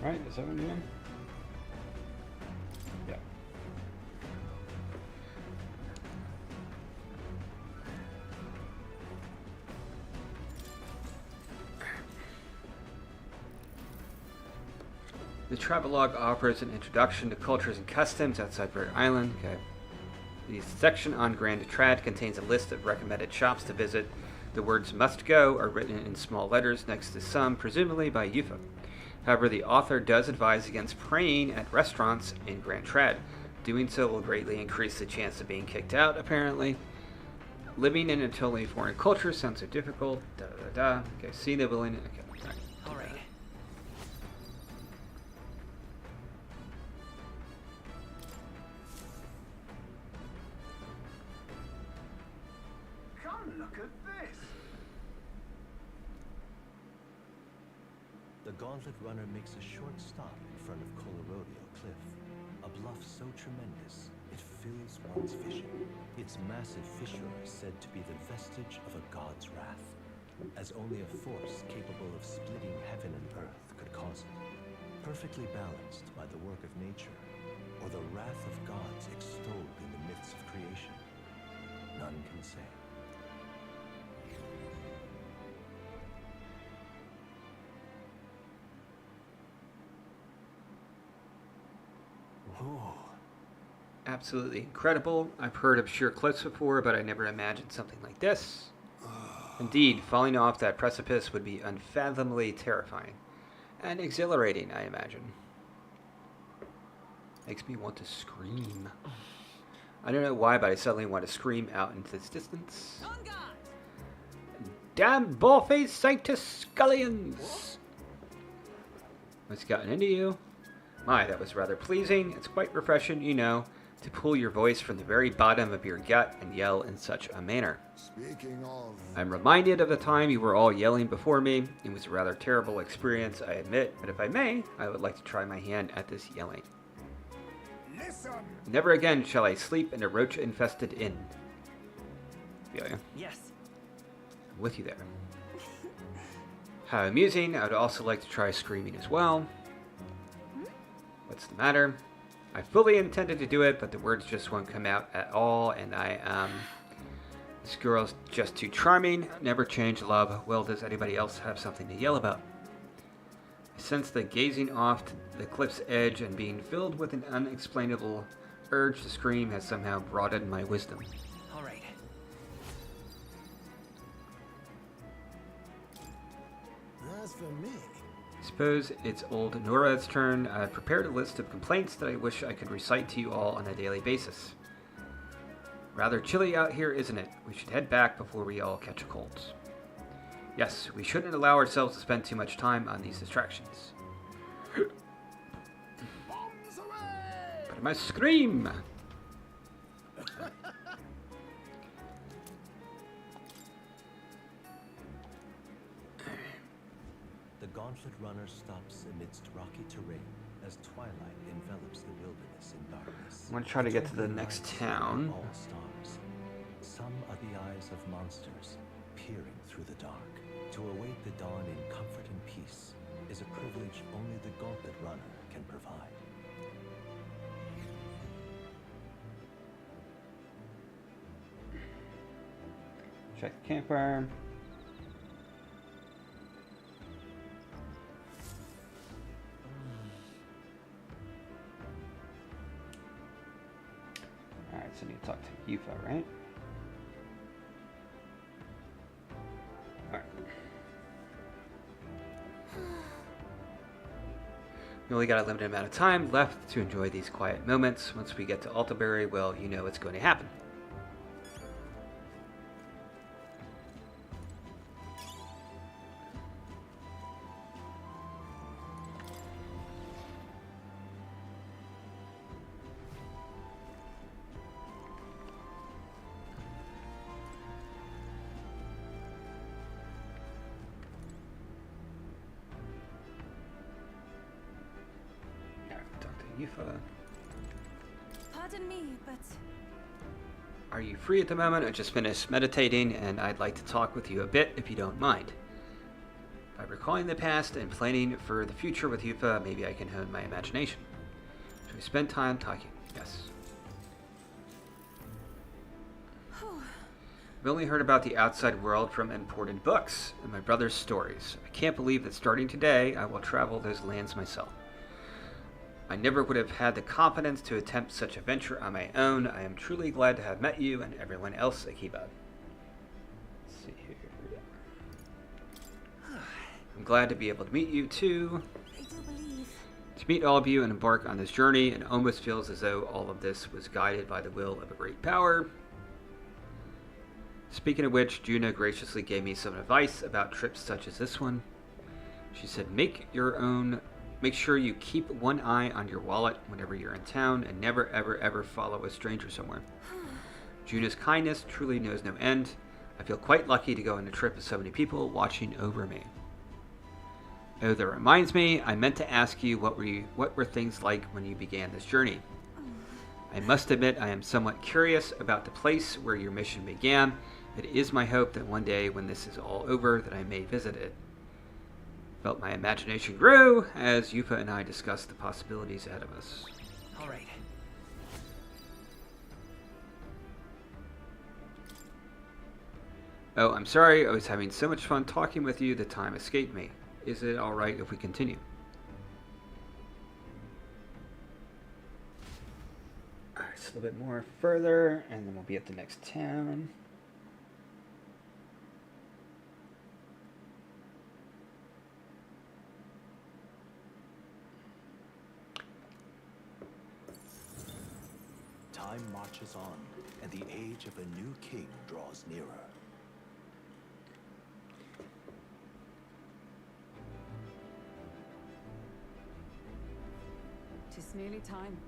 S1: Right, is that what I'm doing? Yeah. The travelogue offers an introduction to cultures and customs outside Bird Island. Okay. The section on Grand Trad contains a list of recommended shops to visit. The words "must go" are written in small letters next to some, presumably by UFO. However, the author does advise against praying at restaurants in Grand Trad. Doing so will greatly increase the chance of being kicked out, apparently. Living in a totally foreign culture sounds so difficult. Da da da. Okay, see the willing. Okay, right.
S12: All right.
S15: Come look at this.
S3: The Gauntlet Runner makes a short stop in front of Colorodeo Cliff, a bluff so tremendous it fills one's vision. Its massive fissure is said to be the vestige of a god's wrath, as only a force capable of splitting heaven and earth could cause it. Perfectly balanced by the work of nature, or the wrath of gods extolled in the myths of creation, none can say.
S1: Oh, absolutely incredible. I've heard of sheer cliffs before, but I never imagined something like this. Indeed, falling off that precipice would be unfathomably terrifying. And exhilarating, I imagine. Makes me want to scream. I don't know why, but I suddenly want to scream out into this distance. Damn ball-faced Sanctus Scullions! What's gotten into you? My, that was rather pleasing. It's quite refreshing, you know, to pull your voice from the very bottom of your gut and yell in such a manner.
S6: Speaking of...
S1: I'm reminded of the time you were all yelling before me. It was a rather terrible experience, I admit, but if I may, I would like to try my hand at this yelling.
S6: Listen!
S1: Never again shall I sleep in a roach-infested inn. Ophelia.
S12: Yes.
S1: I'm with you there. How amusing. I would also like to try screaming as well. What's the matter? I fully intended to do it, but the words just won't come out at all, and this girl's just too charming. Never change, love. Well, does anybody else have something to yell about? I sense that gazing off to the cliff's edge and being filled with an unexplainable urge to scream has somehow broadened my wisdom.
S12: All right.
S11: As for me,
S1: Suppose it's old Nora's turn. I've prepared a list of complaints that I wish I could recite to you all on a daily basis. Rather chilly out here, isn't it? We should head back before we all catch a cold. Yes, we shouldn't allow ourselves to spend too much time on these distractions. But I must scream!
S3: The Gauntlet Runner stops amidst rocky terrain as twilight envelops the wilderness in darkness.
S1: I'm going to try to get to the next town.
S3: All stars. Some are the eyes of monsters, peering through the dark. To await the dawn in comfort and peace is a privilege only the Gauntlet Runner can provide.
S1: Check the campfire. Alright, so I need to talk to UFO, right? Alright. We only got a limited amount of time left to enjoy these quiet moments. Once we get to Altabury, well, you know what's going to happen.
S9: Pardon me, but
S1: Are you free at the moment? I just finished meditating and I'd like to talk with you a bit if you don't mind. By recalling the past and planning for the future with Yufa, maybe I can hone my imagination. Should we spend time talking? Yes. I've only heard about the outside world from imported books and my brother's stories. I can't believe that starting today I will travel those lands myself. I never would have had the confidence to attempt such a venture on my own. I am truly glad to have met you and everyone else, Akiba. Let's see here. I'm glad to be able to meet you too.
S9: I do believe.
S1: To meet all of you and embark on this journey, it almost feels as though all of this was guided by the will of a great power. Speaking of which, Juna graciously gave me some advice about trips such as this one. She said, make sure you keep one eye on your wallet whenever you're in town and never ever ever follow a stranger somewhere. Juna's kindness truly knows no end. I feel quite lucky to go on a trip with so many people watching over me. Oh, that reminds me, I meant to ask you what were things like when you began this journey. I must admit I am somewhat curious about the place where your mission began. It is my hope that one day when this is all over that I may visit it. Felt my imagination grew as Yufa and I discussed the possibilities ahead of us.
S10: All right.
S1: Oh, I'm sorry. I was having so much fun talking with you, the time escaped me. Is it all right if we continue? All right, just a little bit more further, and then we'll be at the next town.
S3: Time marches on, and the age of a new king draws nearer.
S9: Tis nearly time.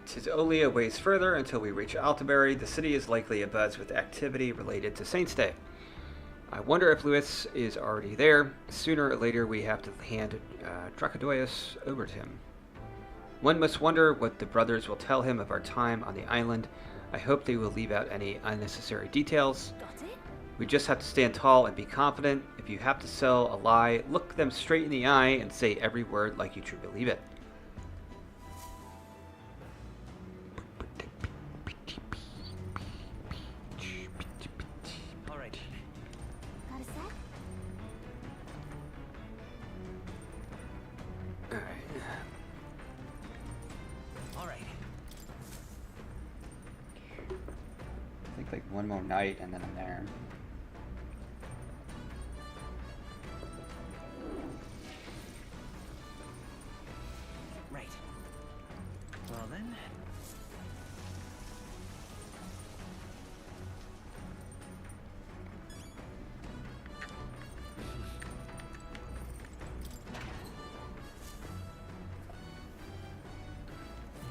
S1: 'Tis only a ways further until we reach Altabury. The city is likely abuzz with activity related to Saint's Day. I wonder if Lewis is already there. Sooner or later we have to hand Dracodoius over to him. One must wonder what the brothers will tell him of our time on the island. I hope they will leave out any unnecessary details.
S2: Got it?
S1: We just have to stand tall and be confident. If you have to sell a lie, look them straight in the eye and say every word like you truly believe it.
S10: All right.
S2: Got a sec?
S10: All right.
S1: I think like one more night and then I'm there.
S10: Right. Well then.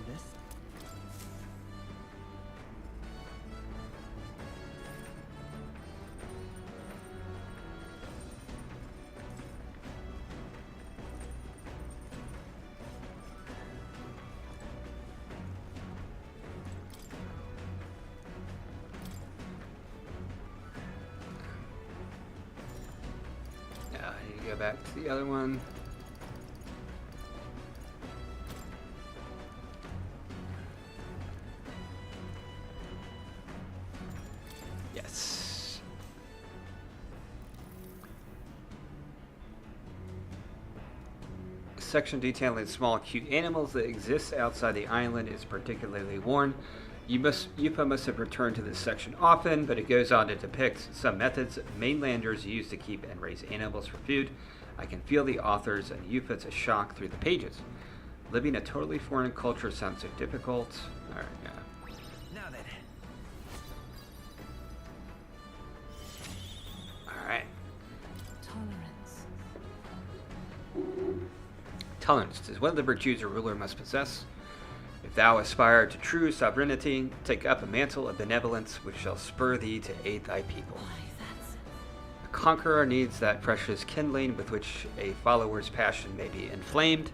S10: This.
S1: Now I need to go back to the other one. Yes. Section detailing small cute animals that exist outside the island is particularly worn. Yupa must have returned to this section often, but it goes on to depict some methods mainlanders use to keep and raise animals for food. I can feel the authors and Yupa's shock through the pages. Living a totally foreign culture sounds so difficult. Alright, yeah.
S11: Now then.
S1: Alright.
S9: Tolerance.
S1: Tolerance is one of the virtues a ruler must possess. If thou aspire to true sovereignty, take up a mantle of benevolence which shall spur thee to aid thy people. A conqueror needs that precious kindling with which a follower's passion may be inflamed.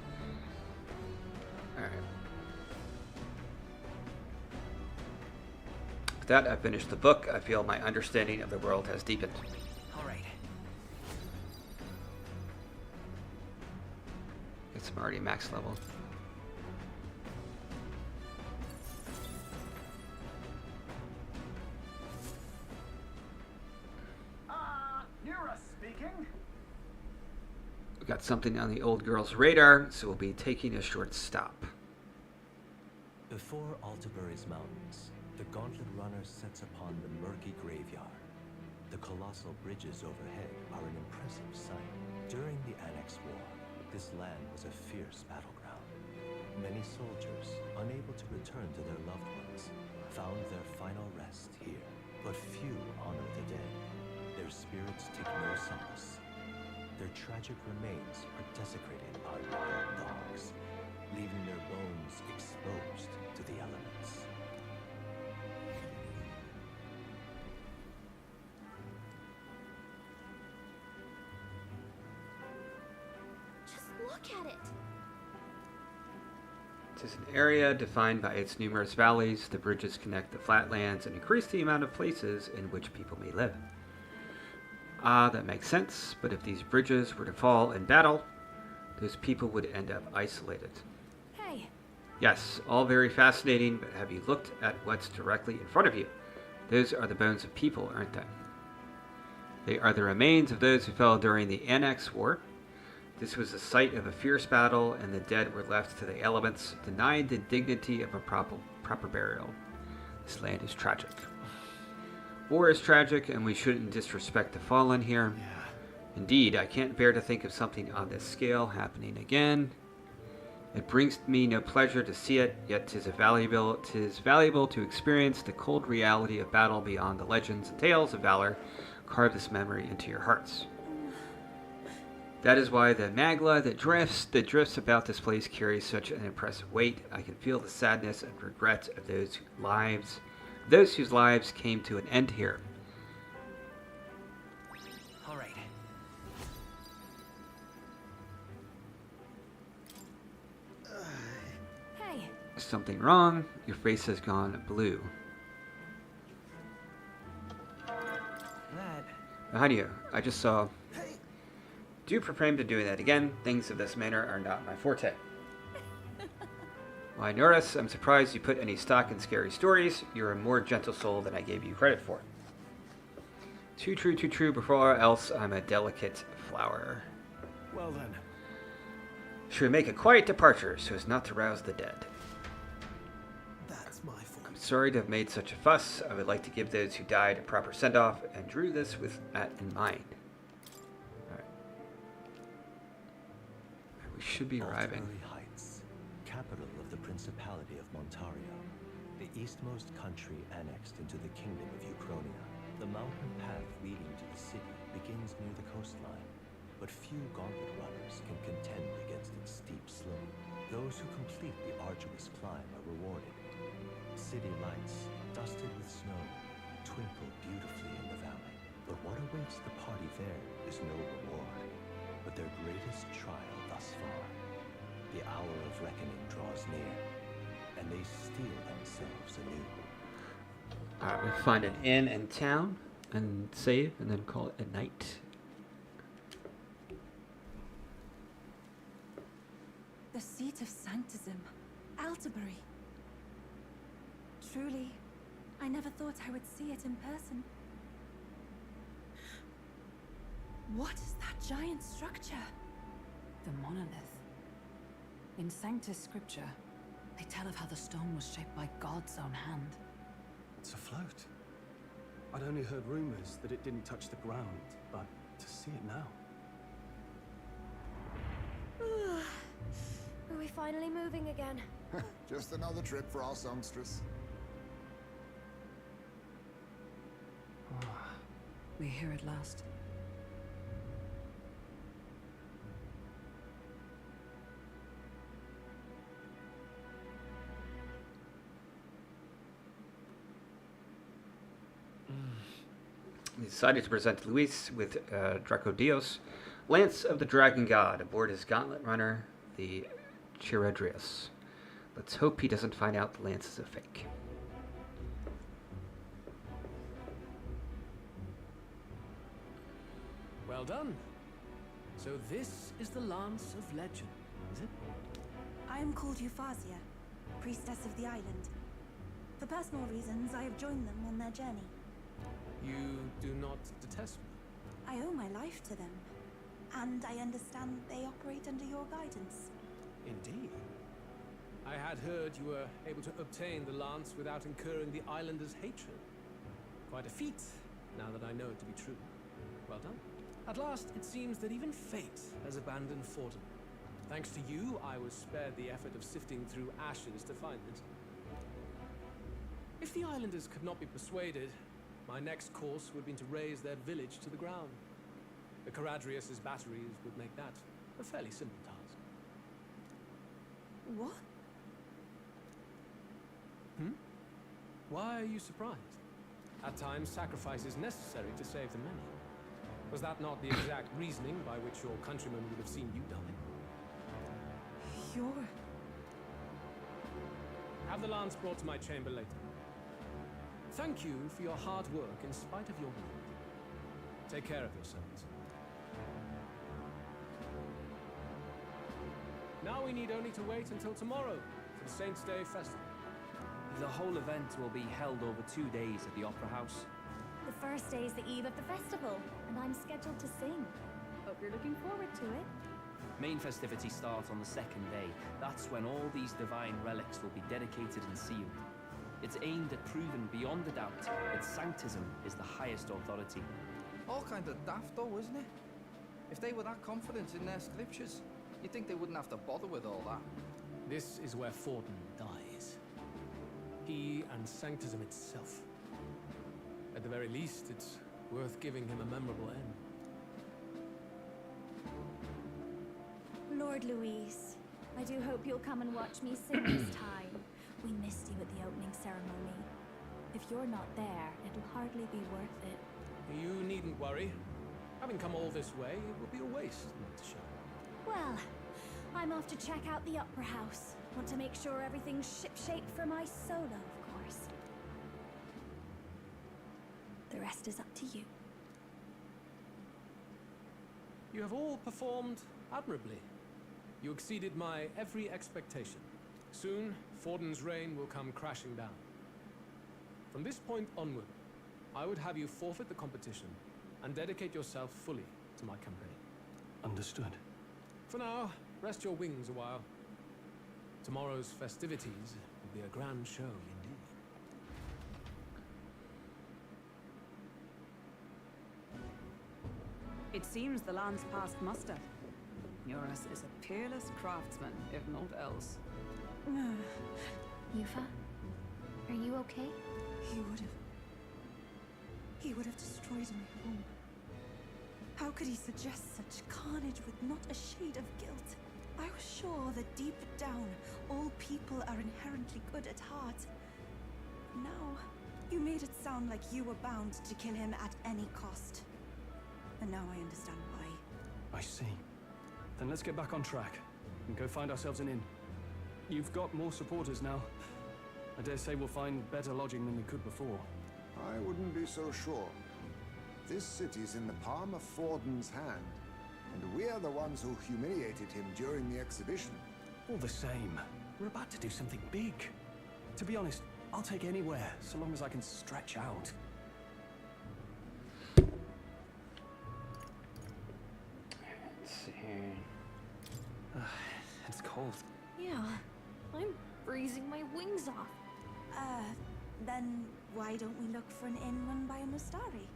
S1: Alright. With that, I've finished the book. I feel my understanding of the world has deepened.
S11: Alright.
S1: It's already max level. We got something on the old girl's radar, so we'll be taking a short stop.
S3: Before Altabury's mountains, the Gauntlet Runner sets upon the murky graveyard. The colossal bridges overhead are an impressive sight. During the Annex War, this land was a fierce battleground. Many soldiers, unable to return to their loved ones, found their final rest here. But few honor the dead. Their spirits take no solace. Their tragic remains are desecrated by wild dogs, leaving their bones exposed to the elements.
S2: Just look at it.
S1: It is an area defined by its numerous valleys. The bridges connect the flatlands and increase the amount of places in which people may live. Ah, that makes sense, but if these bridges were to fall in battle, those people would end up isolated.
S7: Hey.
S1: Yes, all very fascinating, but have you looked at what's directly in front of you? Those are the bones of people, aren't they? They are the remains of those who fell during the Annex War. This was the site of a fierce battle, and the dead were left to the elements, denied the dignity of a proper burial. This land is tragic. War is tragic, and we shouldn't disrespect the fallen here.
S13: Yeah.
S1: Indeed, I can't bear to think of something on this scale happening again. It brings me no pleasure to see it, yet 'tis valuable to experience the cold reality of battle beyond the legends and tales of valor. Carve this memory into your hearts. That is why the magla that drifts about this place carries such an impressive weight. I can feel the sadness and regret of those whose lives came to an end here.
S11: All right.
S7: Hey.
S1: Something wrong? Your face has gone blue.
S11: That.
S1: Behind you, I just saw. Do refrain to doing that again. Things of this manner are not my forte. Why, Norris, I'm surprised you put any stock in scary stories. You're a more gentle soul than I gave you credit for. Too true, before else I'm a delicate flower.
S13: Well then.
S1: Should we make a quiet departure so as not to rouse the dead?
S11: That's my fault.
S1: I'm sorry to have made such a fuss. I would like to give those who died a proper send-off, and drew this with that in mind. Alright. We should be arriving.
S3: Capital of the Principality of Montario, the eastmost country annexed into the Kingdom of Uchronia. The mountain path leading to the city begins near the coastline, but few gauntlet runners can contend against its steep slope. Those who complete the arduous climb are rewarded. City lights, dusted with snow, twinkle beautifully in the valley. But what awaits the party there is no reward, but their greatest trial thus far. The hour of reckoning draws near, and they steel themselves anew.
S1: Alright, we'll find an inn in town, and save, and then call it a night.
S7: The seat of Sanctism, Altabury. Truly, I never thought I would see it in person. What is that giant structure?
S9: The monolith. In Sanctus Scripture, They tell of how the stone was shaped by God's own hand.
S13: It's afloat. I'd only heard rumors that it didn't touch the ground, but to see it now.
S7: Are we finally moving again?
S6: Just another trip for our songstress.
S9: We're here at last.
S1: We decided to present Luis with Dracodios, Lance of the Dragon God, aboard his gauntlet runner, the Chiradrius. Let's hope he doesn't find out the lance is a fake.
S14: Well done. So this is the Lance of Legend, is it?
S16: I am called Euphrasia, priestess of the island. For personal reasons, I have joined them on their journey.
S14: You do not detest me?
S16: I owe my life to them, and I understand they operate under your guidance.
S14: Indeed. I had heard you were able to obtain the lance without incurring the islanders' hatred. Quite a feat, now that I know it to be true. Well done. At last, it seems that even fate has abandoned Forden. Thanks to you, I was spared the effort of sifting through ashes to find it. If the islanders could not be persuaded, my next course would have been to raze their village to the ground. The Caradrius' batteries would make that a fairly simple task.
S16: What?
S14: Why are you surprised? At times, sacrifice is necessary to save the many. Was that not the exact reasoning by which your countrymen would have seen you die?
S16: You're...
S14: Have the lance brought to my chamber later. Thank you for your hard work in spite of your wound. Take care of yourselves. Now we need only to wait until tomorrow for the Saints' Day Festival.
S10: The whole event will be held over 2 days at the Opera House.
S2: The first day is the eve of the festival, and I'm scheduled to sing. Hope you're looking forward to it.
S10: Main festivities start on the second day. That's when all these divine relics will be dedicated and sealed. It's aimed at proving beyond a doubt that Sanctism is the highest authority.
S12: All kind of daft though, isn't it? If they were that confident in their scriptures, you'd think they wouldn't have to bother with all that.
S14: This is where Forden dies. He and Sanctism itself. At the very least, it's worth giving him a memorable end.
S2: Lord Louise, I do hope you'll come and watch me sing this time. We missed you at the opening ceremony. If you're not there, it'll hardly be worth it.
S14: You needn't worry. Having come all this way, it would be a waste not to show.
S2: Well, I'm off to check out the Opera House. Want to make sure everything's shipshape for my solo, of course. The rest is up to you.
S14: You have all performed admirably. You exceeded my every expectation. Soon, Forden's reign will come crashing down. From this point onward, I would have you forfeit the competition and dedicate yourself fully to my campaign.
S13: Understood.
S14: For now, rest your wings a while. Tomorrow's festivities will be a grand show indeed.
S9: It seems the lance passed muster. Eurus is a peerless craftsman, if not else.
S2: Yufa, are you okay?
S16: He would have destroyed my home. How could he suggest such carnage with not a shade of guilt? I was sure that deep down, all people are inherently good at heart. Now, you made it sound like you were bound to kill him at any cost. And now I understand why.
S13: I see. Then let's get back on track and go find ourselves an inn. You've got more supporters now. I dare say we'll find better lodging than we could before.
S6: I wouldn't be so sure. This city's in the palm of Forden's hand, and we're the ones who humiliated him during the exhibition.
S13: All the same, we're about to do something big. To be honest, I'll take anywhere, so long as I can stretch out.
S1: Let's see here.
S10: It's cold.
S7: Yeah, I'm
S8: freezing my wings off.
S16: Then why don't we look for an inn run by a Mustari?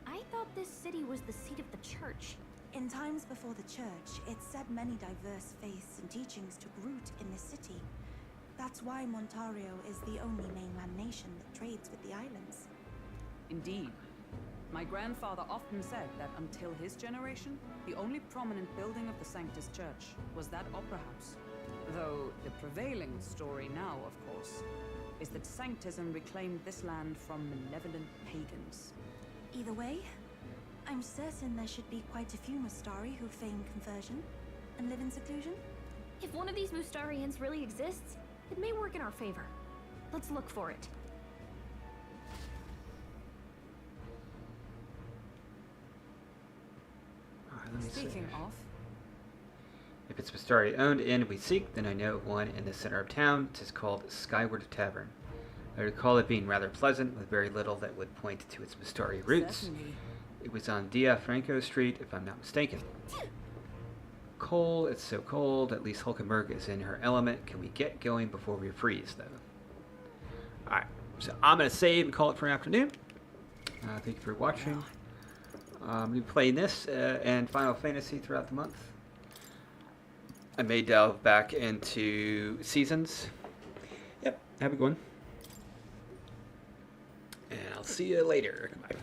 S8: I thought this city was the seat of the church.
S16: In times before the church, it said many diverse faiths and teachings took root in this city. That's why Montario is the only mainland nation that trades with the islands.
S17: Indeed. My grandfather often said that until his generation, the only prominent building of the Sanctus Church was that opera house. Though the prevailing story now, of course, is that Sanctism reclaimed this land from malevolent pagans.
S16: Either way, I'm certain there should be quite a few Mustari who feign conversion and live in seclusion.
S8: If one of these Mustarians really exists, it may work in our favor. Let's look for it.
S17: Speaking of,
S1: if it's Mustari owned inn we seek, then I know of one in the center of town. 'Tis called Skyward Tavern. I recall it being rather pleasant, with very little that would point to its Mustari roots.
S17: certainly.
S1: It was on Dia Franco Street, if I'm not mistaken. Cold, it's so cold. At least Hulkenberg is in her element. Can we get going before we freeze, though? Alright, so I'm going to save and call it for an afternoon. Thank you for watching. I'm going to be playing this and Final Fantasy throughout the month. I may delve back into seasons. Yep, have a good one. And I'll see you later. Goodbye.